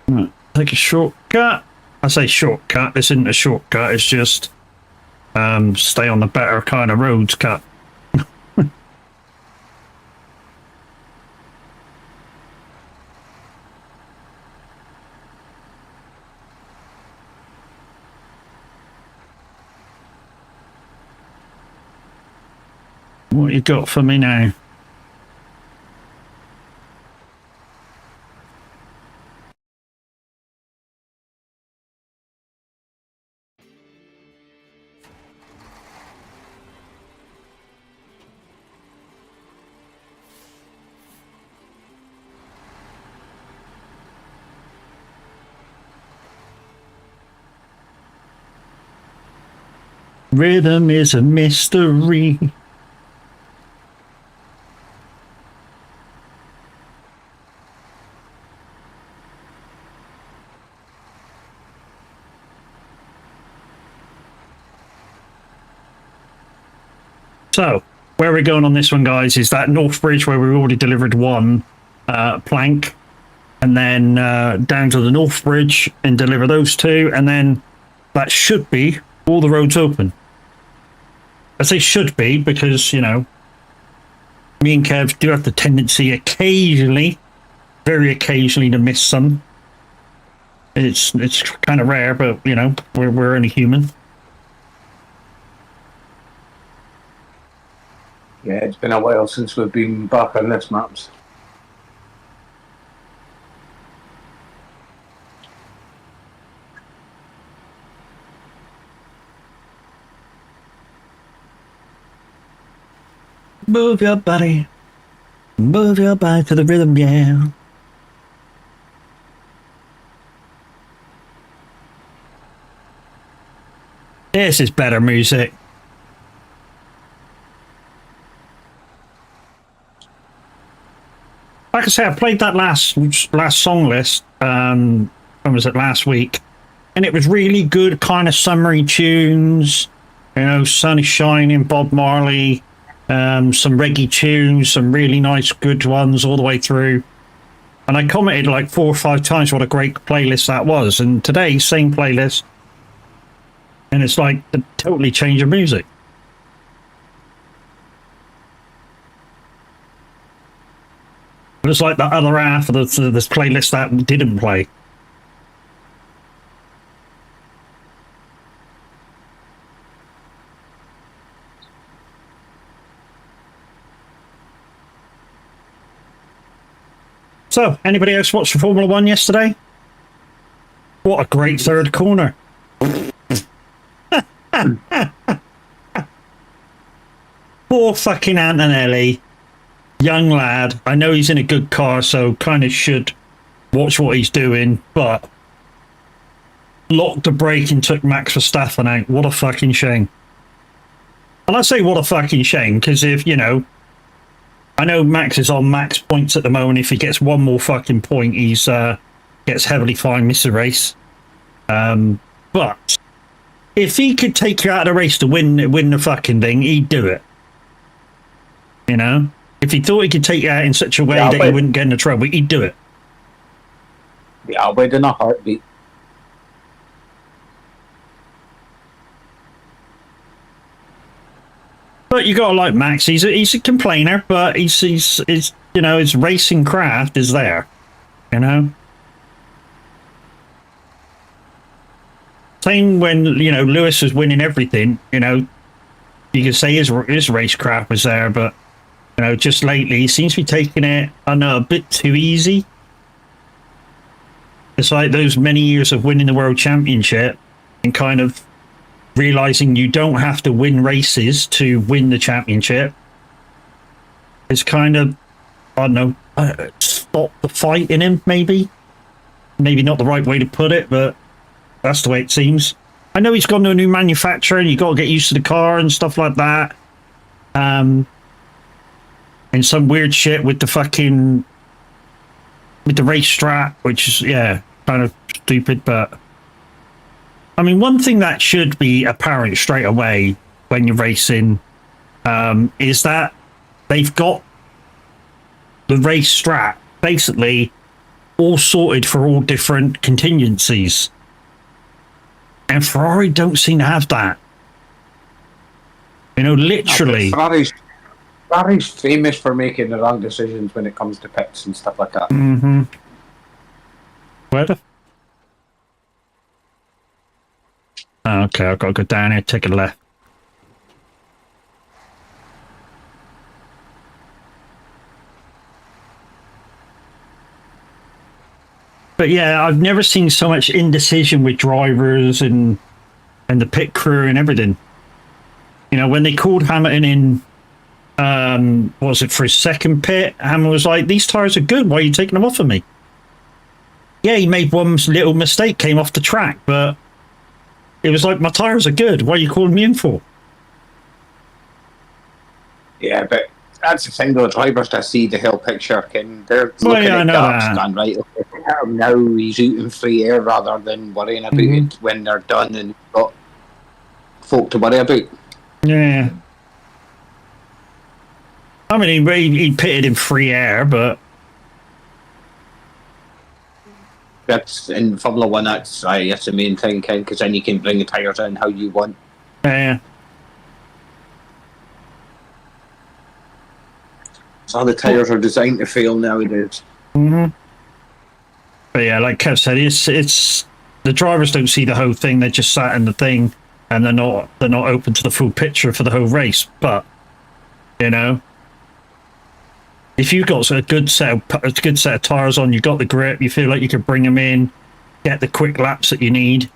Right, take a shortcut. I say shortcut. This isn't a shortcut. It's just stay on the better kind of roads cut. What you got for me now? Rhythm is a mystery. So, where we're going on this one, guys, is that North Bridge where we've already delivered one plank, and then down to the North Bridge and deliver those two, and then that should be all the roads open. I say should be because, you know, me and Kev do have the tendency occasionally, very occasionally, to miss some. It's kind of rare, but, you know, we're only human. Yeah, it's been a while since we've been back on this maps. Move your body to the rhythm, yeah. This is better music. Like I said, I played that last song list, when was it, last week? And it was really good, kind of summery tunes, you know, Sun is Shining, Bob Marley, some reggae tunes, some really nice good ones all the way through. And I commented like 4 or 5 times what a great playlist that was. And today, same playlist, and it's like a totally change of music. But it's like the other half of this playlist that didn't play. So, anybody else watch the Formula One yesterday? What a great third corner. Poor fucking Antonelli. Young lad. I know he's in a good car, so kind of should watch what he's doing, but locked the brake and took Max Verstappen out. What a fucking shame. And I say what a fucking shame, because if, you know, I know Max is on max points at the moment. If he gets one more fucking point, he's gets heavily fined, miss a race. But if he could take you out of the race to win the fucking thing, he'd do it. You know? If he thought he could take you out in such a way that you wouldn't get into trouble, he'd do it. Yeah, I'll wait in a heartbeat. But you gotta like Max. He's a complainer, but he's you know, his racing craft is there. You know. Same when, you know, Lewis was winning everything. You know, you could say his racecraft was there, but, you know, just lately he seems to be taking it, I know, a bit too easy. It's like those many years of winning the world championship and kind of realizing you don't have to win races to win the championship. It's kind of, I don't know, stop the fight in him, maybe. Maybe not the right way to put it, but that's the way it seems. I know he's gone to a new manufacturer and you got to get used to the car and stuff like that. And some weird shit with the fucking, with the race strat, which is, yeah, kind of stupid, but I mean, one thing that should be apparent straight away when you're racing is that they've got the race strat basically all sorted for all different contingencies. And Ferrari don't seem to have that. You know, literally. Ferrari's famous for making the wrong decisions when it comes to pits and stuff like that. Mm-hmm. Where the... Oh, okay, I've got to go down here, take a left. But yeah, I've never seen so much indecision with drivers and the pit crew and everything. You know, when they called Hamilton in, was it for his second pit? Hamilton was like, "These tires are good. Why are you taking them off of me?" Yeah, he made one little mistake, came off the track, but it was like, "My tires are good. What are you calling me in for?" Yeah, but that's the thing though. Drivers to see the whole picture, and they're Well, looking yeah, I at know gaps, that. going right. Okay, now he's out in free air rather than worrying about it when they're done and got folk to worry about. Yeah. I mean, he pitted in free air, but That's in Formula One. That's the main thing, because then you can bring the tires in how you want. yeah. So the tires are designed to fail nowadays. Mm-hmm. But yeah, like Kev said, it's the drivers don't see the whole thing. They're just sat in the thing, and they're not open to the full picture for the whole race. But you know, if you've got a good set of tires on, you've got the grip, you feel like you can bring them in, get the quick laps that you need.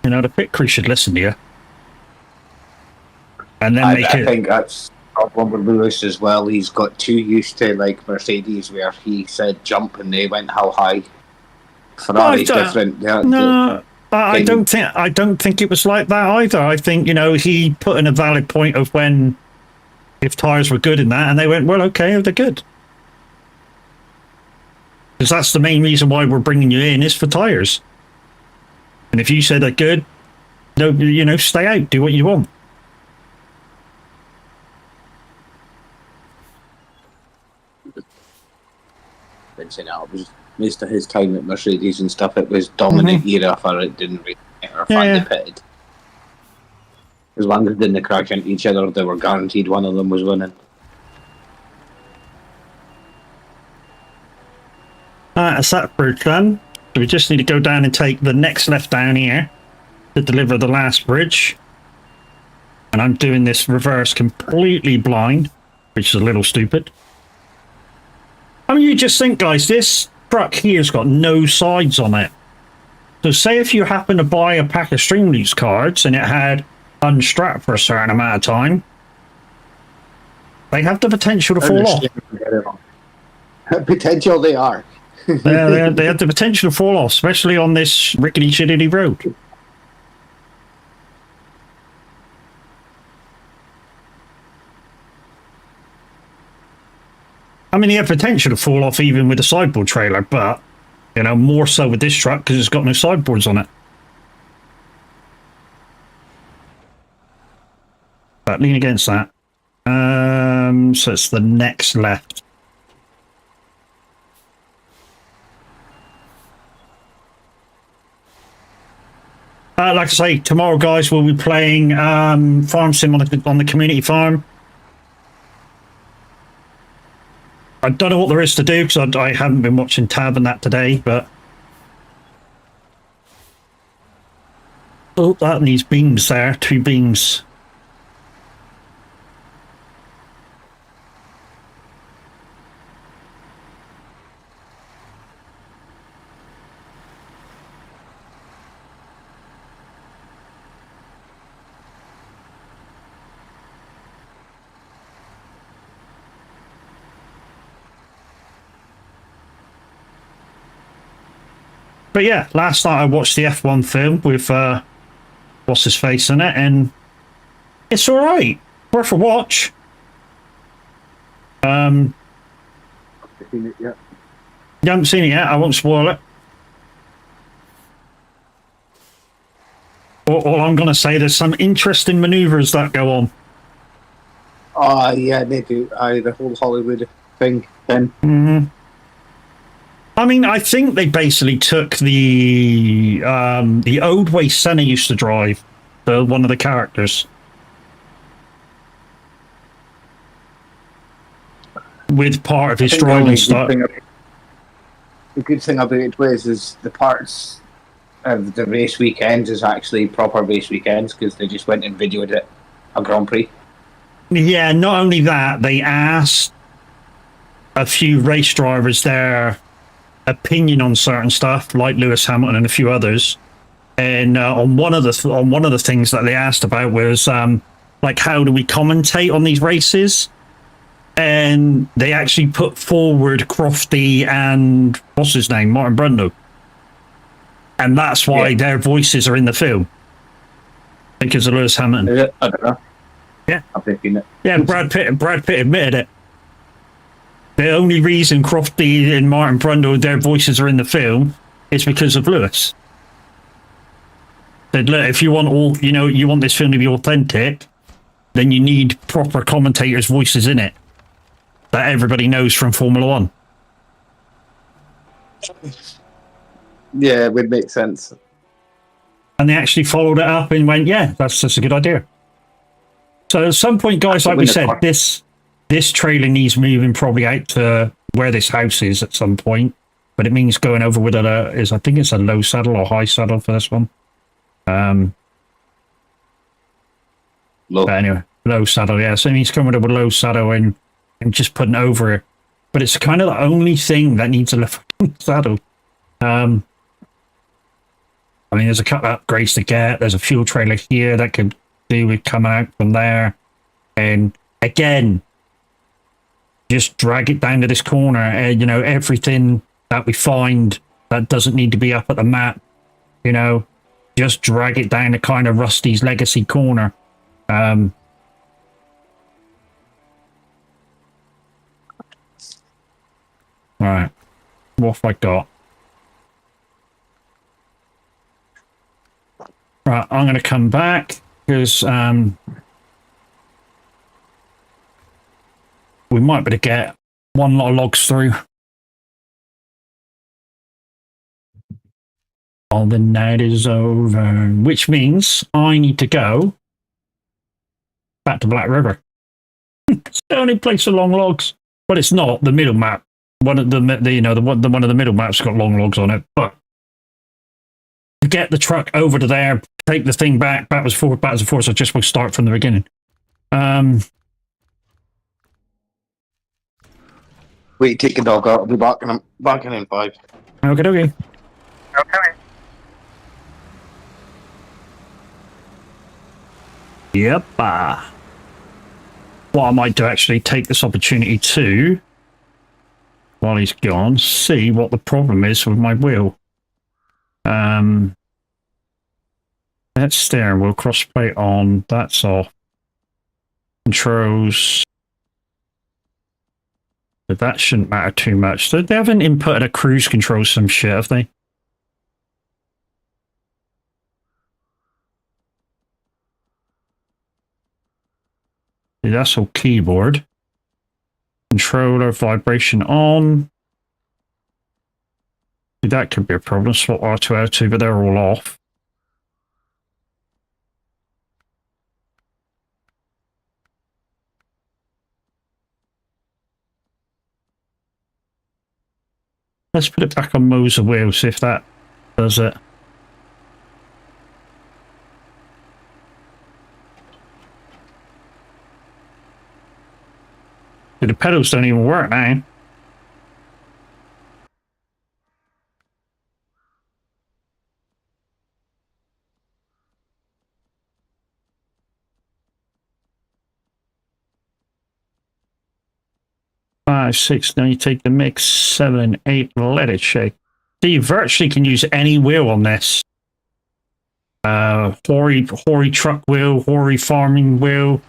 You know, the pit crew should listen to you, and then I think that's one with Lewis as well. He's got too used to like Mercedes, where he said jump and they went how high. Ferrari's different. I don't think it was like that either. I think, you know, he put in a valid point of when if tires were good in that, and they went, well, okay, they're good. Because that's the main reason why we're bringing you in, is for tires. And if you say they're good, no, you know, stay out, do what you want. It was most of his time at Mercedes and stuff. It was dominant era for it. Didn't really matter if they pitted. As long as they didn't crash into each other, they were guaranteed one of them was winning. That's that bridge done. So we just need to go down and take the next left down here to deliver the last bridge. And I'm doing this reverse completely blind, which is a little stupid. I mean, you just think, guys, this truck here's got no sides on it. So say if you happen to buy a pack of Streamloots cards and it had unstrapped for a certain amount of time, they have the potential to fall off. Potential they are. They have the potential to fall off, especially on this rickety-shittity road. I mean, they have potential to fall off even with a sideboard trailer, but, you know, more so with this truck because it's got no sideboards on it. But lean against that. So it's the next left. Like I say, tomorrow, guys, we'll be playing Farm Sim on the community farm. I don't know what there is to do because I haven't been watching Tab and that today, but... Oh, that needs beams there. 2 beams. But yeah, last night I watched the F1 film with what's his face in it, and it's all right, worth a watch. You haven't seen it yet. I won't spoil it. All I'm going to say, there's some interesting manoeuvres that go on. Oh, yeah, they do. The whole Hollywood thing then. Mm-hmm. I mean, I think they basically took the old way Senna used to drive, one of the characters, with part of I his think the driving only style. the good thing about it is the parts of the race weekends is actually proper race weekends because they just went and videoed it a Grand Prix. Yeah, not only that, they asked a few race drivers their opinion on certain stuff, like Lewis Hamilton and a few others. And on one of the things that they asked about was like, how do we commentate on these races? And they actually put forward Crofty and what's his name, Martin Brundle, and that's why their voices are in the film because of Lewis Hamilton. Is it? I don't know. Yeah, I've never seen it. Yeah, Brad Pitt admitted it. The only reason Crofty and Martin Brundle, their voices are in the film is because of Lewis. Said, look, if you want you want this film to be authentic, then you need proper commentators' voices in it that everybody knows from Formula One. Yeah, it would make sense. And they actually followed it up and went, yeah, that's a good idea. So at some point, guys, like we said, this trailer needs moving probably out to where this house is at some point, but it means going over with I think it's a low saddle or high saddle for this one. Low. But anyway, low saddle, yeah. So it means coming over with a low saddle and just putting over it. But it's kind of the only thing that needs a low saddle. I mean, there's a couple of upgrades to get. There's a fuel trailer here that could do with coming out from there. And again, just drag it down to this corner. Everything that we find that doesn't need to be up at the map, just drag it down to kind of Rusty's Legacy corner. All right. What have I got? Right, I'm going to come back because we might be able to get one lot of logs through. All the night is over, which means I need to go back to Black River. It's the only place for long logs. But it's not the middle map. One of the one of the middle maps got long logs on it. But to get the truck over to there, take the thing backwards and forwards. So just we'll start from the beginning. Wait, take a dog out. I'll be back in 5. Okay. Yep. What I might do actually take this opportunity to, while he's gone, see what the problem is with my wheel. That steering wheel crossplate on. That's off. Controls. But that shouldn't matter too much. They haven't inputted a cruise control some shit, have they? Yeah, that's all keyboard. Controller vibration on. That could be a problem. Swap R2, R2, but they're all off. Let's put it back on Moser wheel, see if that does it. The pedals don't even work now. Five, six, then you take the mix, 7, 8, let it shake. So you virtually can use any wheel on this. Hoary truck wheel, hoary farming wheel.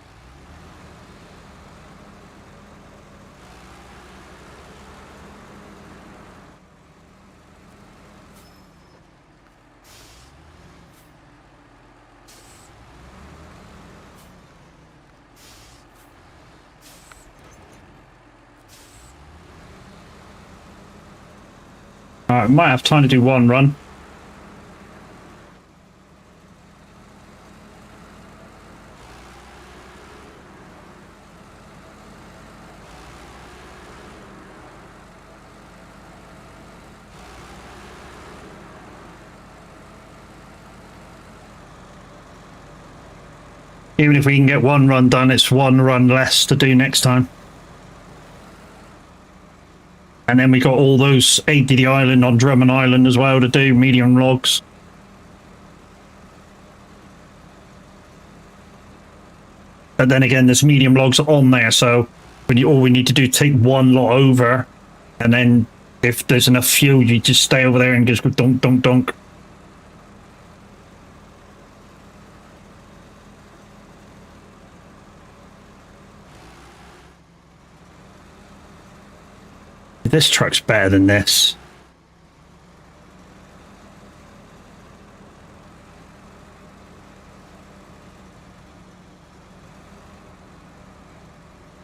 Alright, we might have time to do one run. Even if we can get one run done, it's one run less to do next time. And then we got all those 80 Island on Drummond Island as well to do, medium logs. But then again, there's medium logs on there, so all we need to do is take one lot over, and then if there's enough fuel, you just stay over there and just go dunk, dunk, dunk. This truck's better than this.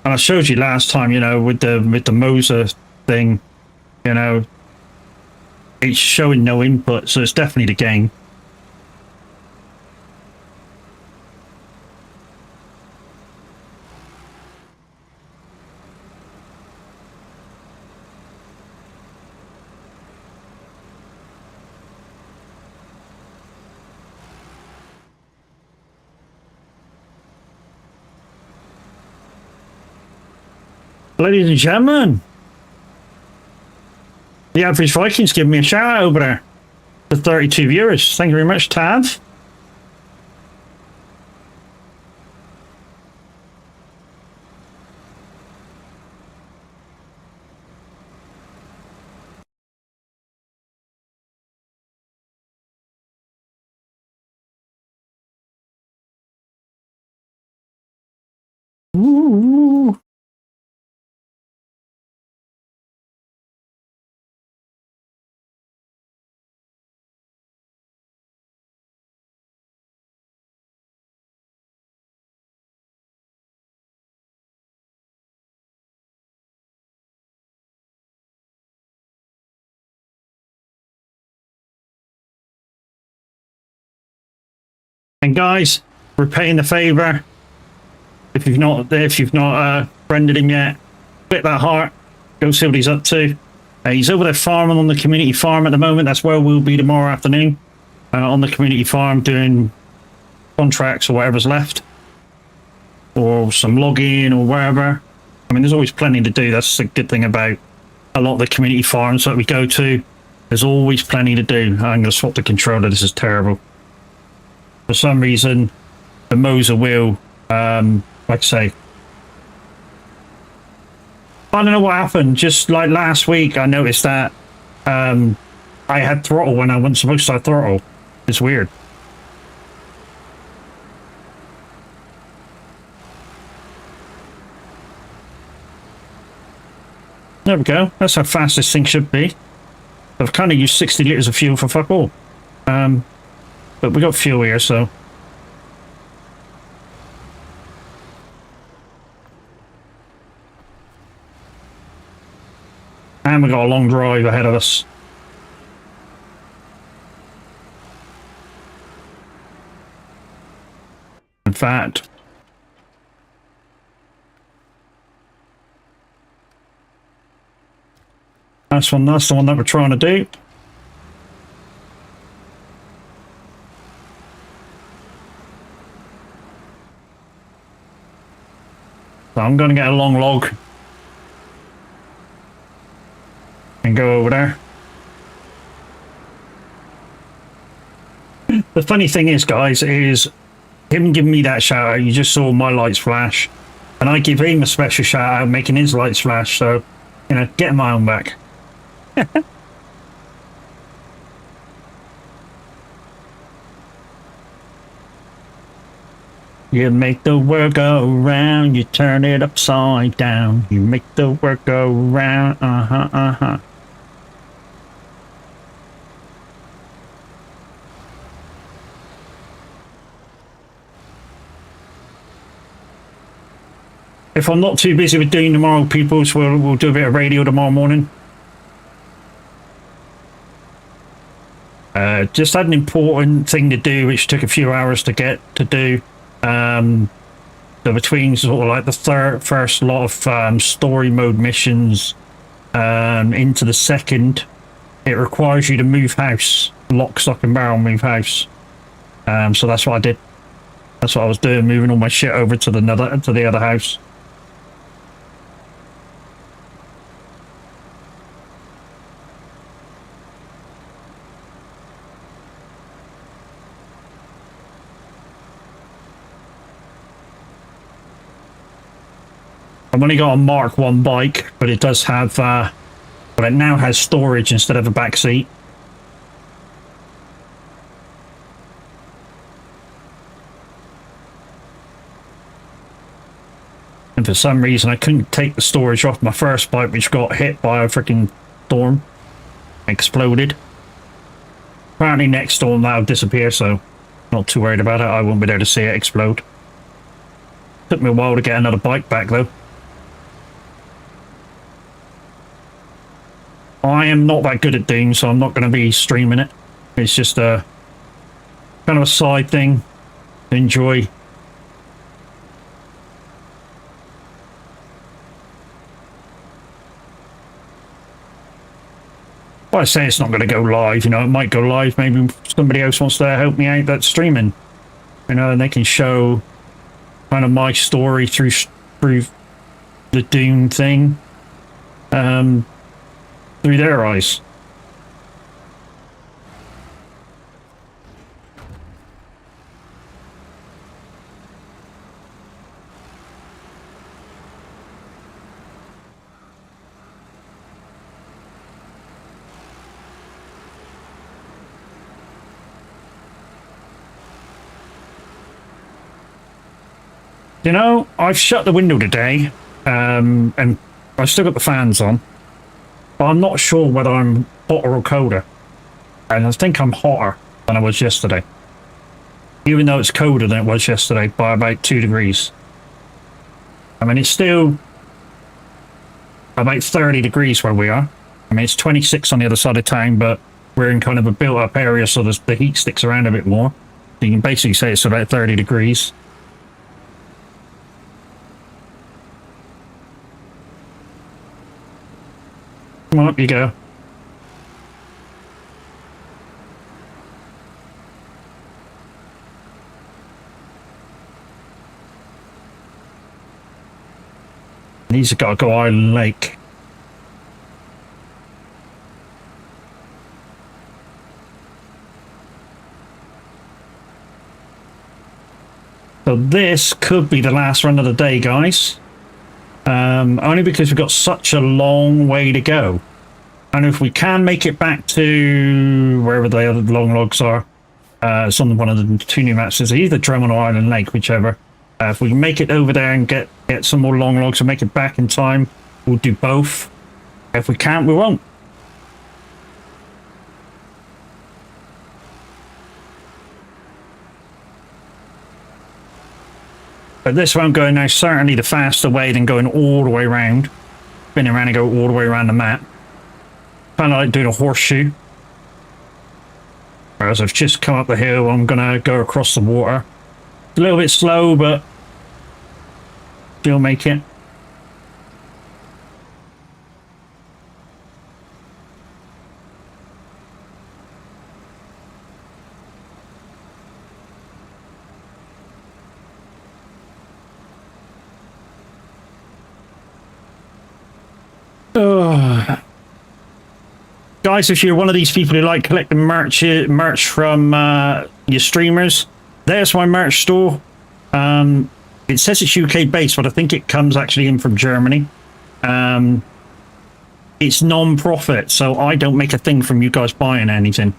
And I showed you last time, you know, with the Moser thing, you know, it's showing no input, so it's definitely the game. Ladies and gentlemen, the Average Vikings give me a shout out over there. The 32 viewers. Thank you very much, Tav. Ooh. And guys, repaying the favor. If you've not friended him yet, click that heart. Go see what he's up to. He's over there farming on the community farm at the moment. That's where we'll be tomorrow afternoon. On the community farm doing contracts or whatever's left. Or some logging or wherever. I mean, there's always plenty to do. That's a good thing about a lot of the community farms that we go to. There's always plenty to do. I'm going to swap the controller. This is terrible. For some reason, the Moser wheel, like I say, I don't know what happened. Just like last week, I noticed that I had throttle when I wasn't supposed to have throttle. It's weird. There we go. That's how fast this thing should be. I've kind of used 60 litres of fuel for fuck all. But we got fuel here, so. And we got a long drive ahead of us. In fact, that's the one that we're trying to do. So I'm going to get a long log and go over there. The funny thing is, guys, is him giving me that shout out, you just saw my lights flash, and I give him a special shout out making his lights flash, so, you know, getting my own back. You make the world go round, you turn it upside down. You make the world go round, uh-huh. If I'm not too busy with doing tomorrow, peoples, we'll do a bit of radio tomorrow morning. Just had an important thing to do, which took a few hours to get to do. So between sort of like the first lot of story mode missions into the second, it requires you to move house, lock, stock, and barrel, move house. So that's what I did. That's what I was doing, moving all my shit over to the other house. I've only got a Mark 1 bike, but it does have, well, it now has storage instead of a back seat. And for some reason, I couldn't take the storage off my first bike, which got hit by a freaking storm. Exploded. Apparently next storm that'll disappear, so not too worried about it. I won't be there to see it explode. Took me a while to get another bike back, though. I am not that good at Doom, so I'm not going to be streaming it. It's just a kind of a side thing to enjoy. Well, I say it's not going to go live, you know, it might go live. Maybe somebody else wants to help me out that's streaming, you know, and they can show kind of my story through the Doom thing. Through their eyes. You know, I've shut the window today, and I've still got the fans on. But I'm not sure whether I'm hotter or colder. And I think I'm hotter than I was yesterday. Even though it's colder than it was yesterday by about 2 degrees. I mean, it's still about 30 degrees where we are. I mean, it's 26 on the other side of town, but we're in kind of a built-up area, so the heat sticks around a bit more. So you can basically say it's about 30 degrees. Come on, up you go. These have got to go Island Lake. So this could be the last run of the day, guys. Only because we've got such a long way to go. And if we can make it back to wherever the other long logs are, it's on one of the 2 new maps. It's either Drummond or Island Lake, whichever. If we can make it over there and get some more long logs and make it back in time, we'll do both. If we can't, we won't. But this one going now certainly the faster way than going all the way around. Spin around and go all the way around the map. Kind of like doing a horseshoe. Whereas I've just come up the hill, I'm going to go across the water. It's a little bit slow, but still make it. Guys, if you're one of these people who like collecting merch from your streamers, there's my merch store. It says it's UK based, but I think it comes actually in from Germany. It's non-profit, so I don't make a thing from you guys buying anything.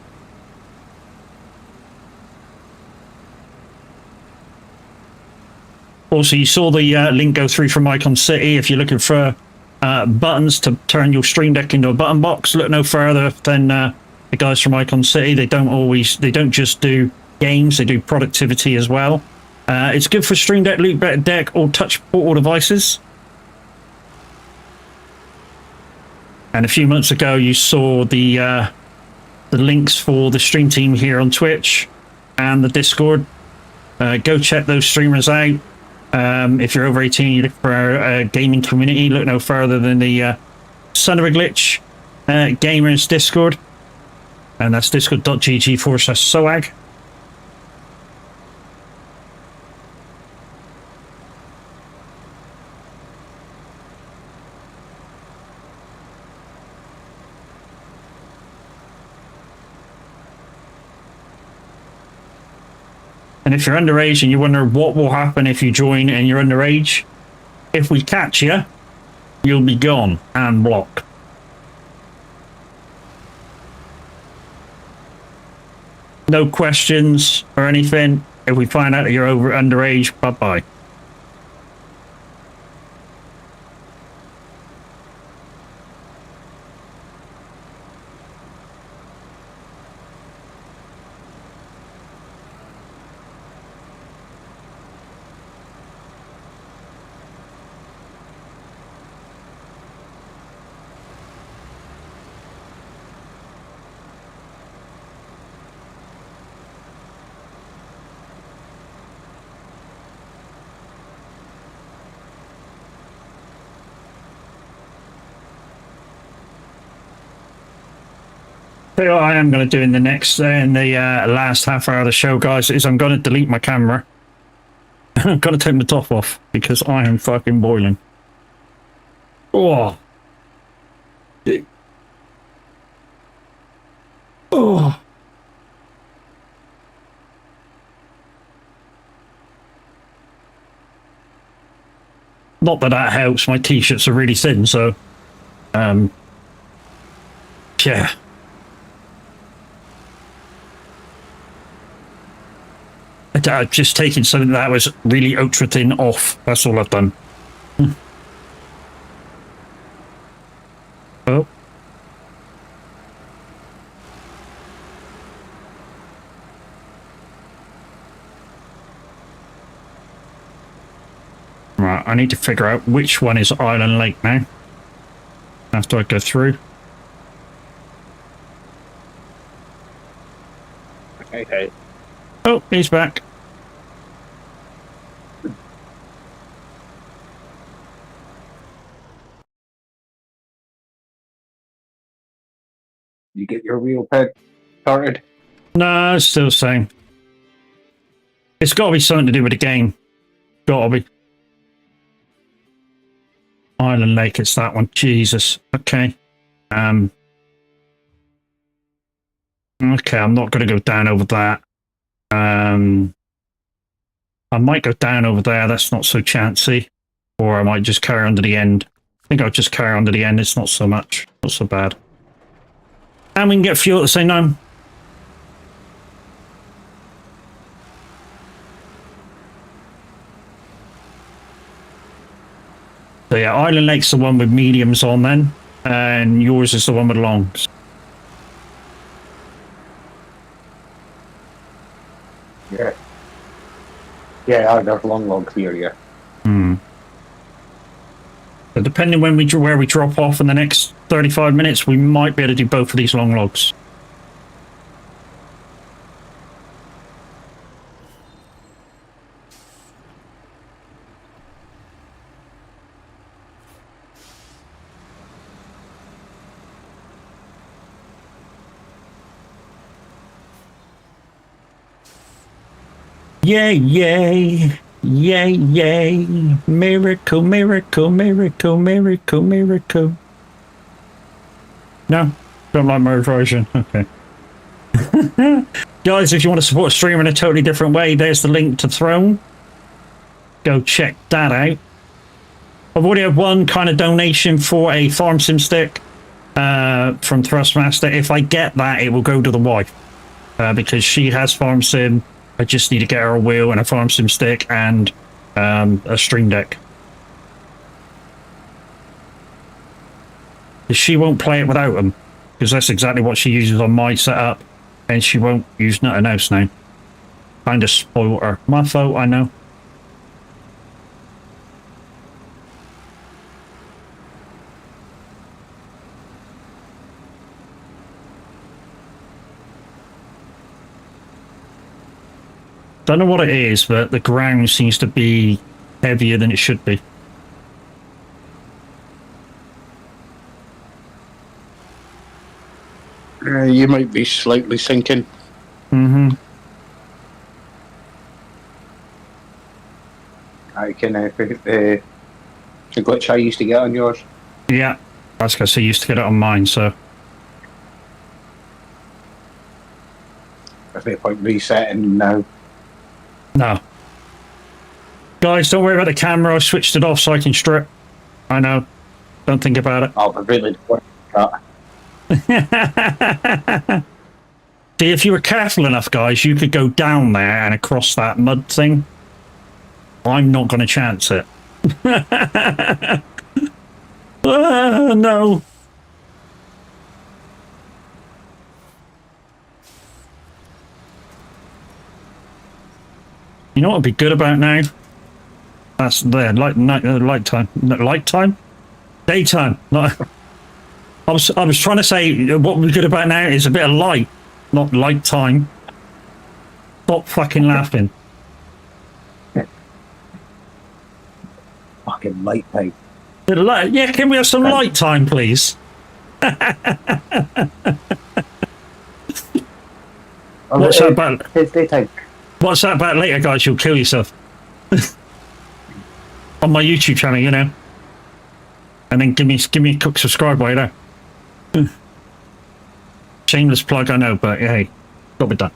Also, you saw the link go through from Icon City. If you're looking for buttons to turn your Stream Deck into a button box, look no further than the guys from Icon City. They don't just do games, they do productivity as well. It's good for Stream Deck, Loop Deck, or touch portable devices. And a few months ago, you saw the the links for the stream team here on Twitch and the Discord. Go check those streamers out. If you're over 18, you look for a gaming community, look no further than the Son of a Glitch Gamers Discord. And that's discord.gg/SOAG. And if you're underage and you wonder what will happen if you join and you're underage, if we catch you, you'll be gone and blocked. No questions or anything. If we find out that you're underage, bye-bye. So what I am going to do in the last half hour of the show, guys, is I'm going to delete my camera. I'm going to take the top off because I am fucking boiling. Oh. Oh. Not that that helps. My t-shirts are really thin, so yeah. I've just taken something that was really ultra thin off. That's all I've done. Oh. Right, I need to figure out which one is Island Lake now. After I go through. Okay. Oh, he's back. You get your wheel peg started? No, it's still the same. It's got to be something to do with the game. Got to be. Island Lake, it's that one. Jesus. Okay. Okay, I'm not going to go down over that. I might go down over there. That's not so chancy. Or I might just carry on to the end. I think I'll just carry on to the end. It's not so much. Not so bad. And we can get fuel at the same time. So yeah, Island Lake's the one with mediums on then. And yours is the one with longs. Yeah. Yeah, there's long logs here, yeah. So depending where we drop off in the next 35 minutes, we might be able to do both of these long logs. Yay, yay, yay, yay, miracle, miracle, miracle, miracle, miracle. No? Don't like my version. Okay. Guys, if you want to support a streamer in a totally different way, there's the link to Throne. Go check that out. I've already had one kind of donation for a farm sim stick from Thrustmaster. If I get that, it will go to the wife because she has farm sim. I just need to get her a wheel and a farm sim stick and a stream deck. She won't play it without them because that's exactly what she uses on my setup, and she won't use nothing else now. Kind of spoiled her. My fault, I know. Don't know what it is, but the ground seems to be heavier than it should be. You might be slightly sinking. Mm-hmm. I can the glitch I used to get on yours. Yeah, that's because I used to get it on mine, so. There's no point resetting now. No. Guys, don't worry about the camera. I switched it off so I can strip. I know. Don't think about it. Oh, but really, See, if you were careful enough, guys, you could go down there and across that mud thing. I'm not going to chance it. No. You know what would be good about now? That's there, light time. Light time? Daytime. Not, I was trying to say what would be good about now is a bit of light, not light time. Stop fucking laughing. fucking light time. Bit of light. Yeah, can we have some light time, please? What's that about? It's daytime. What's that about later, guys? You'll kill yourself. On my YouTube channel, you know. And then give me a quick subscribe while you're there. Shameless plug, I know, but hey, got to be done.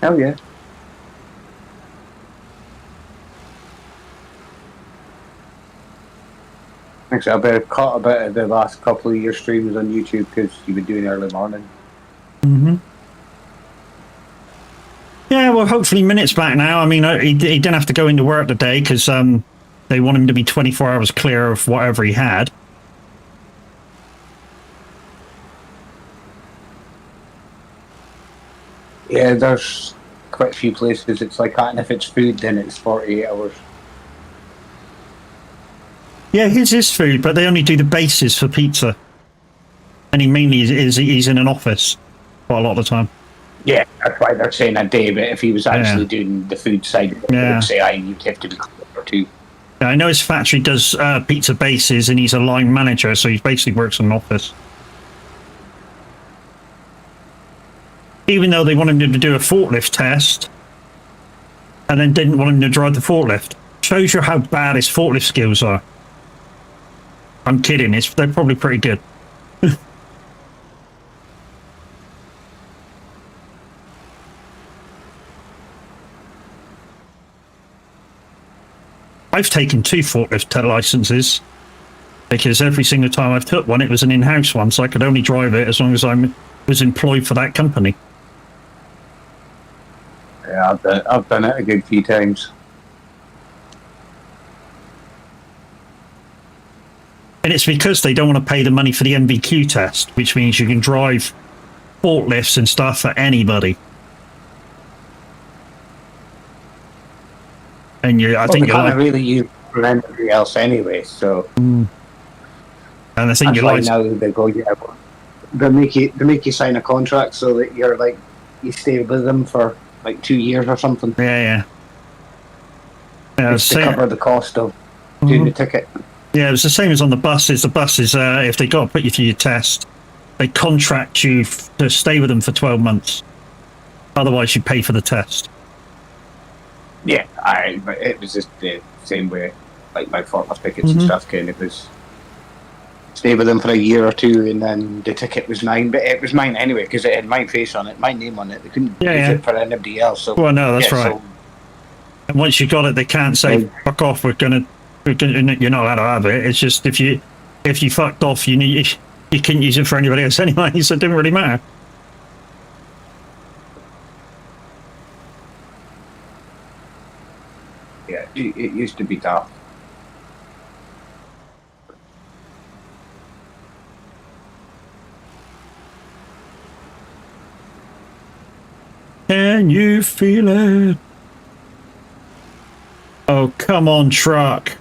Hell yeah. Actually, I better caught a bit of the last couple of your streams on YouTube because you've been doing early morning. Mm-hmm. Yeah, well, hopefully Minute's back now. I mean, he didn't have to go into work today because they want him to be 24 hours clear of whatever he had. Yeah, there's quite a few places it's like that, and if it's food, then it's 48 hours. Yeah, his is food, but they only do the bases for pizza. And he mainly he's in an office quite a lot of the time. Yeah, that's why they're saying a day, but if he was actually doing the food side, they would say, you'd have to be clear for 2. Yeah, I know his factory does pizza bases, and he's a line manager, so he basically works in an office. Even though they wanted him to do a forklift test, and then didn't want him to drive the forklift. Shows you how bad his forklift skills are. I'm kidding, they're probably pretty good. I've taken 2 forklift licenses because every single time I've took one, it was an in-house one, so I could only drive it as long as I was employed for that company. Yeah, I've done it a good few times. And it's because they don't want to pay the money for the MVQ test, which means you can drive forklifts and stuff for anybody. And I think you can't really use for anybody else anyway. So, and I think you're like now they go, they make you sign a contract so that you're like you stay with them for like 2 years or something. Yeah. Just to cover the cost of doing the ticket. Yeah, it was the same as on the buses. The buses, if they got to put you through your test, they contract you to stay with them for 12 months. Otherwise, you pay for the test. Yeah, but it was just the same way, like my forklift tickets and stuff. It was stay with them for a year or 2, and then the ticket was mine. But it was mine anyway because it had my face on it, my name on it. They couldn't use it for anybody else. So, well, no, that's right. So, and once you got it, they can't say fuck off. You're not allowed to have it. It's just if you fucked off, you couldn't use it for anybody else anyway. So it didn't really matter. yeah, it used to be tough. Can you feel it? Oh, come on, truck.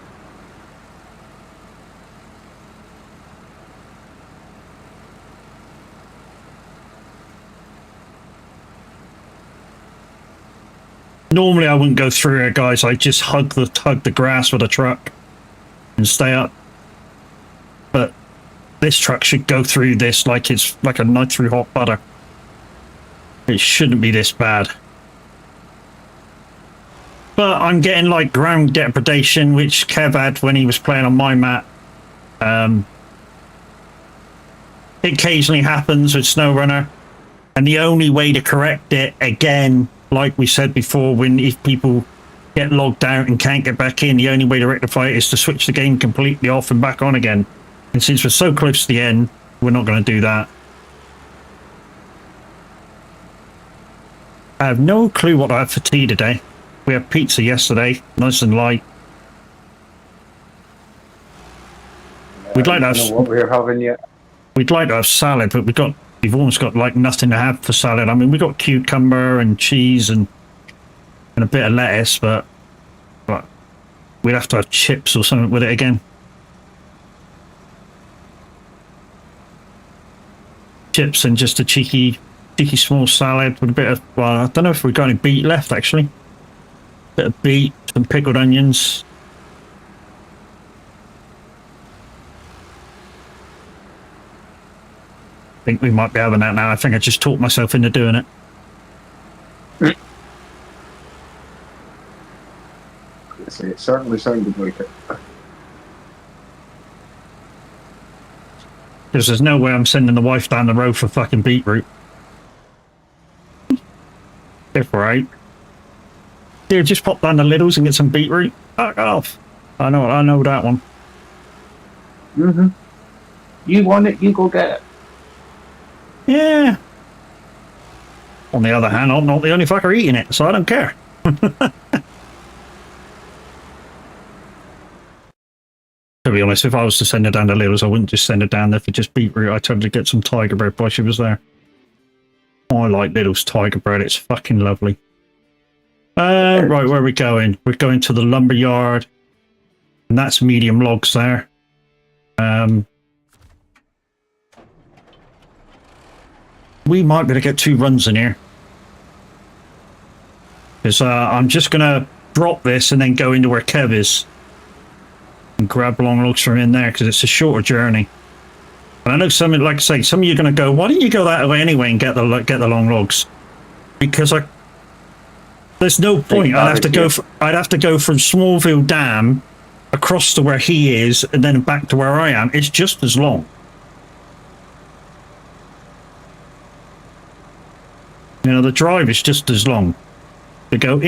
normally I wouldn't go through here, guys. I just hug the grass with a truck and stay up. But this truck should go through this like it's like a knife through hot butter. It shouldn't be this bad. But I'm getting like ground depredation, which Kev had when he was playing on my map. It occasionally happens with Snowrunner, and the only way to correct it, again, like we said before, when if people get logged out and can't get back in, the only way to rectify it is to switch the game completely off and back on again. And since we're so close to the end, we're not going to do that. I have no clue what I have for tea today. We had pizza yesterday, nice and light. We'd like to have. I don't know what we're having yet. We'd like to have salad, but we've almost got like nothing to have for salad. I mean, we got cucumber and cheese and a bit of lettuce, but we'd have to have chips or something with it again. Chips and just a cheeky small salad with a bit of, well, I don't know if we've got any beet left actually. Bit of beet, some pickled onions. I think we might be having that now. I think I just talked myself into doing it. It certainly sounded like it. Because there's no way I'm sending the wife down the road for fucking beetroot. If right. Dude, just pop down the Littles and get some beetroot. Fuck off. I know that one. You want it, you go get it. Yeah. On the other hand, I'm not the only fucker eating it, so I don't care. To be honest, if I was to send her down to Littles, I wouldn't just send her down there for just beetroot. I'd tell her to get some tiger bread while she was there. I like Little's tiger bread. It's fucking lovely. Right, where are we going? We're going to the lumber yard. And that's medium logs there. We might be able to get 2 runs in here. Because I'm just going to drop this and then go into where Kev is. And grab long logs from in there because it's a shorter journey. And I know some, like I say, some of you are going to go, why don't you go that way anyway and get the long logs? Because there's no point. I'd have to go from Smallville Dam across to where he is and then back to where I am. It's just as long. You know, the drive is just as long. To go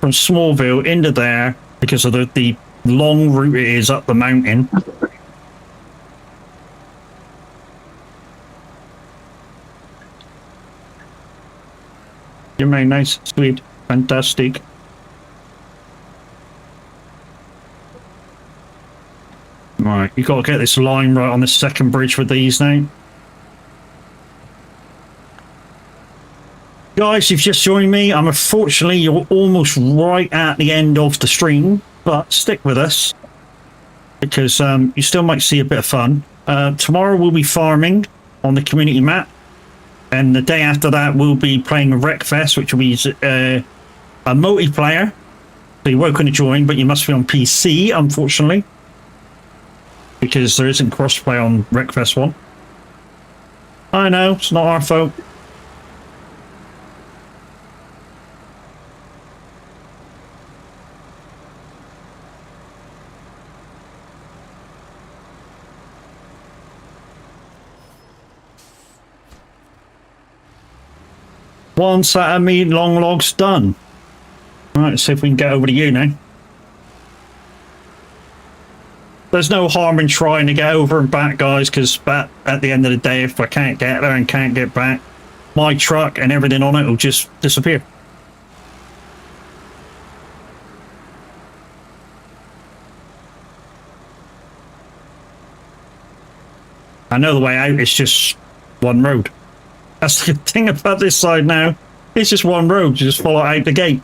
from Smallville into there because of the long route it is up the mountain. You're very nice, sweet, fantastic. Right, you got to get this line right on the second bridge with these now. Guys, you've just joined me. Unfortunately, you're almost right at the end of the stream, but stick with us because you still might see a bit of fun. Tomorrow we'll be farming on the community map, and the day after that we'll be playing Wreckfest, which will be a multiplayer. So you're welcome to join, but you must be on PC, unfortunately, because there isn't crossplay on Wreckfest 1. I know, it's not our fault. One set of me long logs done. Right, let's see if we can get over to you now. There's no harm in trying to get over and back, guys, because at the end of the day, if I can't get there and can't get back, my truck and everything on it will just disappear. I know the way out is just one road. That's the thing about this side now. It's just one road. You just follow out the gate.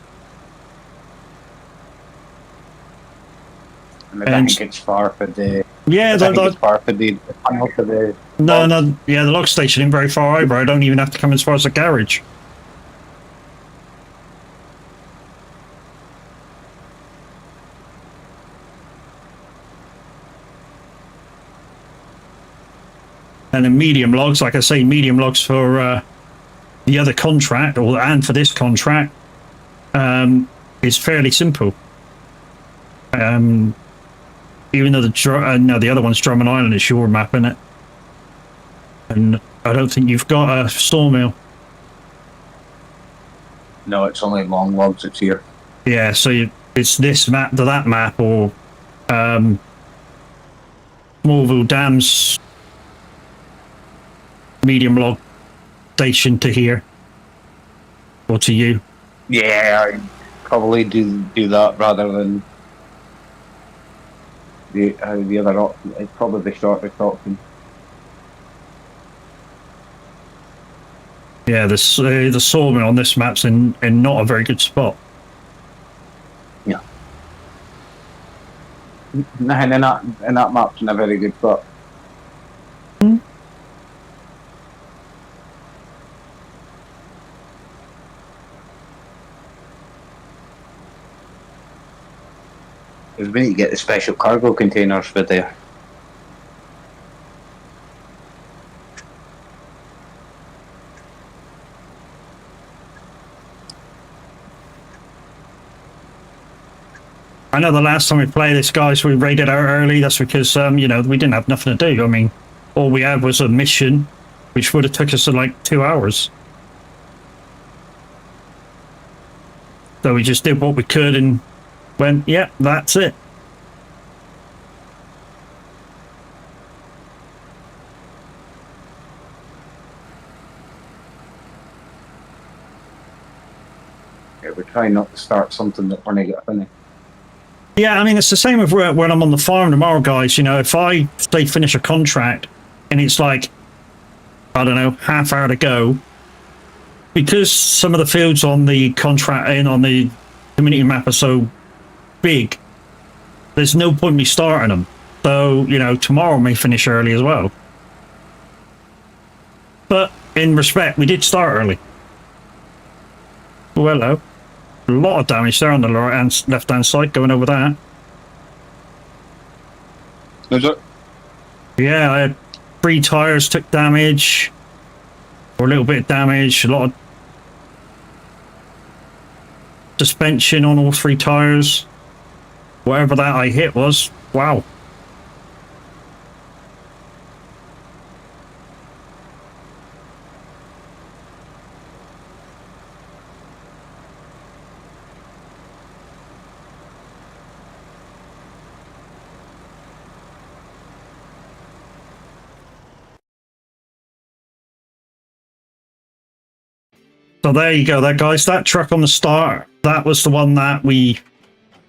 And I think it's far for the... Yeah, it's far for the tunnel for the... No, yeah, the log station isn't very far over. I don't even have to come as far as the garage. And then medium logs, like I say, medium logs for the other contract, and for this contract, is fairly simple. Even though the other one's Drummond Island, it's your map, isn't it? And I don't think you've got a sawmill. No, it's only long logs that's here. Yeah, so it's this map to that map, or Smallville Dam's medium log station to here, or to you. Yeah, I'd probably do that rather than the other option. It's probably the shortest option. Yeah, the sawmill on this map's in not a very good spot. Yeah. And that map's in a very good spot. We need to get the special cargo containers for there. I know the last time we played this, guys, we raided out early. That's because, we didn't have nothing to do. I mean, all we had was a mission, which would have took us like 2 hours. So we just did what we could and went, yeah, that's it. Yeah, we're trying not to start something that we're not going to finish. Yeah, I mean, it's the same with when I'm on the farm tomorrow, guys. If I say finish a contract and it's like, I don't know, half hour to go, because some of the fields on the contract and on the community map are so big, there's no point me starting them. So, tomorrow may finish early as well. But in respect, we did start early. Oh, hello. A lot of damage there on the left-hand side going over that. Is it? Yeah, I had 3 tires took damage, or a little bit of damage, a lot of suspension on all 3 tires. Whatever that I hit was, wow. So there you go, guys. That truck on the start, that was the one that we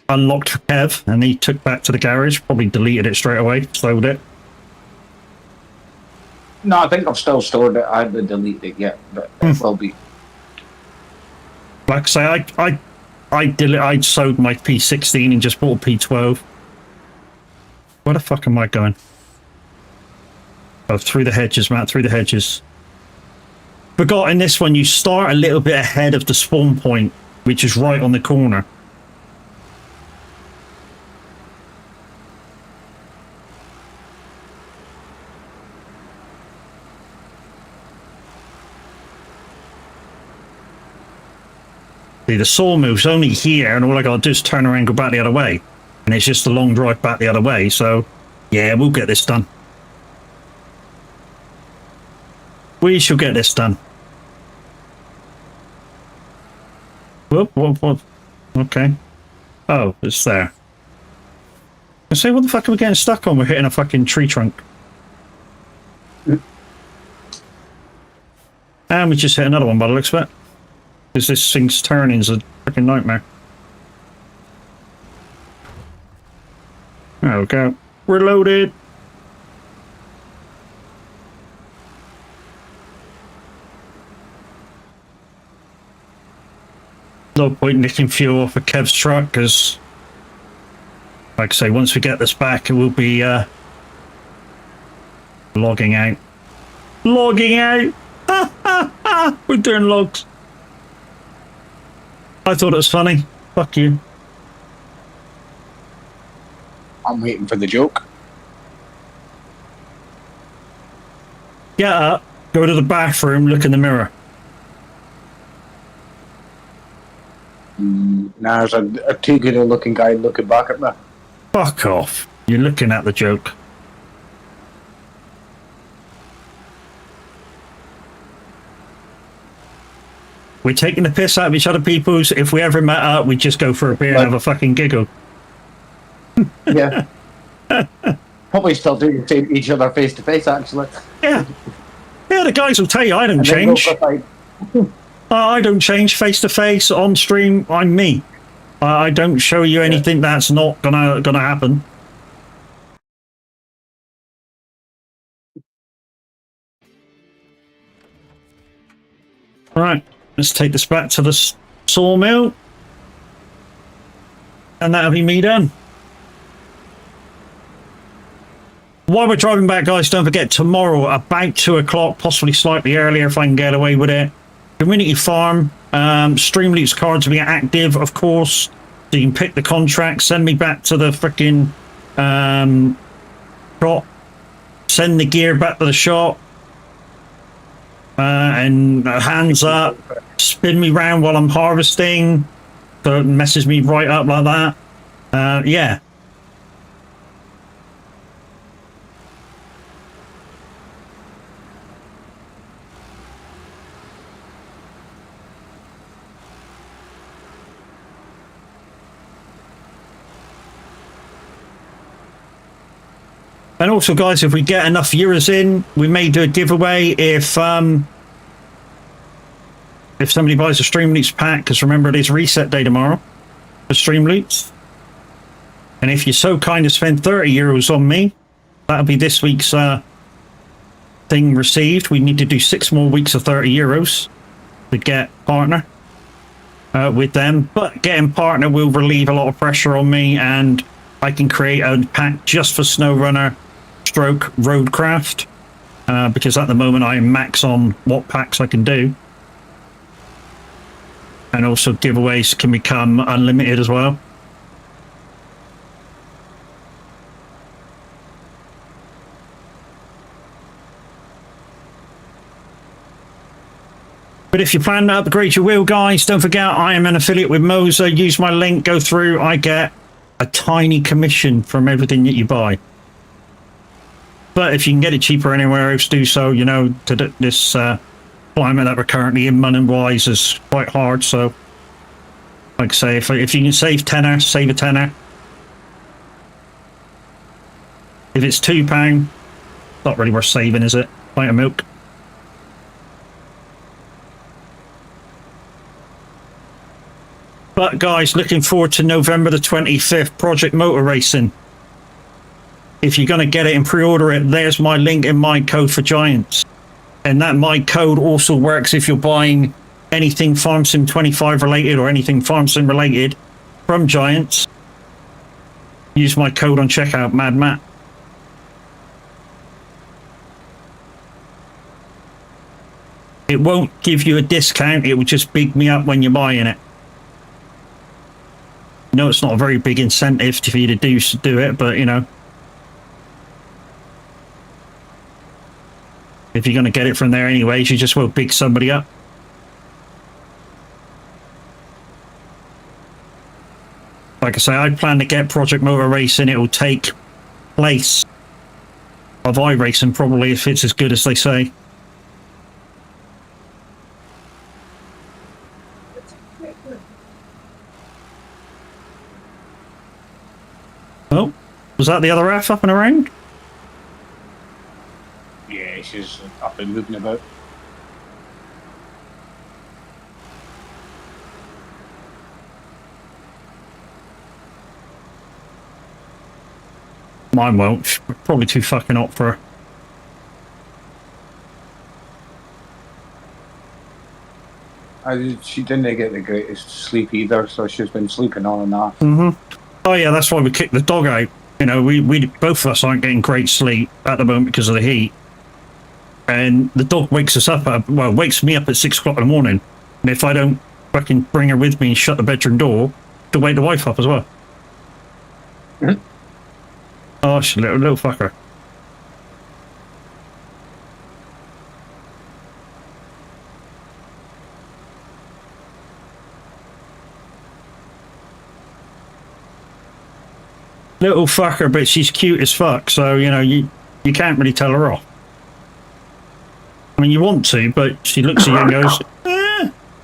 unlocked for Kev, and he took back to the garage. Probably deleted it straight away, sold it. No, I think I've still stored it. I haven't deleted it yet, but it will be. Like I say, I sold my P16 and just bought a P12. Where the fuck am I going? Oh, through the hedges, Matt, through the hedges. Forgot in this one, you start a little bit ahead of the spawn point, which is right on the corner. See, the sawmill's only here, and all I gotta do is turn around and go back the other way. And it's just a long drive back the other way, so yeah, we'll get this done. We shall get this done. Whoop. Okay. Oh, it's there. I say, what the fuck are we getting stuck on? We're hitting a fucking tree trunk. And we just hit another one by the looks of it. Because this thing's turning is a freaking nightmare. There we go. We're loaded. No point nicking fuel off of Kev's truck, because, like I say, once we get this back, it will be logging out. Logging out! We're doing logs. I thought it was funny. Fuck you. I'm waiting for the joke. Get up, go to the bathroom, look in the mirror. Now there's a too good a looking guy looking back at me. Fuck off. You're looking at the joke. We're taking the piss out of each other, peoples. If we ever met up, we'd just go for a beer and have a fucking giggle. Yeah. Probably still do each other face to face, actually. Yeah. Yeah, the guys will tell you I don't And then go change. for, like, I don't change face to face on stream. I'm me. I don't show you anything that's not gonna happen. All right, let's take this back to the sawmill, and that'll be me done. While we're driving back, guys, don't forget tomorrow about 2 o'clock, possibly slightly earlier if I can get away with it. Community farm, Streamloots cards will be active, of course. So you can pick the contract, send me back to the freaking shop, send the gear back to the shop, and hands up, spin me round while I'm harvesting, so it messes me right up like that. Yeah. And also, guys, if we get enough viewers in, we may do a giveaway if somebody buys a Streamloots pack, because remember, it is reset day tomorrow for Streamloots. And if you're so kind to spend €30 on me, that'll be this week's thing received. We need to do 6 more weeks of €30 to get partner with them. But getting partner will relieve a lot of pressure on me, and I can create a pack just for Snowrunner stroke Roadcraft, because at the moment I am max on what packs I can do. And also giveaways can become unlimited as well. But if you plan to upgrade your wheel, guys, don't forget I am an affiliate with Moza. Use my link, go through, I get a tiny commission from everything that you buy. But if you can get it cheaper anywhere else, do so. You know, to this climate that we're currently in, money-wise, is quite hard. So, like I say, if you can save tenner, save a tenner. If it's £2, not really worth saving, is it? Pint of milk. But guys, looking forward to November the 25th, Project Motor Racing. If you're going to get it and pre-order it, there's my link in my code for Giants. And that my code also works if you're buying anything Farm Sim 25 related or anything Farm Sim related from Giants. Use my code on checkout, Mad Matt. It won't give you a discount, it will just big me up when you're buying it. No, it's not a very big incentive for you to do it, but you know, if you're going to get it from there anyways, you just will big somebody up. Like I say, I plan to get Project Motor Racing. It will take place of iRacing probably, if it's as good as they say. Oh, was that the other half up and around? Yeah, she's up and moving about. Mine won't. She's probably too fucking hot for her. She didn't get the greatest sleep either, so she's been sleeping on and off. Oh yeah, that's why we kicked the dog out. You know, we both of us aren't getting great sleep at the moment because of the heat. And the dog wakes us up, wakes me up at 6 o'clock in the morning. And if I don't fucking bring her with me and shut the bedroom door, to wake the wife up as well. Oh, she's a little fucker. little fucker, but she's cute as fuck. So you know you can't really tell her off. I mean, you want to, but she looks at you and goes,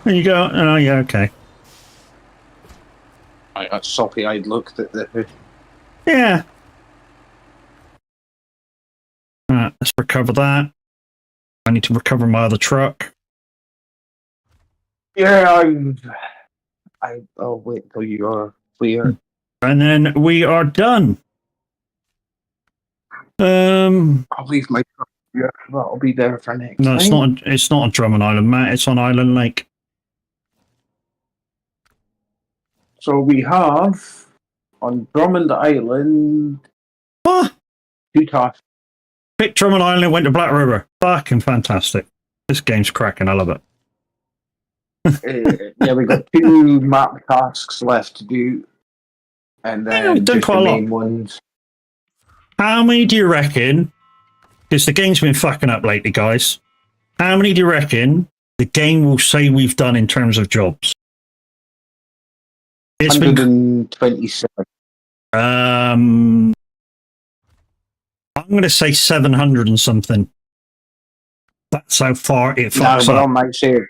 and you go, oh yeah, okay. That soppy-eyed look that the Yeah. Right, let's recover that. I need to recover my other truck. yeah. I'll wait till you are clear. And then we are done. I'll leave my truck here. That'll be there for next No, it's time. not. It's not on Drummond Island, Matt. It's on Island Lake. So we have on Drummond Island What? 2 tasks. Picked Drummond Island and went to Black River. Fucking fantastic. This game's cracking. I love it. Yeah, we got 2 map tasks left to do, and Yeah, then we've done just quite the a lot. main ones. How many do you reckon? Because the game's been fucking up lately, guys. How many do you reckon the game will say we've done in terms of jobs? It's been 127. I'm going to say 700 and something. That's how far it No, fucks we're up. on my save.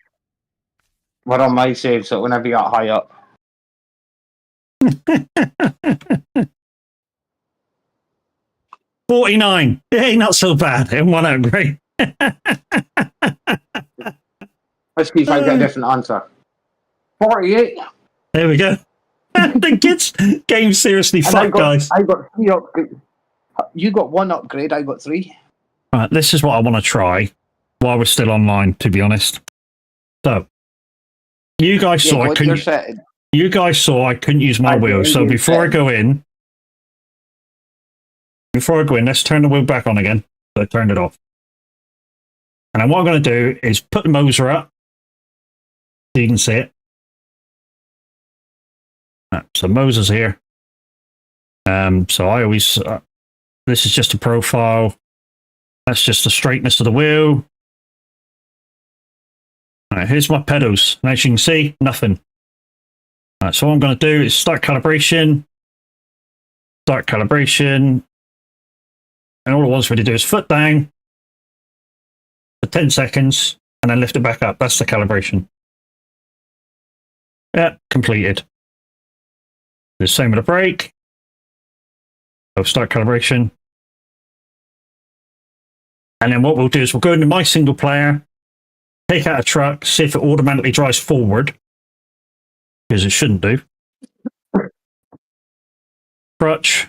We're on my save, so whenever you got high up. 49. Hey, not so bad. In one upgrade. Let's see if I get a different answer. 48. There we go. The kids game seriously And fucked, guys. I got 3 upgrades. You got 1 upgrade, I got 3. Right, this is what I want to try while we're still online, to be honest. So, you guys saw I what you're couldn't. setting. You guys saw I couldn't use my I wheel. did, So you before I said. go in, let's turn the wheel back on again. So I turned it off. And then what I'm going to do is put the Moser up so you can see it. Right, so Moser's here. So I always, this is just a profile. That's just the straightness of the wheel. All right, here's my pedals. And as you can see, nothing. All right, so what I'm going to do is start calibration. Start calibration. And all it wants me to do is foot down for 10 seconds and then lift it back up. That's the calibration. Yeah, completed. The same with the brake. So start calibration. And then what we'll do is we'll go into my single player, take out a truck, see if it automatically drives forward, because it shouldn't do. Crutch.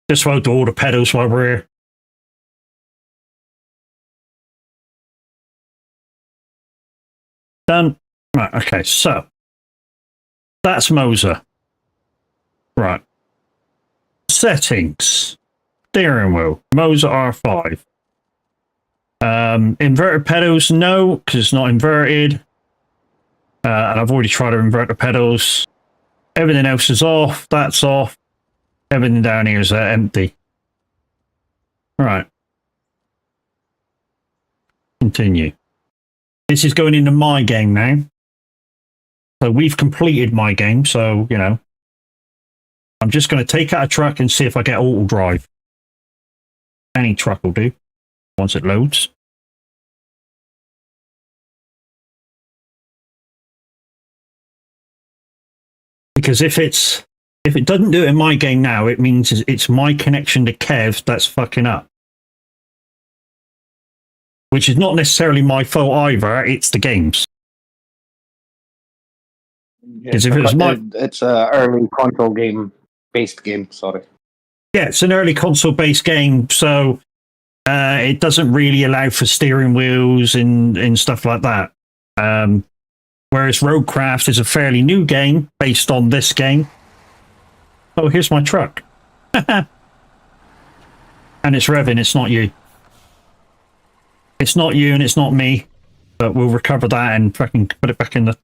Just hold all the pedals while we're here. Done. Right, okay, so that's Moser. Right. Settings. Steering wheel. Moser R5. Inverted pedals, no, because it's not inverted. And I've already tried to invert the pedals. Everything else is off. That's off. Everything down here is empty. Right. Continue. This is going into my game now. So we've completed my game. So, you know, I'm just going to take out a truck and see if I get auto drive. Any truck will do once it loads. Because if it doesn't do it in my game now, it means it's my connection to Kev that's fucking up. Which is not necessarily my fault either, it's the game's. Because if it was my... It's a early console based game, sorry. Yeah, it's an early console-based game, so it doesn't really allow for steering wheels and stuff like that. Whereas Roadcraft is a fairly new game based on this game. Oh, here's my truck. And it's revving, it's not you. It's not you and it's not me, but we'll recover that and fucking put it back in the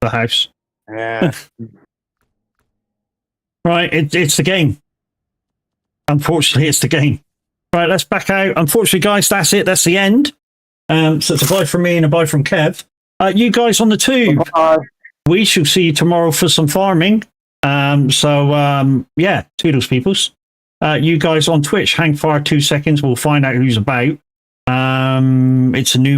house. Yeah. Right, it's the game. Unfortunately, it's the game. Right, let's back out. Unfortunately, guys, that's it. That's the end. So it's a bye from me and a bye from Kev. You guys on the tube. We shall see you tomorrow for some farming. Yeah, toodles peoples. You guys on Twitch, hang fire 2 seconds. We'll find out who's about. It's a new